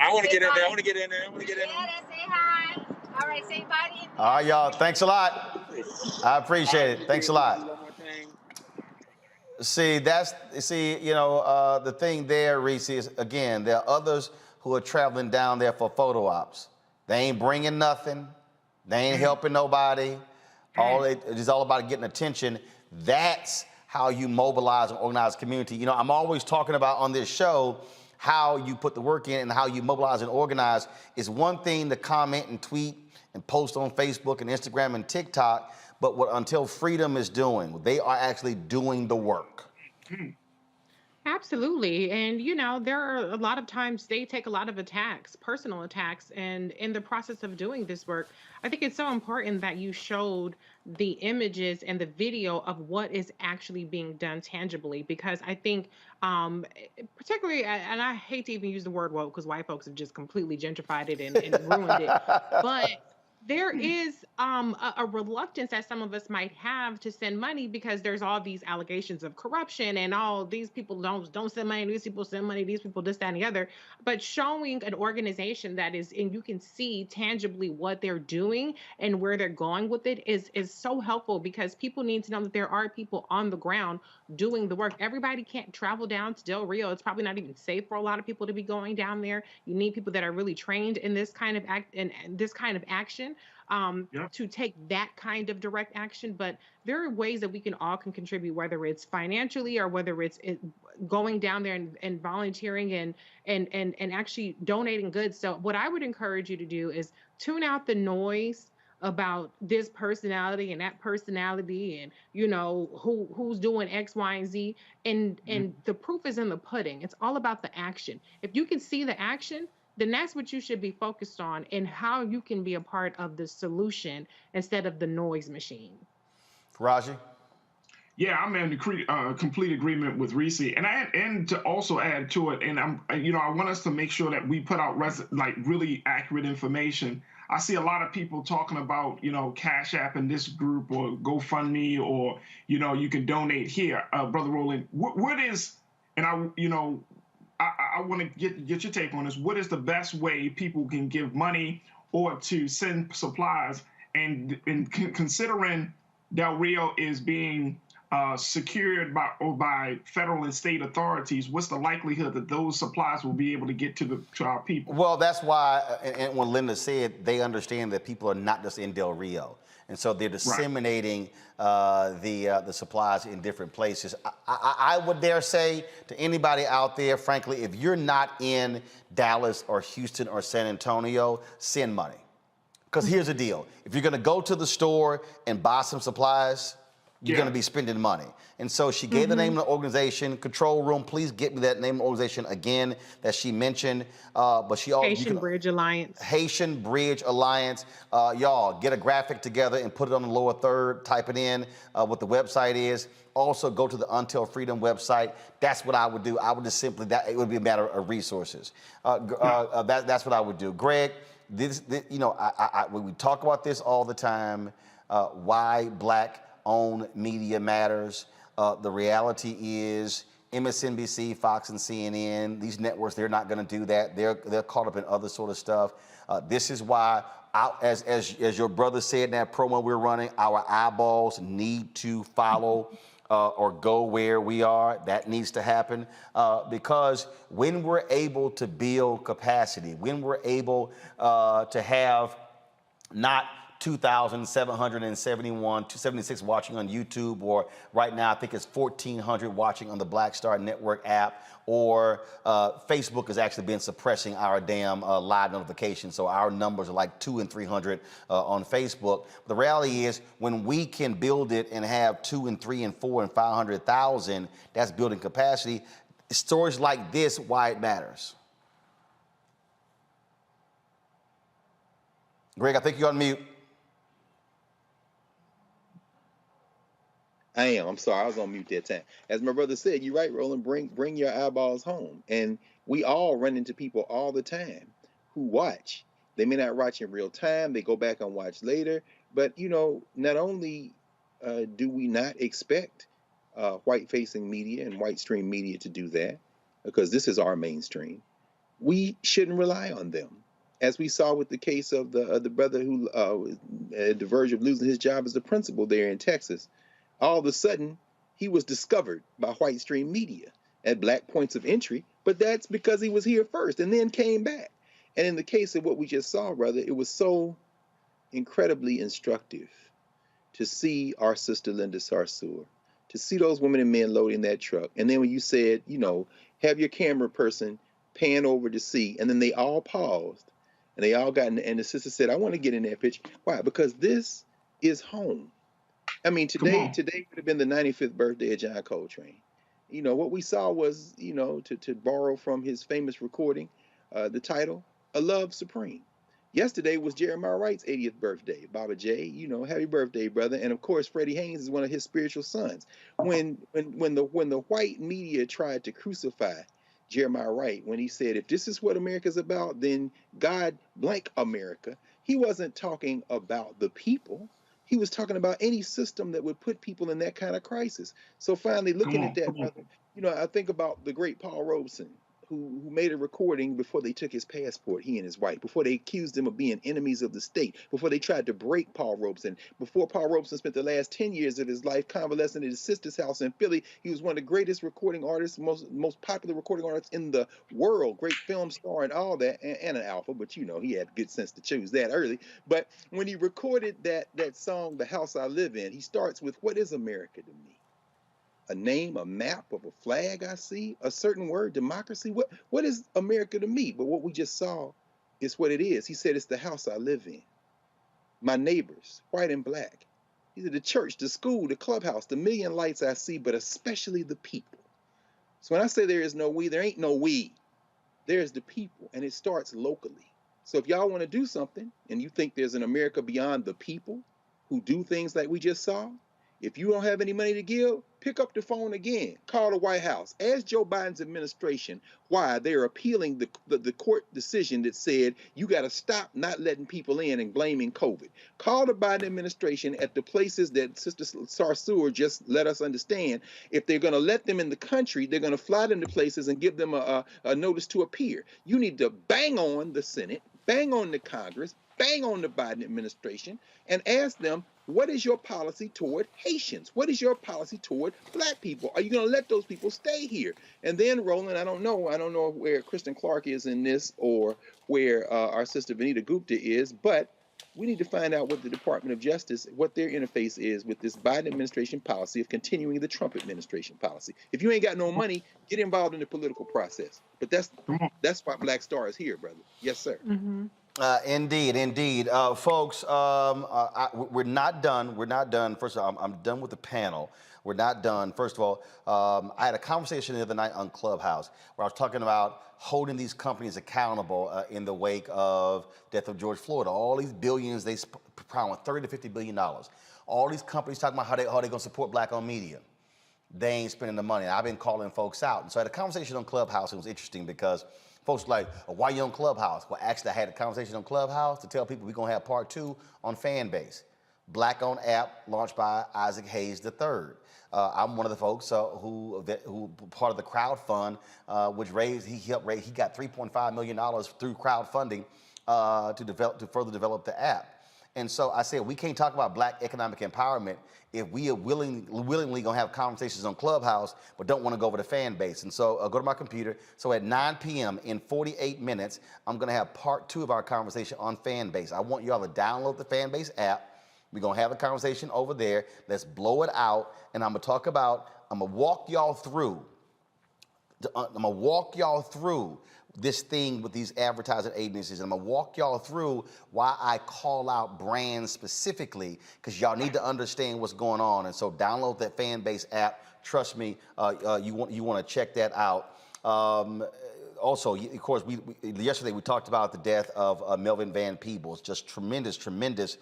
I want to get in there. I want to get in there. Say hi. All right, say bye. All right, y'all. Thanks a lot. I appreciate it. Thanks a lot. See, you know, the thing there, Reese, is, again, there are others who are traveling down there for photo ops. They ain't bringing nothing. They ain't helping nobody. It's all about getting attention. That's how you mobilize and organize a community. You know, I'm always talking about on this show how you put the work in and how you mobilize and organize. It's one thing to comment and tweet and post on Facebook and Instagram and TikTok, but what Until Freedom is doing, they are actually doing the work. Absolutely. And, you know, there are a lot of times they take a lot of attacks, personal attacks. And in the process of doing this work, I think it's so important that you showed the images and the video of what is actually being done tangibly, because I think particularly, and I hate to even use the word woke because white folks have just completely gentrified it and ruined it. But there is a reluctance that some of us might have to send money because there's all these allegations of corruption and all these people don't send money, these people send money, these people this, that, and the other. But showing an organization that is, and you can see tangibly what they're doing and where they're going with it is so helpful, because people need to know that there are people on the ground doing the work. Everybody can't travel down to Del Rio. It's probably not even safe for a lot of people to be going down there. You need people that are really trained in this kind of this kind of action, to take that kind of direct action. But there are ways that we can contribute, whether it's financially or whether it's going down there and volunteering and actually donating goods. So what I would encourage you to do is tune out the noise about this personality and that personality and who's doing X, Y, and Z. And the proof is in the pudding. It's all about the action. If you can see the action, then that's what you should be focused on, and how you can be a part of the solution instead of the noise machine. Raji? Yeah, I'm in complete agreement with Reese, and to also add to it, and I want us to make sure that we put out really accurate information. I see a lot of people talking about Cash App in this group or GoFundMe, or you can donate here. Brother Roland, what is, and I want to get your take on this. What is the best way people can give money or to send supplies? And considering Del Rio is being secured by federal and state authorities, what's the likelihood that those supplies will be able to get to our people? Well, that's why, and when Linda said, they understand that people are not just in Del Rio. And so they're disseminating the supplies in different places. I would dare say to anybody out there, frankly, if you're not in Dallas or Houston or San Antonio, send money. Because here's the deal. If you're going to go to the store and buy some supplies, you're going to be spending money. And so she gave the name of the organization. Control Room, please get me that name of the organization again that she mentioned. But she also Haitian Bridge Alliance. Haitian Bridge Alliance. Y'all get a graphic together and put it on the lower third. Type it in what the website is. Also go to the Until Freedom website. That's what I would do. I would just simply, it would be a matter of resources. That's what I would do. Greg, we talk about this all the time. Why Black-owned media matters. The reality is MSNBC, Fox, and CNN, these networks, they're not going to do that. They're caught up in other sort of stuff. This is why, as your brother said in that promo we're running, our eyeballs need to follow or go where we are. That needs to happen because when we're able to build capacity, when we're able to have not 2,776 watching on YouTube, or right now I think it's 1,400 watching on the Black Star Network app, or Facebook has actually been suppressing our damn live notifications, so our numbers are like 200 and 300 on Facebook. The reality is, when we can build it and have 2 and 3 and 4 and 500,000, that's building capacity. Stories like this, why it matters. Greg, I think you're on mute. I am. I'm sorry. I was on mute that time. As my brother said, you're right, Roland. Bring your eyeballs home. And we all run into people all the time who watch. They may not watch in real time. They go back and watch later. But, not only do we not expect white-facing media and white-stream media to do that, because this is our mainstream, we shouldn't rely on them. As we saw with the case of the brother who at the verge of losing his job as the principal there in Texas. All of a sudden, he was discovered by white stream media at black points of entry, but that's because he was here first and then came back. And in the case of what we just saw, brother, it was so incredibly instructive to see our sister Linda Sarsour, to see those women and men loading that truck. And then when you said, have your camera person pan over to see, and then they all paused and they all got in, and the sister said, I want to get in that picture. Why? Because this is home. I mean, today would have been the 95th birthday of John Coltrane. What we saw was, to borrow from his famous recording, the title, A Love Supreme. Yesterday was Jeremiah Wright's 80th birthday. Baba J, happy birthday, brother. And of course, Freddie Haynes is one of his spiritual sons. When the white media tried to crucify Jeremiah Wright, when he said, if this is what America's about, then God blank America, He wasn't talking about the people. He was talking about any system that would put people in that kind of crisis. So finally, looking at that, brother, you know, I think about the great Paul Robeson, who made a recording before they took his passport, he and his wife, before they accused him of being enemies of the state, before they tried to break Paul Robeson, before Paul Robeson spent the last 10 years of his life convalescing at his sister's house in Philly. He was one of the greatest recording artists, most popular recording artists in the world, great film star and all that, and an alpha, but you know, he had good sense to choose that early. But when he recorded that song, The House I Live In, he starts with, what is America to me? A name, a map of a flag I see, a certain word, democracy. What is America to me? But what we just saw is what it is. He said, it's the house I live in. My neighbors, white and black. He said, the church, the school, the clubhouse, the million lights I see, but especially the people. So when I say there is no we, there ain't no we. There's the people, and it starts locally. So if y'all want to do something, and you think there's an America beyond the people who do things like we just saw, if you don't have any money to give, pick up the phone again, call the White House, ask Joe Biden's administration why they're appealing the court decision that said you got to stop not letting people in and blaming COVID. Call the Biden administration at the places that Sister Sarsour just let us understand. If they're going to let them in the country, they're going to fly them to places and give them a notice to appear. You need to bang on the Senate, bang on the Congress, bang on the Biden administration, and ask them, what is your policy toward Haitians? What is your policy toward black people? Are you going to let those people stay here? And then, Roland, I don't know where Kristen Clark is in this or where our sister Vanita Gupta is, but we need to find out what the Department of Justice, what their interface is with this Biden administration policy of continuing the Trump administration policy. If you ain't got no money, get involved in the political process. But that's why Black Star is here, brother. Yes, sir. Mm-hmm. Indeed. Folks, we're not done. We're not done. First of all, I'm done with the panel. We're not done. First of all, I had a conversation the other night on Clubhouse where I was talking about holding these companies accountable in the wake of death of George Floyd. All these billions, they promised $30 to $50 billion. All these companies talking about how they're going to support black-owned media. They ain't spending the money. I've been calling folks out. And so I had a conversation on Clubhouse. It was interesting because folks were like, oh, why you on Clubhouse? Well, actually, I had a conversation on Clubhouse to tell people we're going to have part 2 on Fanbase. Black-owned app launched by Isaac Hayes III. I'm one of the folks who part of the crowd fund, which he got $3.5 million through crowdfunding to further develop the app. And so I said, we can't talk about black economic empowerment if we are willingly gonna have conversations on Clubhouse, but don't wanna go over to Fanbase. And so go to my computer. So at 9 p.m. in 48 minutes, I'm gonna have part 2 of our conversation on Fanbase. I want y'all to download the Fanbase app. We're gonna have a conversation over there. Let's blow it out. And I'm gonna walk y'all through this thing with these advertising agencies. I'm gonna walk y'all through why I call out brands specifically, because y'all need to understand what's going on. And so download that Fanbase app. Trust me, you want to check that out. Also, of course, yesterday we talked about the death of Melvin Van Peebles. Just tremendous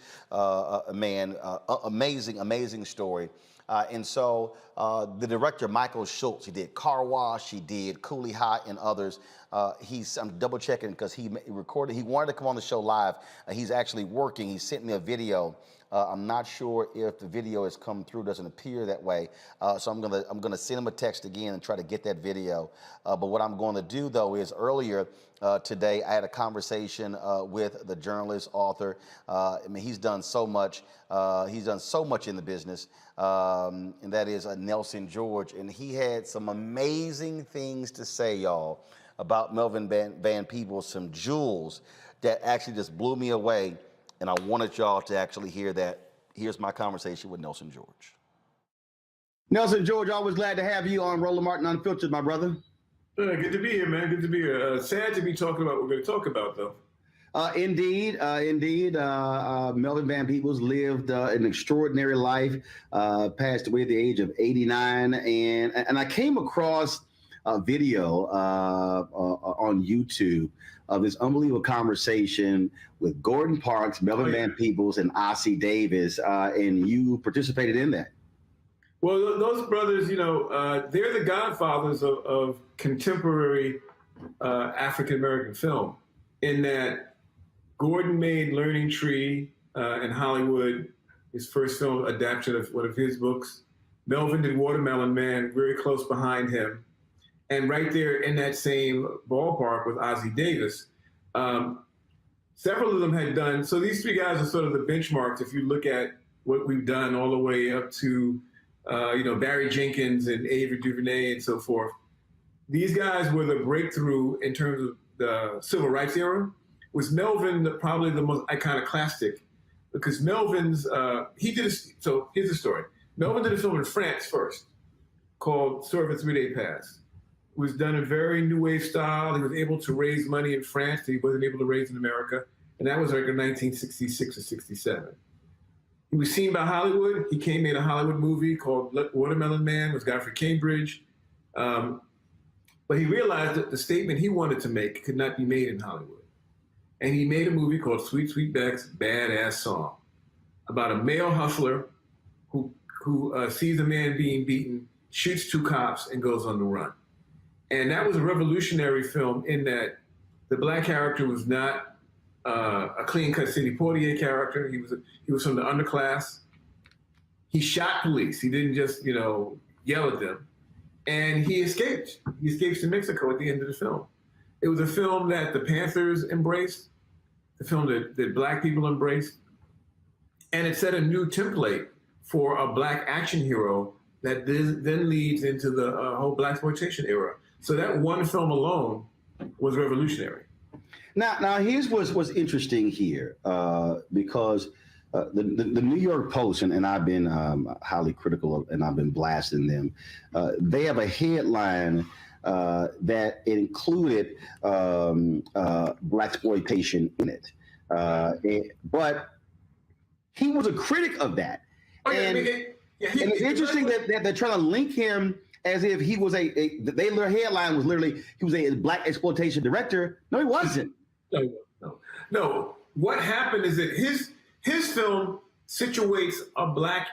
man, amazing story. And so the director, Michael Schultz, he did Car Wash, he did Cooley High and others. I'm double checking because he recorded, he wanted to come on the show live. He's actually working, he sent me a video. I'm not sure if the video has come through, doesn't appear that way. So I'm gonna send him a text again and try to get that video. But what I'm going to do though is earlier today, I had a conversation with the journalist, author. I mean, he's done so much. He's done so much in the business, and that is Nelson George. And he had some amazing things to say, y'all, about Melvin Van Peebles, some jewels that actually just blew me away. And I wanted y'all to actually hear that. Here's my conversation with Nelson George. Nelson George, always glad to have you on Roland Martin Unfiltered, my brother. Good to be here, man. Good to be here. Sad to be talking about what we're going to talk about, though. Indeed. Melvin Van Peebles lived an extraordinary life, passed away at the age of 89. And I came across a video on YouTube of this unbelievable conversation with Gordon Parks, Melvin Van Peebles, and Ossie Davis, and you participated in that. Well, those brothers, they're the godfathers of contemporary African-American film, in that Gordon made Learning Tree in Hollywood, his first film adaptation of one of his books. Melvin did Watermelon Man, very close behind him. And right there in that same ballpark with Ossie Davis. Several of them had done, so these three guys are sort of the benchmarks if you look at what we've done all the way up to, Barry Jenkins and Ava DuVernay and so forth. These guys were the breakthrough in terms of the civil rights era. Was Melvin probably the most iconoclastic? Because Melvin's, so here's the story. Melvin did a film in France first called Story of a 3-Day Pass. It was done in very new wave style. He was able to raise money in France that he wasn't able to raise in America. And that was like in 1966 or 67. He was seen by Hollywood. He made a Hollywood movie called Watermelon Man with Godfrey Cambridge. But he realized that the statement he wanted to make could not be made in Hollywood. And he made a movie called Sweet Sweetback's Badass Song about a male hustler who sees a man being beaten, shoots 2 cops, and goes on the run. And that was a revolutionary film in that the black character was not a clean-cut Sidney Poitier character. He was from the underclass. He shot police. He didn't just, yell at them. And he escaped. He escapes to Mexico at the end of the film. It was a film that the Panthers embraced, the film that black people embraced. And it set a new template for a black action hero that then leads into the whole blaxploitation era. So that one film alone was revolutionary. Now here's what's interesting here, because the New York Post, and I've been highly critical of, and I've been blasting them. They have a headline that included blaxploitation in it, but he was a critic of that. Oh, yeah, and it's interesting that they're trying to link him as if he was their headline was literally he was a black exploitation director. No, he wasn't. No. What happened is that his film situates a black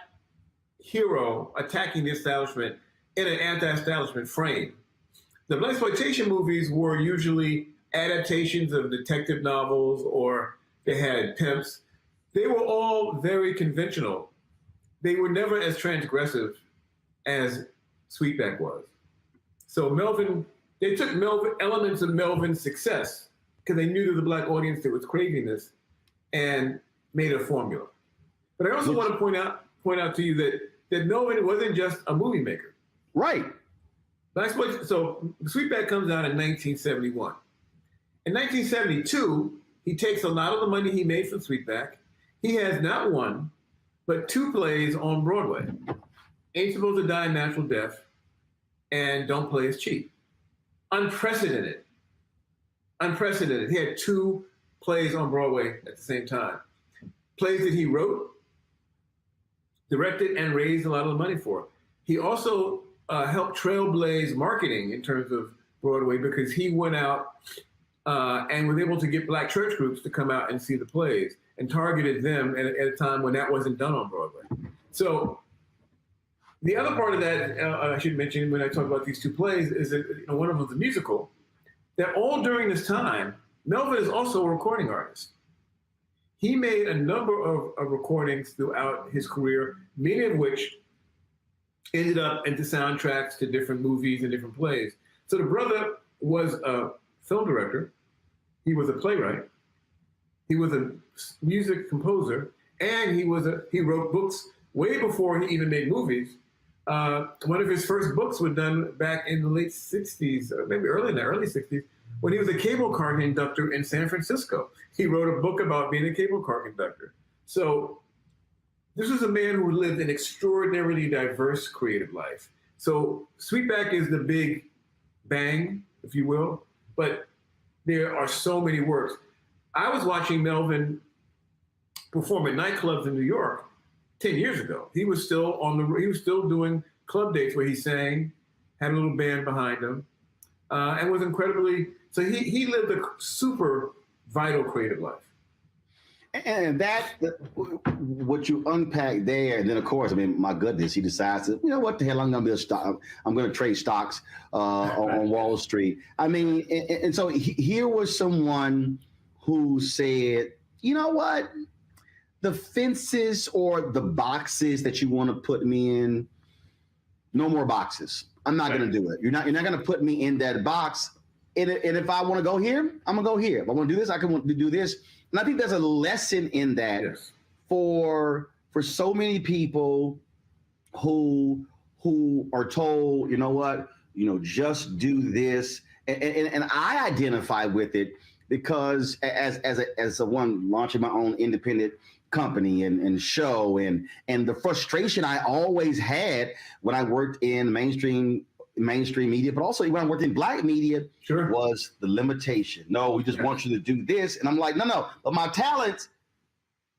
hero attacking the establishment in an anti-establishment frame. The blaxploitation movies were usually adaptations of detective novels, or they had pimps. They were all very conventional. They were never as transgressive as Sweetback was. So they took elements of Melvin's success because they knew there was a black audience that was craving this and made a formula. But I also want to point out to you that Melvin wasn't just a movie maker. Right. So Sweetback comes out in 1971. In 1972, he takes a lot of the money he made from Sweetback. He has not one, but 2 plays on Broadway. Ain't Supposed to Die a Natural Death and Don't Play Is Cheap. Unprecedented. He had 2 plays on Broadway at the same time. Plays that he wrote, directed, and raised a lot of the money for. He also helped trailblaze marketing in terms of Broadway because he went out and was able to get black church groups to come out and see the plays and targeted them at a time when that wasn't done on Broadway. So the other part of that I should mention when I talk about these 2 plays is that one of them is a musical, that all during this time, Melvin is also a recording artist. He made a number of recordings throughout his career, many of which ended up into soundtracks to different movies and different plays. So the brother was a film director. He was a playwright. He was a music composer, and he wrote books way before he even made movies. One of his first books was done back in the late 60s, or maybe early 60s, when he was a cable car conductor in San Francisco. He wrote a book about being a cable car conductor. So this was a man who lived an extraordinarily diverse creative life. So Sweetback is the big bang, if you will, but there are so many works. I was watching Melvin perform at nightclubs in New York 10 years ago. He was still doing club dates where he sang, had a little band behind him, and was incredibly, so he lived a super vital creative life. And what you unpack there, and then of course, my goodness, he decides to, what the hell, I'm going to trade stocks on Wall Street. And so here was someone who said, you know what? The fences or the boxes that you want to put me in, no more boxes. I'm not going to do it. You're not going to put me in that box. And if I want to go here, I'm going to go here. If I want to do this, I can want to do this. And I think there's a lesson in that for so many people who are told, you know what, just do this. And I identify with it because as a one launching my own independent company and show and the frustration I always had when I worked in mainstream media, but also when I worked in Black media, was the limitation. No, we just want you to do this. And I'm like, no, but my talents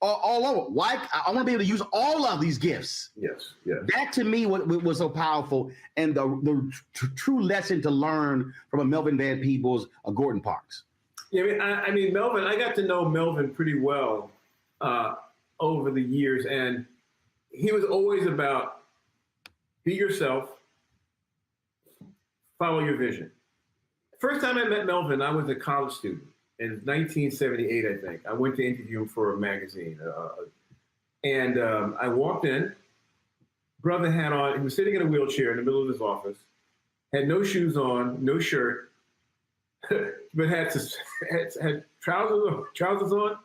are all over. Why? I want to be able to use all of these gifts. Yes. That to me was so powerful, and the true lesson to learn from a Melvin Van Peebles, a Gordon Parks. Yeah, I mean, Melvin, I got to know Melvin pretty well over the years, and he was always about be yourself, follow your vision. First time I met Melvin, I was a college student in 1978, I think. I went to interview him for a magazine, and I walked in. Brother had on, he was sitting in a wheelchair in the middle of his office, had no shoes on, no shirt, but had trousers on,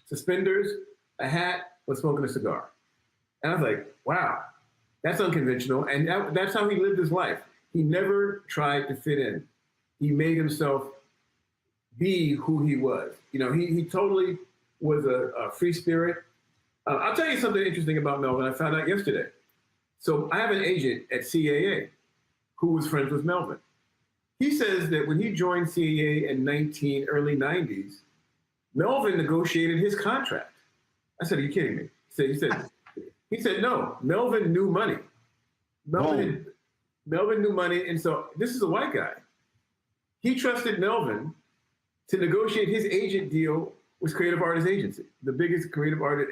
suspenders, a hat, was smoking a cigar. And I was like, wow, that's unconventional. And that's how he lived his life. He never tried to fit in. He made himself be who he was. He totally was a free spirit. I'll tell you something interesting about Melvin. I found out yesterday. So I have an agent at CAA who was friends with Melvin. He says that when he joined CAA in early 90s, Melvin negotiated his contract. I said, are you kidding me? He said, no, Melvin knew money. Melvin knew money. And so this is a white guy. He trusted Melvin to negotiate his agent deal with Creative Artists Agency, the biggest creative artist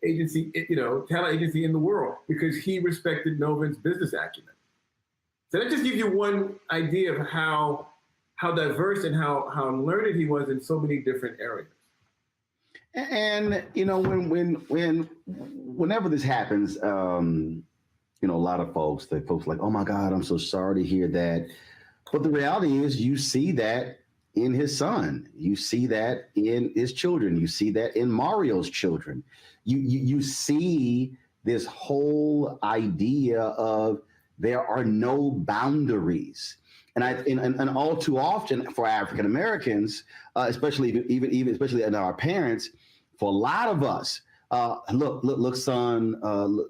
agency, talent agency in the world, because he respected Melvin's business acumen. So that just gives you one idea of how diverse and how learned he was in so many different areas. And whenever this happens, a lot of folks like, oh my God, I'm so sorry to hear that. But the reality is, you see that in his son, you see that in his children, you see that in Mario's children. You see this whole idea of there are no boundaries. And all too often for African Americans, especially in our parents, for a lot of us, look, son,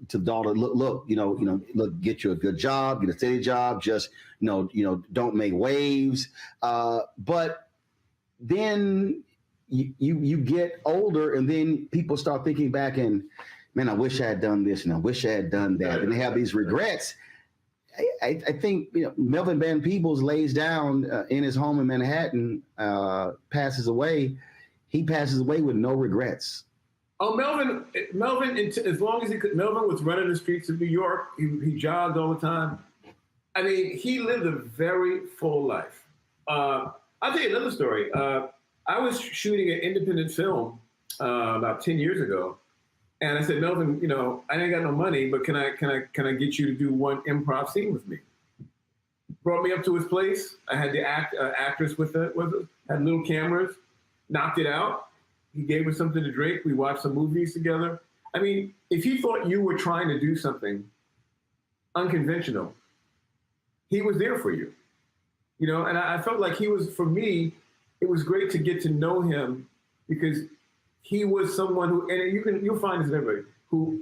to daughter, look, get you a good job, get a steady job, just, don't make waves. But then you get older, and then people start thinking back and, man, I wish I had done this and I wish I had done that. And they have these regrets. I think Melvin Van Peebles lays down in his home in Manhattan, passes away. He passes away with no regrets. Oh, Melvin, as long as Melvin was running the streets of New York, he jogged all the time. I mean, he lived a very full life. I'll tell you another story. I was shooting an independent film about 10 years ago. And I said, Melvin, I ain't got no money, but can I get you to do one improv scene with me? Brought me up to his place. I had the actress with us, had little cameras, knocked it out. He gave us something to drink. We watched some movies together. I mean, if he thought you were trying to do something unconventional, he was there for you. And I felt like he was, for me, it was great to get to know him, because he was someone who, and you'll find this in everybody,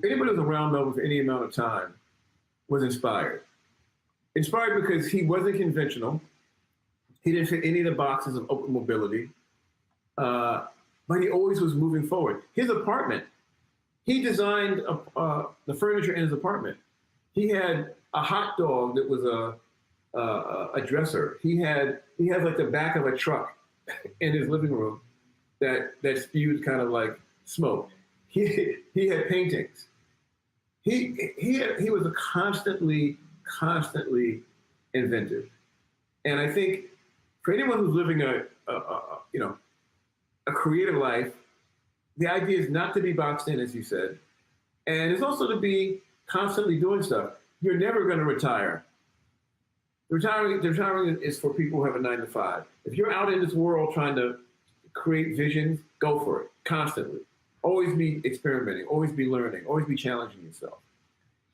anybody who's around Melvin for any amount of time was inspired. Inspired because he wasn't conventional. He didn't fit any of the boxes of open mobility, but he always was moving forward. His apartment, he designed the furniture in his apartment. He had a hot dog that was a dresser. He had like the back of a truck in his living room that spewed kind of like smoke. He had paintings. He was a constantly inventive. And I think for anyone who's living a creative life. The idea is not to be boxed in, as you said, and it's also to be constantly doing stuff. You're never going to retire. Retiring is for people who have a 9-to-5. If you're out in this world trying to create visions, go for it constantly. Always be experimenting, always be learning, always be challenging yourself.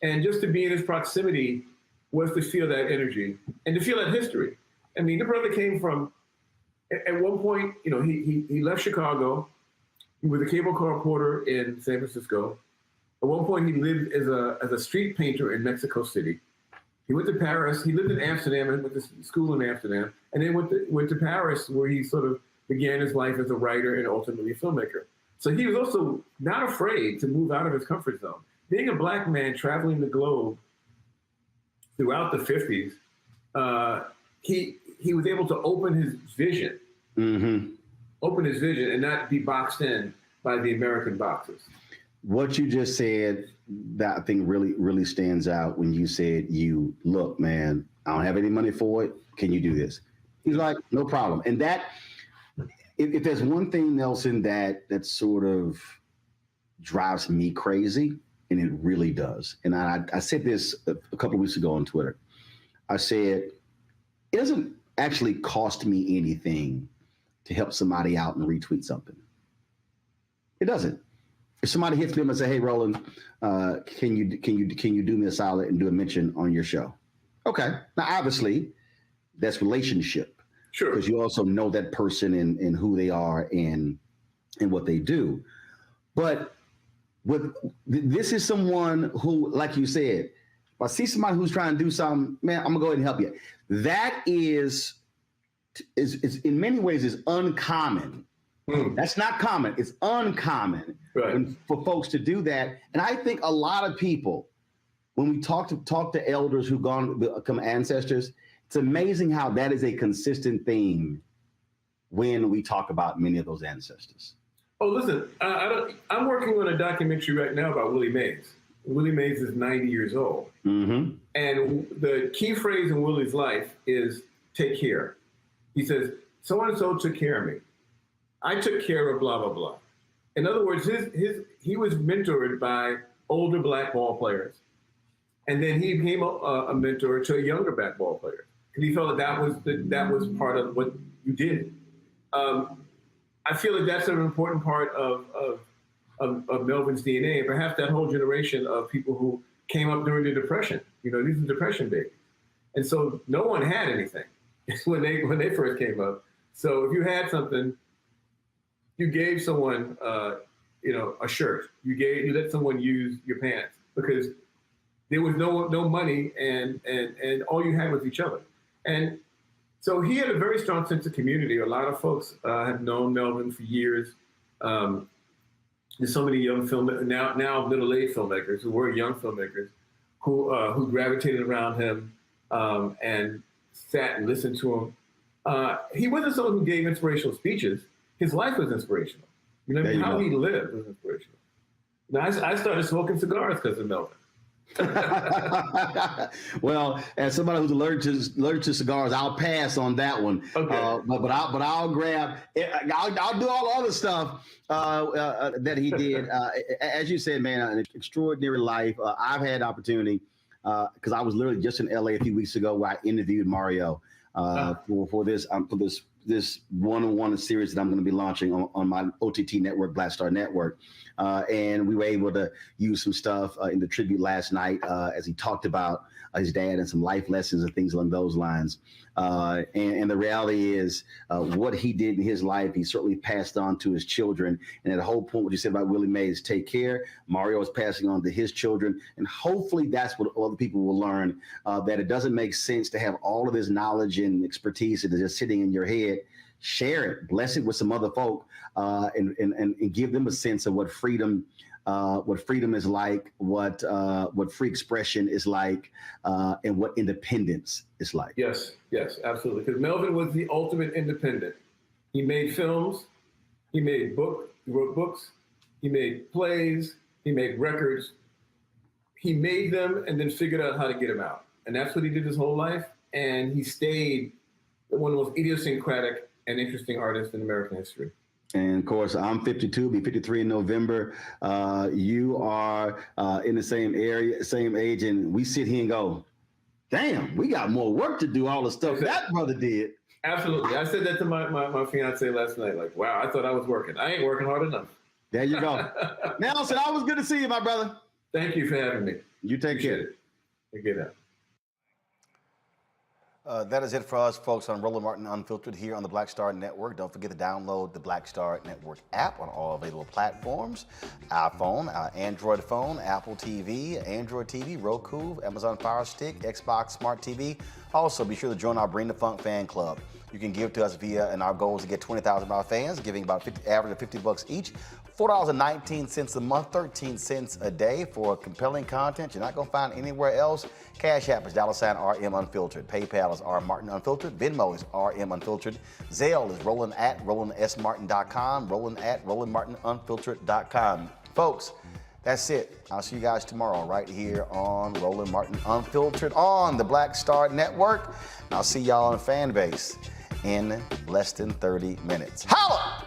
And just to be in his proximity was to feel that energy and to feel that history. I mean, the brother came from, at one point, you know, he left Chicago. He was a cable car reporter in San Francisco. At one point, he lived as a street painter in Mexico City. He went to Paris. He lived in Amsterdam and went to school in Amsterdam, and then went to Paris, where he sort of began his life as a writer and ultimately a filmmaker. So he was also not afraid to move out of his comfort zone. Being a black man traveling the globe throughout the 50s, he was able to open his vision, and not be boxed in by the American boxes. What you just said, that I think really stands out when you said, look, man, I don't have any money for it. Can you do this? He's like, no problem. And that, if there's one thing, Nelson, that sort of drives me crazy, and it really does. And I said this a couple of weeks ago on Twitter. I said, it doesn't actually cost me anything to help somebody out and retweet something. It doesn't. If somebody hits me up and say, hey, Roland, can you do me a solid and do a mention on your show? Okay. Now, obviously, that's relationship. Sure. Because you also know that person and who they are and what they do. But this is someone who, like you said, if I see somebody who's trying to do something, man, I'm gonna go ahead and help you. That is in many ways is uncommon. That's not common. It's uncommon for folks to do that. And I think a lot of people, when we talk to elders who've become ancestors, it's amazing how that is a consistent theme when we talk about many of those ancestors. Oh, listen, I'm working on a documentary right now about Willie Mays. Willie Mays is 90 years old. And the key phrase in Willie's life is take care. He says, so-and-so took care of me. I took care of blah, blah, blah. In other words, he was mentored by older black ball players. And then he became a mentor to a younger black ball player. Because he felt that was part of what you did. I feel like that's an important part of Melvin's DNA, and perhaps that whole generation of people who came up during the Depression. You know, these are Depression babies. And so no one had anything when they first came up. So if you had something, you gave someone, a shirt. You let someone use your pants because there was no money, and all you had was each other. And so he had a very strong sense of community. A lot of folks have known Melvin for years. There's so many young now middle-aged filmmakers who were young filmmakers who gravitated around him and sat and listened to him. He wasn't someone who gave inspirational speeches. His life was inspirational. You know, how he lived was inspirational. Now, I started smoking cigars because of Melvin. Well, as somebody who's allergic to cigars, I'll pass on that one. Okay. But I'll grab. I'll do all the other stuff that he did. As you said, man, an extraordinary life. I've had opportunity because I was literally just in LA a few weeks ago where I interviewed Mario for this one-on-one series that I'm going to be launching on my OTT network, Black Star Network. And we were able to use some stuff in the tribute last night as he talked about his dad and some life lessons and things along those lines. And the reality is what he did in his life, he certainly passed on to his children. And at the whole point, what you said about Willie Mays, take care. Mario is passing on to his children. And hopefully that's what other people will learn, that it doesn't make sense to have all of this knowledge and expertise that is just sitting in your head. Share it, bless it with some other folk, and give them a sense of what freedom is like, what free expression is like, and what independence is like. Yes, absolutely. Because Melvin was the ultimate independent. He made films, he wrote books, he made plays, he made records. He made them and then figured out how to get them out. And that's what he did his whole life. And he stayed one of the most idiosyncratic and interesting artists in American history. And of course, I'm 52, be 53 in November. You are in the same area, same age, and we sit here and go, damn, we got more work to do, all the stuff that brother did. Absolutely. I said that to my fiance last night. Like, wow, I thought I was working. I ain't working hard enough. There you go. Nelson, always good to see you, my brother. Thank you for having me. You take care. Take care. That is it for us, folks, on Roland Martin Unfiltered here on the Black Star Network. Don't forget to download the Black Star Network app on all available platforms. iPhone, Android phone, Apple TV, Android TV, Roku, Amazon Fire Stick, Xbox Smart TV. Also, be sure to join our Bring the Funk fan club. You can give to us via, and our goal is to get 20,000 of our fans, giving about average of $50 each. $4.19 a month, 13 cents a day for compelling content you're not going to find anywhere else. Cash App is $RM Unfiltered. PayPal is R Martin Unfiltered. Venmo is RM Unfiltered. Zelle is Roland at RolandSMartin.com. Roland at RolandMartinUnfiltered.com. Folks, that's it. I'll see you guys tomorrow right here on Roland Martin Unfiltered on the Black Star Network. I'll see y'all on Fanbase in less than 30 minutes. Holla!